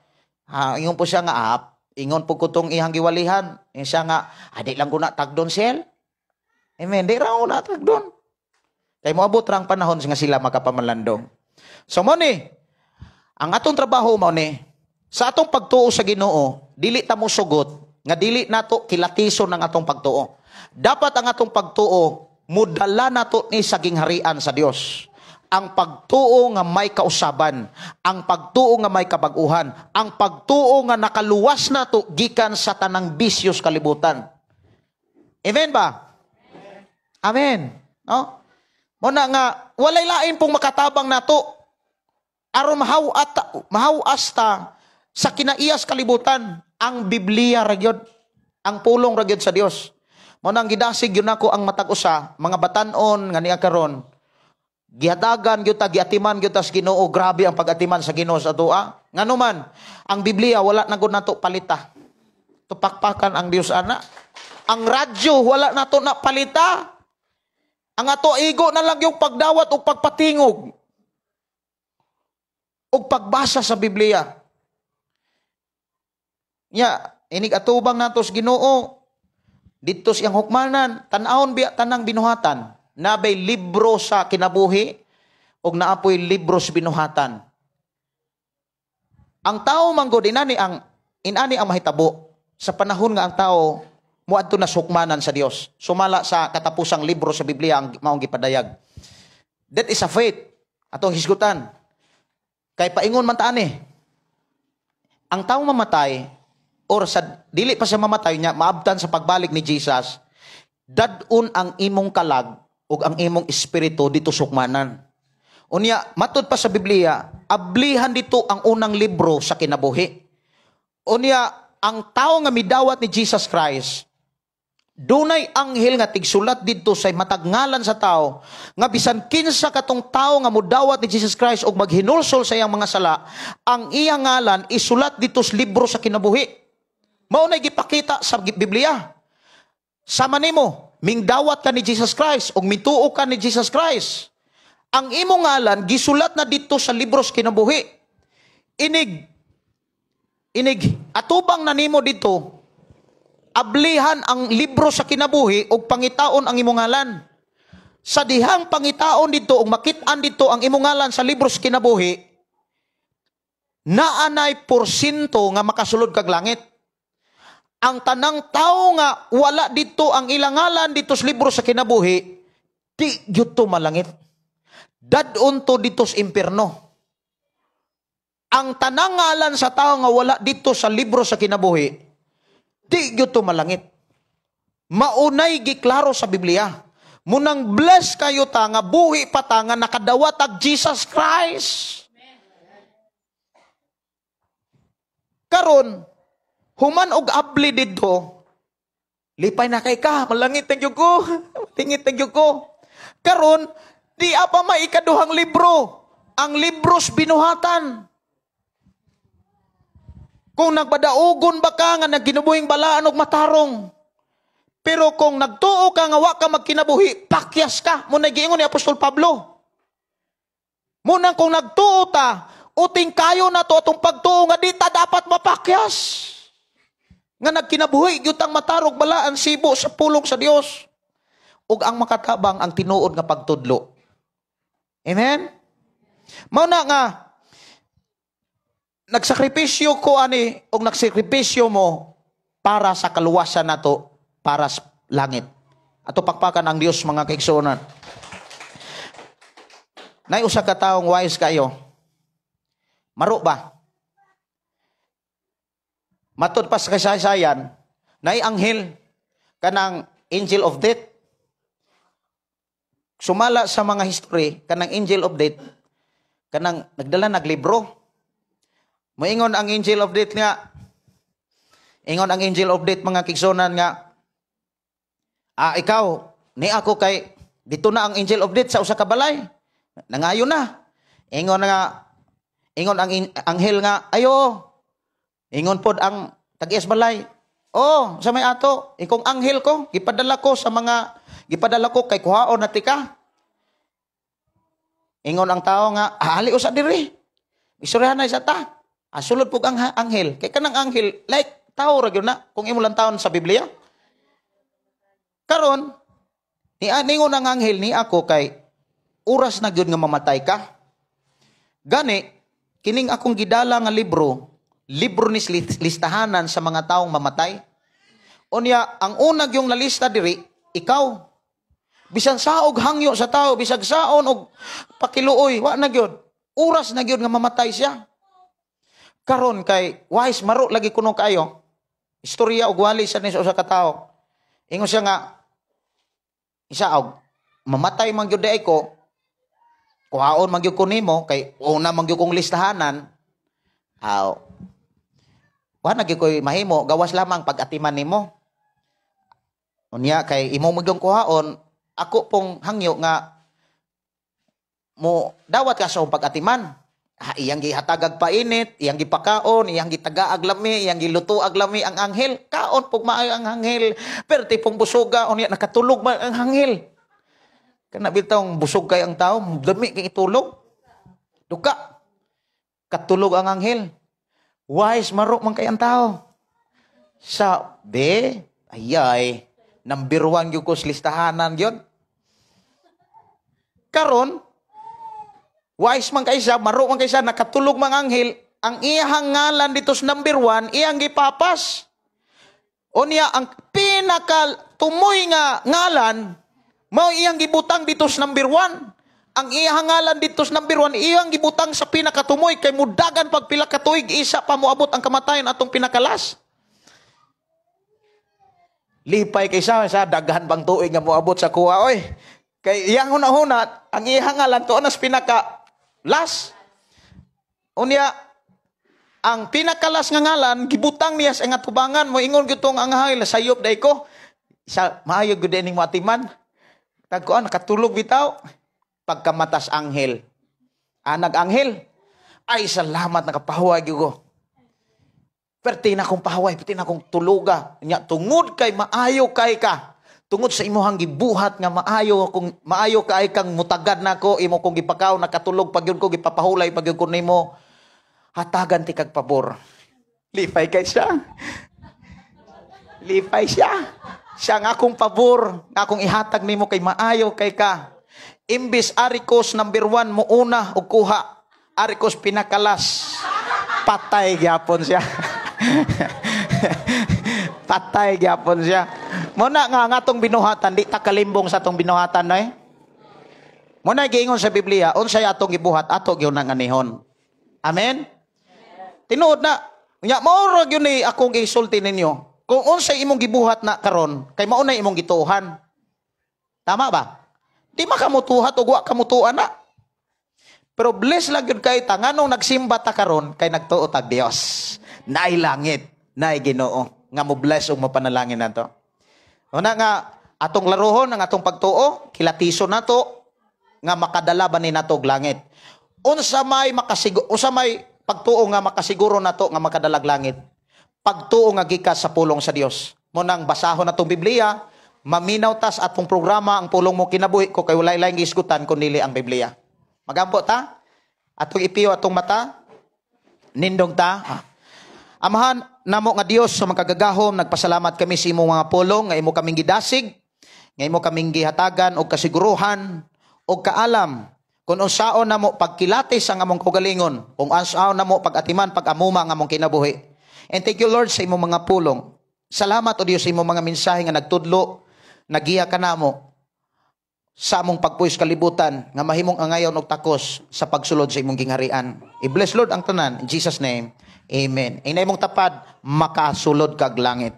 Ingon po siya nga, ingon po ko tong ihang giwalihan. Ingon siya nga, di lang ko na tagdon sel. Amen, di raw na tagdon. Kay moabot rang panahon nga sila makapamalandong. So mo ni, ang atong trabaho mo ni, sa atong pagtuo sa Ginoo, dili ta mo sugot, nga dili nato kilatison ng atong pagtuo. Dapat ang atong pagtuo, mudala nato ni sa gingharian sa Dios. Ang pagtuo nga may kausaban, ang pagtuo nga may kabag-uhan, ang pagtuo nga nakaluwas nato gikan sa tanang bisyos kalibutan. Amen ba? Amen. No? Muna nga, walay lain pong makatabang nato. Aron mahawas ta sa kinaiyas kalibutan, ang Biblia ragyod, ang pulong ragyod sa Dios. Muna ang gidasig yun ako ang matag-usa, mga batanon nga niya karon. Gihatagan gyud ta, giatiman gyud ta sa Ginoo, grabe ang pag-atiman sa Ginoo sa atua. Nganuman, ang Biblia wala na gud nato palita. Tupakpakan ang Dios ana. Ang radyo wala nato na palita. Ang ato igo na lang yung pagdawat o pagpatingog o pagbasa sa Biblia. Inig atubang nato sa Ginoo. Dito siyang hukmanan, tan-awon biya tanang binuhatan. Nabay libro sa kinabuhi o naapoy libro sa binuhatan. Ang tao manggod inani ang mahitabo sa panahon nga ang tao muadto na sukmanan sa Dios. Sumala sa katapusang libro sa Biblia ang maong gipadayag. That is a faith. Atong hisgutan. Kay paingon man taani. Ang tao mamatay or sa dili pa siya mamatay niya maabtan sa pagbalik ni Jesus. Dadun ang imong kalag ug ang imong espiritu dito sukmanan. Unya matud pa sa Biblia, ablihan dito ang unang libro sa kinabuhi. Unya ang tao nga midawat ni Jesus Christ, dunay anghel nga tigsulat didto say matag ngalan sa tao nga bisan kinsa katong tao nga modawat ni Jesus Christ ug maghinulsol sa iyang mga sala, ang iyang ngalan isulat dito sa libro sa kinabuhi. Mao nay gipakita sa Biblia. Sama nimo, mingdawat ka ni Jesus Christ o mituo ka ni Jesus Christ. Ang imong ngalan gisulat na dito sa libro sa kinabuhi. Inig atubang na nimo dito. Ablihan ang libro sa kinabuhi o pangitaon ang imong ngalan. Sa dihang pangitaon dito o makit-an dito ang imong ngalan sa libro sa kinabuhi, naanay porsyento nga makasulod kag langit. Ang tanang tao nga wala dito ang ilang ngalan dito sa libro sa kinabuhi, di gyud to malangit. Dadon to dito sa impierno. Ang tanang ngalan sa tao nga wala dito sa libro sa kinabuhi, di gyud to malangit. Maunay giklaro sa Biblia. Munang bless kayo ta nga buhi pa ta nga nakadawat ag Jesus Christ. Karon human og abli didto, lipay na kay ka, malangit ang ko, tingit ang ko. Karon, di apa maikaduhang libro, ang libros binuhatan. Kung nagbadaugon ba ka nga nagkinabuhing balaan og matarong, pero kung nagtuo ka nga wa ka magkinabuhi, pakyas ka. Muna giingon ni Apostol Pablo. Muna kung nagtuo ta, uting kayo na to atong pagtuo nga di ta dapat mapakyas. Nga nagkinabuhi gyutang matarog balaan sibo sa pulong sa Dios ug ang makatabang ang tinuod nga pagtudlo. Amen. Mao na nga nagsakripisyo ko ani ug nagsakripisyo mo para sa kaluwasan nato, para sa langit. Ato pakpakan ang Dios mga kaigsuonan. Nay usa ka taong wise kayo. Maro ba? Matod pa sa kasaysayan, nay anghel, kanang angel of death. Sumala sa mga history, kanang angel of death, kanang nagdala naglibro. Moingon ang angel of death nga, ingon ang angel of death mga kigsonan nga, ikaw, ni ako kay, dito na ang angel of death sa usa ka balay. Nangayon na. Ingon ang anghel nga, ayo, ingon pod ang tag-iyas balay. Oh, sa may ato, ikong anghel ko, gipadala ko kay kuhaon na tika. Ingon ang tao nga, ali usa diri. Istoryahan na isa ta. Sulod pug ang anghel. Kay kanang anghel, like tao ra gyud na kung imo lang taon sa Biblia. Karon, ningon ang anghel ni ako kay oras na gyud nga mamatay ka. Gani, kining akong gidala nga libro ni listahanan sa mga taong mamatay. Unya, ang unag yung nalista diri, ikaw. Bisan saog hangyo sa tao, bisag saon og pakiluoy, wa na gyud. Oras na gyud nga mamatay siya. Karon kay wise maro lagi kuno kayo. Istorya og wali sa usa ka tawo. Ingon siya nga isaog mamatay man gyud ay ko. Kuhaon man gyud ko nimo kay una man gyud kong listahanan. Wa na gyud koy mahimo, gawas lamang pag-atiman nimo. Unya kay imo mo gyud kuhaon, ako pong hangyo nga mo dawat ka sa pag-atiman. Iyang gihatagag painit, iyang gipakaon, iyang gitagaag lami, iyang gilutoag lami ang anghel. Kaon pug maayo ang anghel. Perti pong busoga unya nakatulog man ang anghel. Kana bitong busog kay ang tao, dami kay itulog. Duka. Katulog ang anghel. Wise maro man kay ang tao. Sa ayay, number 1 gyud ko sa listahanan gyud. Karon wise man kay siya, maro man kay siya, nakatulog mang anghel, ang iyang ngalan dito sa number 1, iyang gipapas. Unya, ang pinaka tumoy nga ngalan, mao iyang gibutang dito sa number 1. Ang iyang ngalan dito sa number 1, iyang gibutang sa pinakatumoy, kay mudagan pag pila ka tuig, isa pa moabot ang kamatayon atong pinakalas. Lipay kay sa daghan bang tuig nga moabot sa kuha, oy. Kay iyang hunahuna, ang iyang ngalan to anas pinaka last. Unya, ang pinakalas nga ngalan, gibutang niya sa nga tubangan mo, ingon gitong ang hangil, sayop day ko. Isa, maayo gud ning matiman. Tagkoan, nakatulog bitaw. Pagkamatas anghel. Nag-anghel. Ay, salamat, nakapahuay ko. Perti na kong pahuay, perti na kong tuluga. Tungod kay maayo kay ka. Tungod sa imuhang gibuhat nga maayo kay kang mutagad nako, imo kong gipakaw nakatulog pagyud ko gipapahulay pagyud ko nimo. Hatagan ti kag pabor. Lipay kay siya. Lipay siya. Siya nga akong pabor, nga akong ihatag nimo kay maayo kay ka. Imbis arikos number 1 mo una og kuha, arikos pinakalas. Patay gyapon siya. Patay gyapon siya. Muna nga atong binuhatan, di ta kalimbong sa atong binuhatan no eh. Muna giingon sa Biblia, unsay atong gibuhat, ato gyud nang anihon. Amen. Tinuod na, nya mao ra gyud ni akong gisulti ninyo. Kung unsay imong gibuhat na karon, kay mao na imong gituohan. Tama ba? Di makamutuhat og wa kamutuan na. Pero bless lang gyud kay ta nganong nagsimba ta karon kay nagtuo tag Dios. Naay langit, naay Ginoo nga mo bless og mapanalangin nato. Una nga atong laruhon ang atong pagtuo, kilatiso nato nga makadala ba ni nato og langit. Unsa may pagtuo nga makasiguro nato nga makadalag langit. Pagtuo nga gikas sa pulong sa Dios. Munang basahon natong Biblia, maminaw tas atong programa ang pulong mo kinabuhi ko kay walay laing gisgutan kun dili ang Biblia. Magampo ta? Atong ipiyo atong mata. Nindong ta. Amahan namo nga Dios sa makagagahom, nagpasalamat kami sa imong mga pulong nga imo kaming gidasig, nga imo kaming gihatagan og kasiguruhan og kaalam kung unsaon namo pagkilatis ang among kaugalingon, kung unsaon namo pag-atiman pag-amuma ang among kinabuhi. And thank you Lord sa imong mga pulong. Salamat o Dios sa imong mga mensahe nga nagtudlo, nagiya ka namo sa among pagpuys kalibutan nga mahimong angayon og takos sa pagsulod sa imong gingharian. I-bless Lord ang tanan in Jesus name. Amen. Inay mong tapad, makasulod kag langit.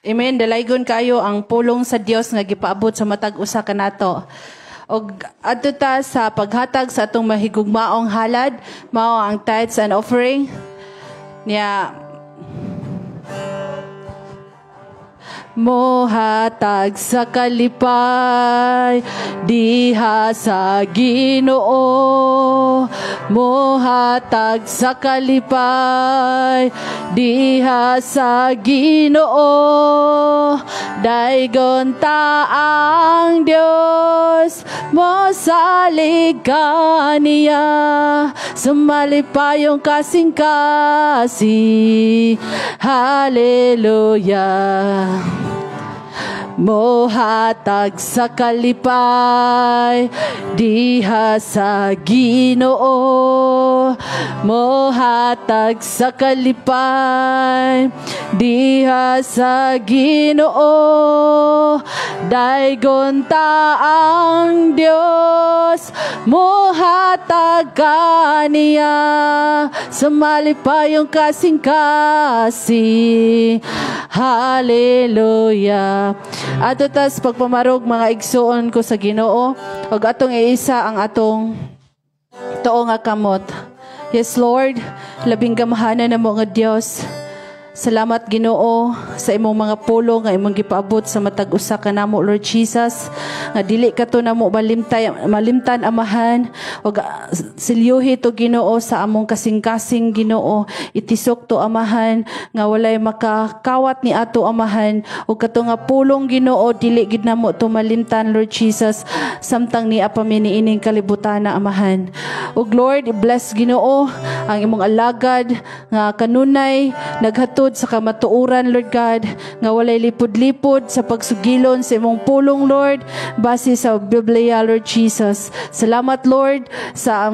Amen. Dalaygon kayo ang pulong sa Dios nga gipaabot sa matag usa kanato. Og adto ta sa paghatag sa atong mahigugmaong halad, mao ang tithes and offering. Niya mohatag sa kalipay diha sa Ginoo, mohatag sa kalipay diha sa Ginoo. Daygon ta ang Dios mo salig kaniya, sumalipayong kasing-kasing. Hallelujah. Mohatag sa kalipay diha sa Ginoo, mohatag sa kalipay diha sa Ginoo. Daygon ta ang Dios mohatag kaniya, sumalipayong kasing-kasing. Hallelujah. Ato tas pagpamarog mga igsuon ko sa Ginoo, ug atong iisa ang atong tuo nga kamot. Yes Lord, labing gamahanan namo nga Dios. Salamat Ginoo sa imong mga pulong nga imong gipaabot sa matag usa kanamo Lord Jesus, nga dili kato namo malimtan amahan, ug silyuhi to Ginoo sa among kasing-kasing Ginoo. Itisok to amahan nga walay makakawat ni ato amahan, ug kato nga pulong Ginoo dili gid namo to malimtan Lord Jesus, samtang ni apami niining kalibutan na amahan. Ug Lord, bless Ginoo ang imong alagad nga kanunay naghatod sa kamatuoran Lord God, nga walay lipod-lipod sa pagsugilon sa imong pulong Lord base sa Biblia Lord Jesus. Salamat Lord sa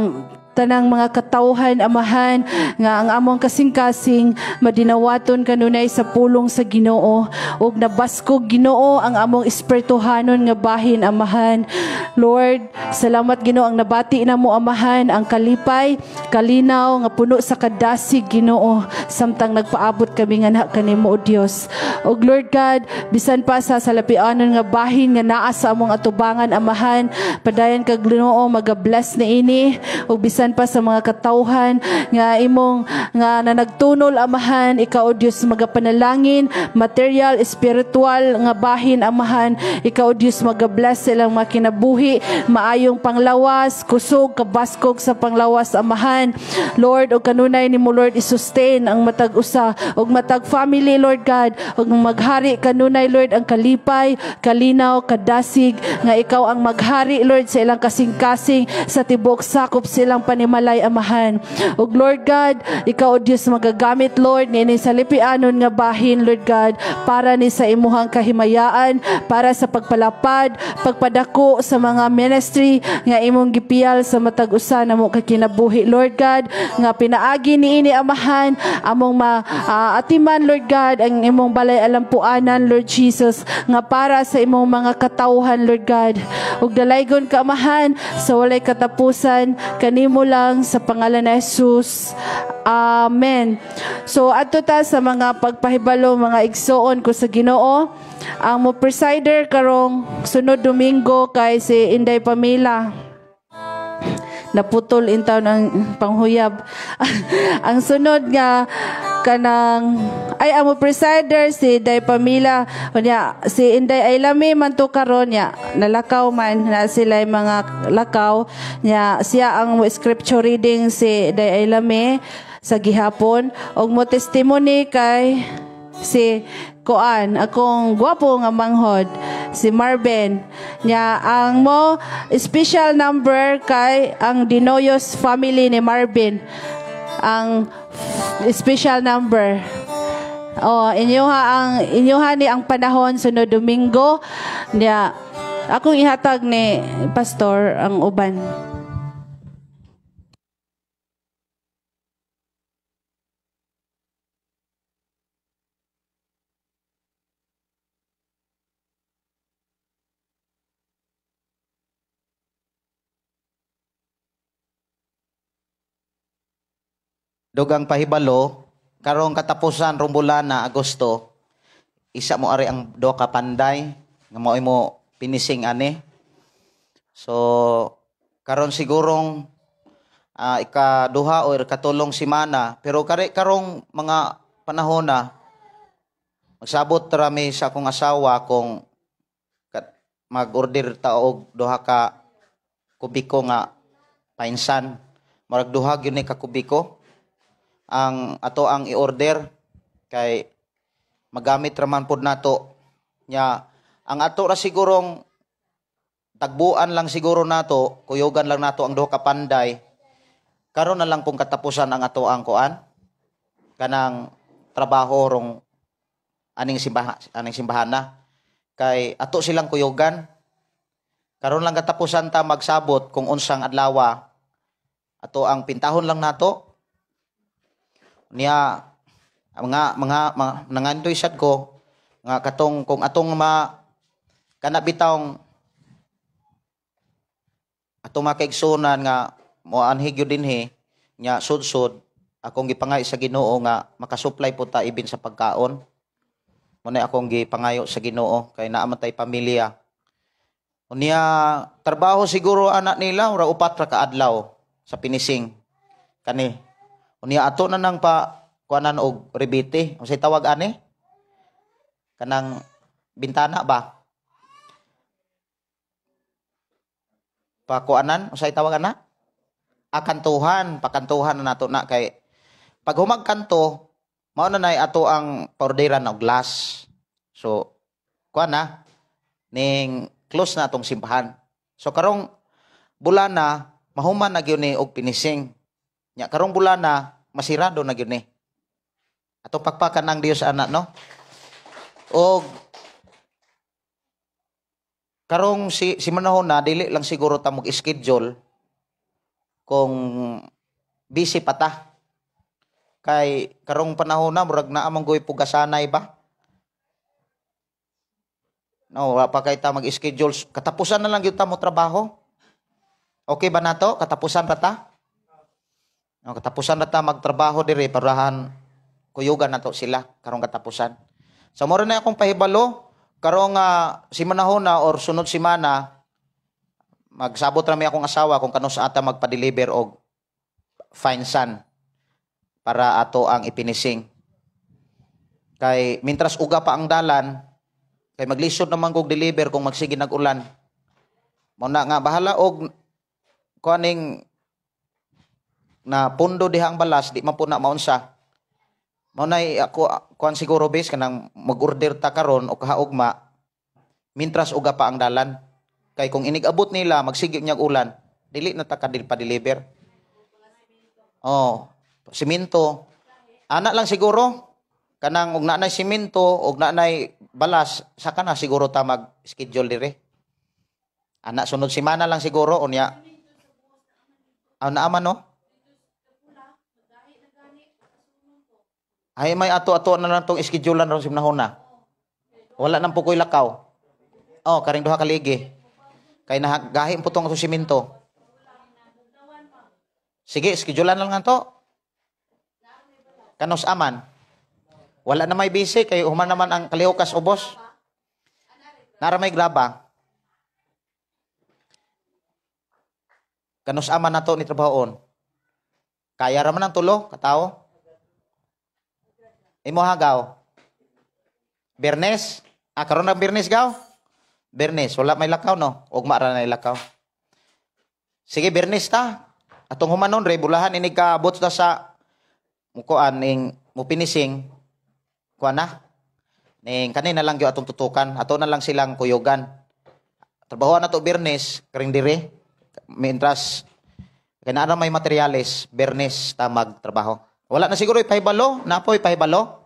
tanang mga katawhan amahan nga ang among kasing-kasing madinawaton kanunay sa pulong sa Ginoo, ug nabaskog Ginoo ang among espirituhanon nga bahin amahan. Lord, salamat Ginoo ang nabati namo amahan ang kalipay, kalinaw nga puno sa kadasig Ginoo, samtang nagpaabot kami nga kanimo o Dios. Ug Lord God, bisan pa sa salapianon nga bahin nga naa sa among atubangan amahan, padayon kag Ginoo maga-bless na ini, ug bisan pa sa mga katawhan nga imong nga nagtunol amahan, ikaw o Dios magapanalangin, material, spiritual nga bahin amahan, ikaw o Dios maga-bless silang mga kinabuhi, maayong panglawas, kusog, kabaskog sa panglawas amahan. Lord, o kanunay nimo Lord i-sustain ang matag usa ug matag family Lord God, ug maghari kanunay Lord ang kalipay, kalinaw, kadasig nga ikaw ang maghari Lord sa ilang kasing-kasing, sa tibok sakop silang panimalay amahan. Ug Lord God, ikaw o Dios magagamit Lord niini sa lipianon nga bahin Lord God, para ni sa imuhang kahimayaan, para sa pagpalapad, pagpadako sa mga ministry nga imong gipiyal sa matag usa namo kakinabuhi Lord God, nga pinaagi niini amahan among atiman Lord God ang imong balay alampuanan Lord Jesus, nga para sa imong mga katawhan Lord God. Ug dalaygon ka amahan sa walay katapusan kanimo lang sa pangalan ni Jesus. Amen. So adto ta sa mga pagpahibalo mga igsoon ko sa Ginoo. Ang mo presider karong sunod Domingo kay si Inday Pamela. Naputol in taon ang panghuyab. Ang sunod nga kanang ang mo presider si Inday Pamela, unya si Inday Ailami man to karon nya nalakaw man na sila mga lakaw nya, siya ang scripture reading si Inday Ailami sa gihapon, og mo testimony kay si Koan, akong gwapo nga manghod, si Marvin. Nya ang mo special number kay ang Dinoyos family ni Marvin. Ang special number. Inyuha ni ang panahon sunod Domingo. Nya akong ihatag ni pastor ang uban. Dugang pahibalo, karong katapusan rong bulan na Agosto, isa mo ari ang do ka panday nga mao imo finishing ani. So karon sigurong ikaduha o ikatulong semana, pero karong mga panahon na magsabot rami sa akong asawa kung mag-order ta og duha ka kubiko nga painsan. Murag duha gyud ni ka kubiko ang ato ang i-order kay magamit raman pud nato nya. Ang ato ra sigurong tagbuan lang siguro nato, kuyogan lang nato ang duha ka panday. Karon na lang pong katapusan ang ato ang kuan kanang trabaho rong aning simbahan na. Kay ato silang kuyogan. Karon lang katapusan ta magsabot kung unsang adlaw ato ang pintahon lang nato. Niya mga nangandoy sad ko nga katong kung atong kanabitawng atong makaigsunan nga moanhi gyud dinhi nya sudsod akong gipangay sa Ginoo nga makasupply po ta ibin sa pagkaon. Muna akong gipangayo sa Ginoo kay naa man tay pamilya. Unya trabaho siguro anak nila ura 4 ra ka adlaw sa pinising kani. Unya ato na nang pa kuanan og rebite. Unsay tawag ani? Kanang bintana ba? Pakuanan, unsay tawag ana? Pakantuhan na nato na kay pag humagkanto mao na nay ato ang paorderan og glass. So kuan na ning close na atong simbahan. So karong bulana mahuman na gyud ni og pinising. Nya karong bulana masirado na gyud ni. Atong pakpakan ang Dios ana no. Og karong si manahon na dili lang siguro ta mag schedule kung busy pa ta. Kay karong panahon na murag naa man goy pugasanay ba? No, wa pa kay ta mag-schedule. Katapusan na lang gyud ta mo trabaho. Okay ba nato? Katapusan ra ta? No, katapusan na ta magtrabaho diri parahan kuyugan nato sila karong katapusan. Sa mura na akong pahibalo karong si manahon na or sunod semana magsabot ra mi akong asawa kung kanus ata magpa-deliver og fine sun para ato ang ipinising. Kay mintras uga pa ang dalan, kay maglisod naman kog deliver kung magsige nag-ulan. Mo na nga bahala og kuaning na pundo diha ang balas, di man po na maunsa. Mo nay ako kuan siguro base kanang mag-order ta karon o kahaugma mintras uga pa ang dalan. Kay kung inigabot nila magsige nyag ulan, dili na ta pa-deliver. Oh, simento. Ana lang siguro kanang og naanay simento og naanay balas saka na siguro ta mag-schedule dire. Ana sunod semana lang siguro unya. Ana man no. Ay may ato-ato na lang tong schedulean ron simnahon na. Wala nang pukoy lakaw. Oh, karing duha ka ligi. Kay nahagahim po tong simento. Sige, schedulean lang to. Kanos aman. Wala na may busy kay human naman ang kalihukas ubos. Nara may graba. Kanos aman na to ni trabahoon. Kaya raman ang tulo katao. Imo hagaw. Bernes. Karon na Bernes gaw. Bernes wala may lakaw no. Ugma ra na lakaw. Sige Bernes ta. Atong humanon re bulahan ini kaabot ta sa mukuan ning mupinising kuan na. Ning kanina lang gyud atong tutukan. Ato na lang silang kuyogan. Trabaho na to Bernes karing dire. Mientras kana may materyales Bernes ta magtrabaho. Wala na siguro ipahibalo, napoy pahibalo.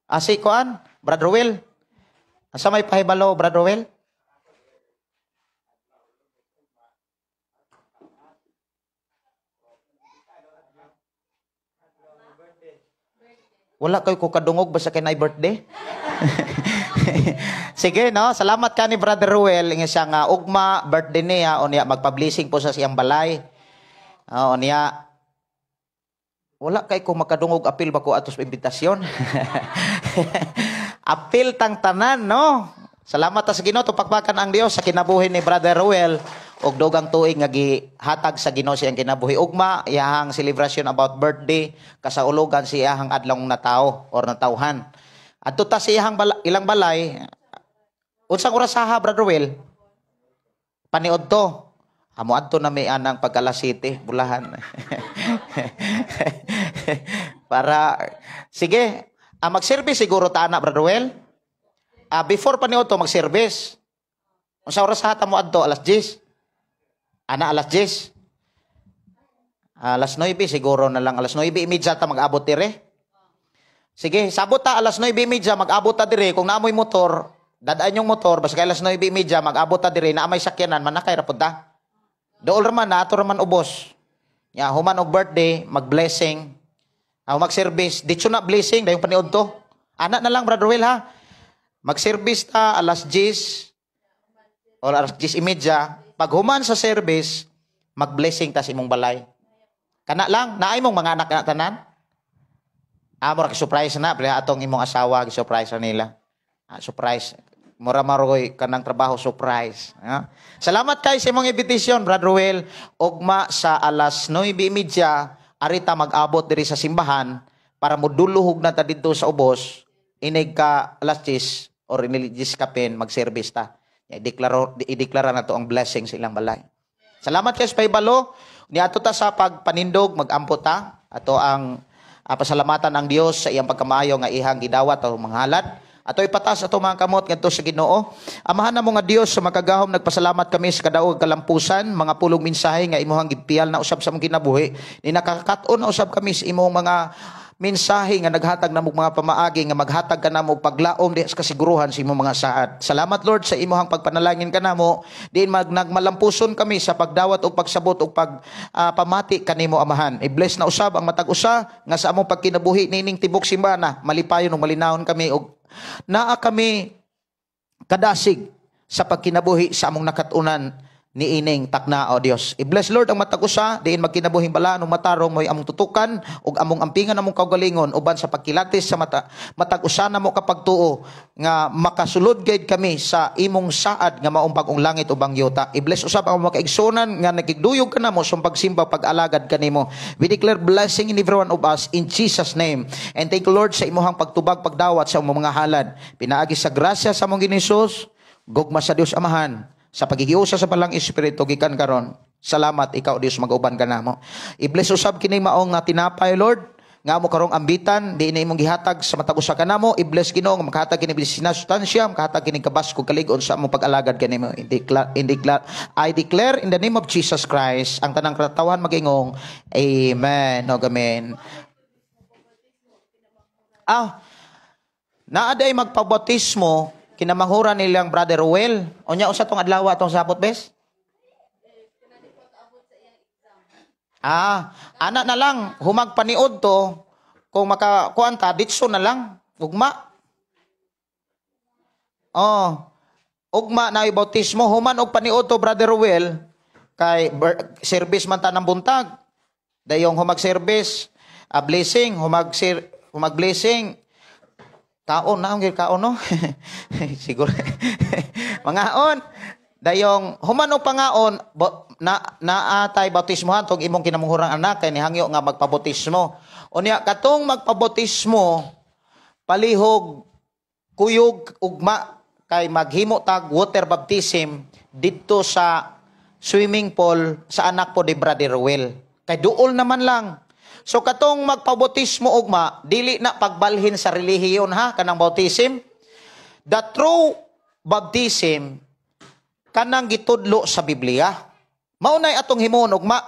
Asi kuan, Brother Will. Asa may pahibalo, Brother Will? Wala kayo ko kadungog basta kay na birthday? Sige, no? Salamat ka ni Brother Ruel. Nga siya nga, ugma, birthday niya, o niya, magpa-blessing po sa siyang balay. O niya, wala kay ko makadungog, apil ba ko atos imbitasyon? Apil tang tanan, no? Salamat sa Ginoo, tupakpakan ang Dios sa kinabuhi ni Brother Ruel. Og dogang tuig nga gihatag sa Ginoo siyang kinabuhi. Ugma, iyahang celebration about birthday, kasaulugan si iyahang adlong nataw or natawhan. Adto ta sa ilang balay, unsang oras ha, Brother Will? Paniod to. Amo adto na may anang pag alas 7, bulahan. Para, sige, mag-service siguro ta na, Brother Will. Before paniod to, mag-service. Unsang oras ha, mo adto, alas 10. Ana, alas 10. Alas 9 siguro na lang. Alas 9:30 ta mag-abot dire. Sige, sabot ta alas 9:30 mag-abot ta dire. Kung naamoy motor, dadaan yung motor, basta kay alas 9:30 mag-abot ta dire, naamay sakyanan, manakay ra pud ta. Dool raman na ato raman ubos. Ya, human og birthday, mag-blessing. Mag-service, ditso na blessing dayong paniud to. Ana na lang, Brother Will ha. Mag-service ta alas 10 or alas 10:30. Pag human sa service, mag-blessing ta sa imong balay. Kana lang, naay mong mga anak na tanan. Mura surprise na, pero atong imong asawa, surprise na nila. Surprise. Mura maroy kanang trabaho, surprise. Salamat kay sa imong invitation, Brother Will. Ugma sa alas 9:30, arita mag-abot diri sa simbahan para moduluhog na ta dito sa ubos. Inig ka alas 10 or iniligis kapin, mag-service ta. Ideklara na to ang blessing sa ilang balay. Salamat kay sa paibalo. Niadto ta sa pagpanindog, mag-ampo ta. Ato ang pasalamatan ang Dios sa iyang pagkamaayo nga ihang gidawat o manghalad. Ato ipatas ato mga kamot ngadto sa Ginoo. Amahan na mo nga Dios sa makagahom, nagpasalamat kami sa kadaog kalampusan, mga pulong mensahe nga imuhang gipiyal na usab sa mga kinabuhi. Ni nakakakat-on na usab kami sa imong mga mensahe nga naghatag na mo mga pamaagi nga maghatag ka na mo paglaom di sa kasiguruhan sa imong mga saad. Salamat Lord sa imuhang pagpanalangin ka na mo. Diin nagmalampuson kami sa pagdawat o pagsabot o pamati kanimo Amahan. I-bless na usab ang matag usa nga sa among pagkinabuhi nining tibok simbana. Malipayon o malinawon kami og naa kami kadasig sa pagkinabuhi sa among nakatunan ni ining takna o Dios. I-bless Lord ang matag usa, diin magkinabuhing balaan o matarong mo'y among tutukan ug among ampingan among kaugalingon uban sa pagkilatis sa matag usa na mo kapagtuo nga makasulod gayud kami sa imong saad nga maong bag-ong langit ubang yuta. I-bless usab ang mga kaigsunan nga nagigduyog kanamo sa pagsimba pag-alagad kanimo. We declare blessing in every one of us in Jesus name. And thank you Lord sa imuhang pagtubag pagdawat sa among mga halad. Pinaagi sa grasya sa among Ginoong Hesus, gugma sa Dios Amahan. Sa pagigiusa sa balang Espiritu gikan karon. Salamat ikaw Dios mag-uban kanamo. I-bless usab kini maong nga tinapay Lord nga mo karong ambitan di na imong gihatag sa matag usa kanamo. I-bless Ginoo nga makahatag kini sinasustansya, makahatag kini kabasko kalig-on sa among pag-alagad kanimo. I declare in the name of Jesus Christ ang tanang katawan magingong amen. Amen. Naaday magpabautismo kinamanghuran nilang Brother Will. Onya usa tong adlaw atong sapot bes? Ana na lang humag paniod to kung makakuan ta ditso na lang ugma. Ugma na bautismo human og paniod to Brother Will kay service man ta ng buntag. Dayong humag service, blessing, humag blessing. Kaon na ang kaon no. Siguro. Mangaon. Dayong humano pangaon na atay bautismohan tong imong kinamungurang anak kay nihangyo nga magpabautismo. Unya katong magpabautismo palihog kuyog ugma kay maghimo tag water baptism didto sa swimming pool sa anak po ni Brother Will. Kay duol naman lang. So katong magpabautismo ugma, dili na pagbalhin sa relihiyon ha, kanang bautism. The true baptism, kanang gitudlo sa Biblia. Maunay atong himuon ugma.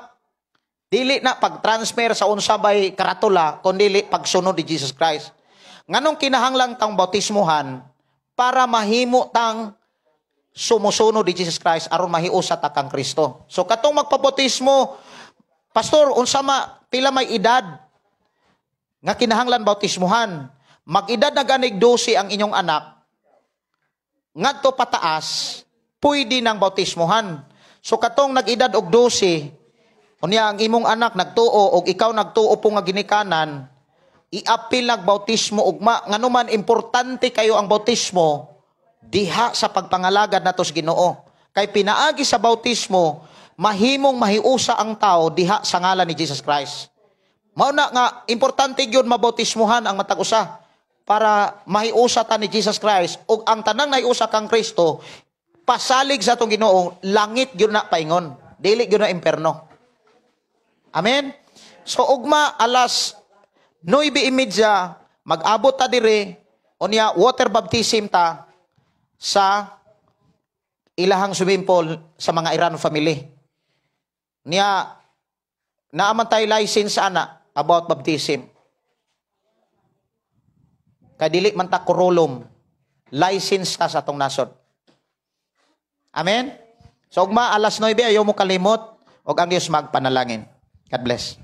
Dili na pag-transfer sa unsabay karatula, kundi pagsunod ni Jesus Christ. Nganong kinahanglang tang bautismuhan para mahimo tang sumusunod ni Jesus Christ aron mahiusa ta kang Kristo. So katong magpabautismo, Pastor, unsama pila may edad nga kinahanglan bautismuhan. Mag-edad na ganig 12 ang inyong anak. Ngadto pataas, pwede nang bautismuhan. So katong nag-edad og 12, unya ang imong anak nagtuo og ikaw nagtuo po nga ginikanan, i-apil nag bautismo ugma. Nganuman importante kayo ang bautismo diha sa pagpangalagad nato sa Ginoo. Kay pinaagi sa bautismo, mahimong mahiusa ang tao diha sa ngalan ni Jesus Christ. Mao na nga importante gyud mabautismuhan ang matag usa. para mahiusa ta ni Jesus Christ ug ang tanang nahiusa kang Kristo pasalig sa atong Ginoo, langit gyud na paingon, dili gyud na imperno. Amen. So ugma alas 9:30 mag-abot ta dire unya water baptism ta sa ilahang swimming pool sa mga Iran family. Niya naaman tayo license ana about baptism. Kadili man ta kurulom, license ta sa atong nasod. Amen? So, ugma, alas 9, ayaw mo kalimot, og ang Diyos magpanalangin. God bless.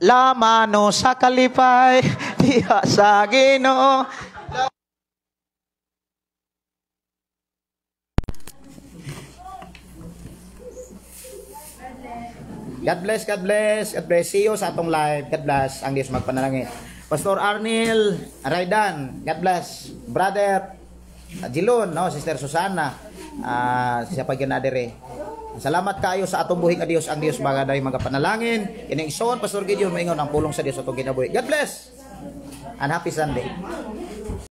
Lamano sa kalipay, diha sa Ginoo. God bless, God bless. God bless. See you sa atong live. God bless. Ang Diyos magpanalangin. Pastor Arnil Raydan, God bless. Brother Jilon, no, Sister Susana, siya pa ginadere. Salamat kayo sa atong buhi nga Dios. Ang Dios magaday magapanalangin. Kining ison Pastor Gideon maingon ang pulong sa Dios atong kinabuhi. God bless. And happy Sunday.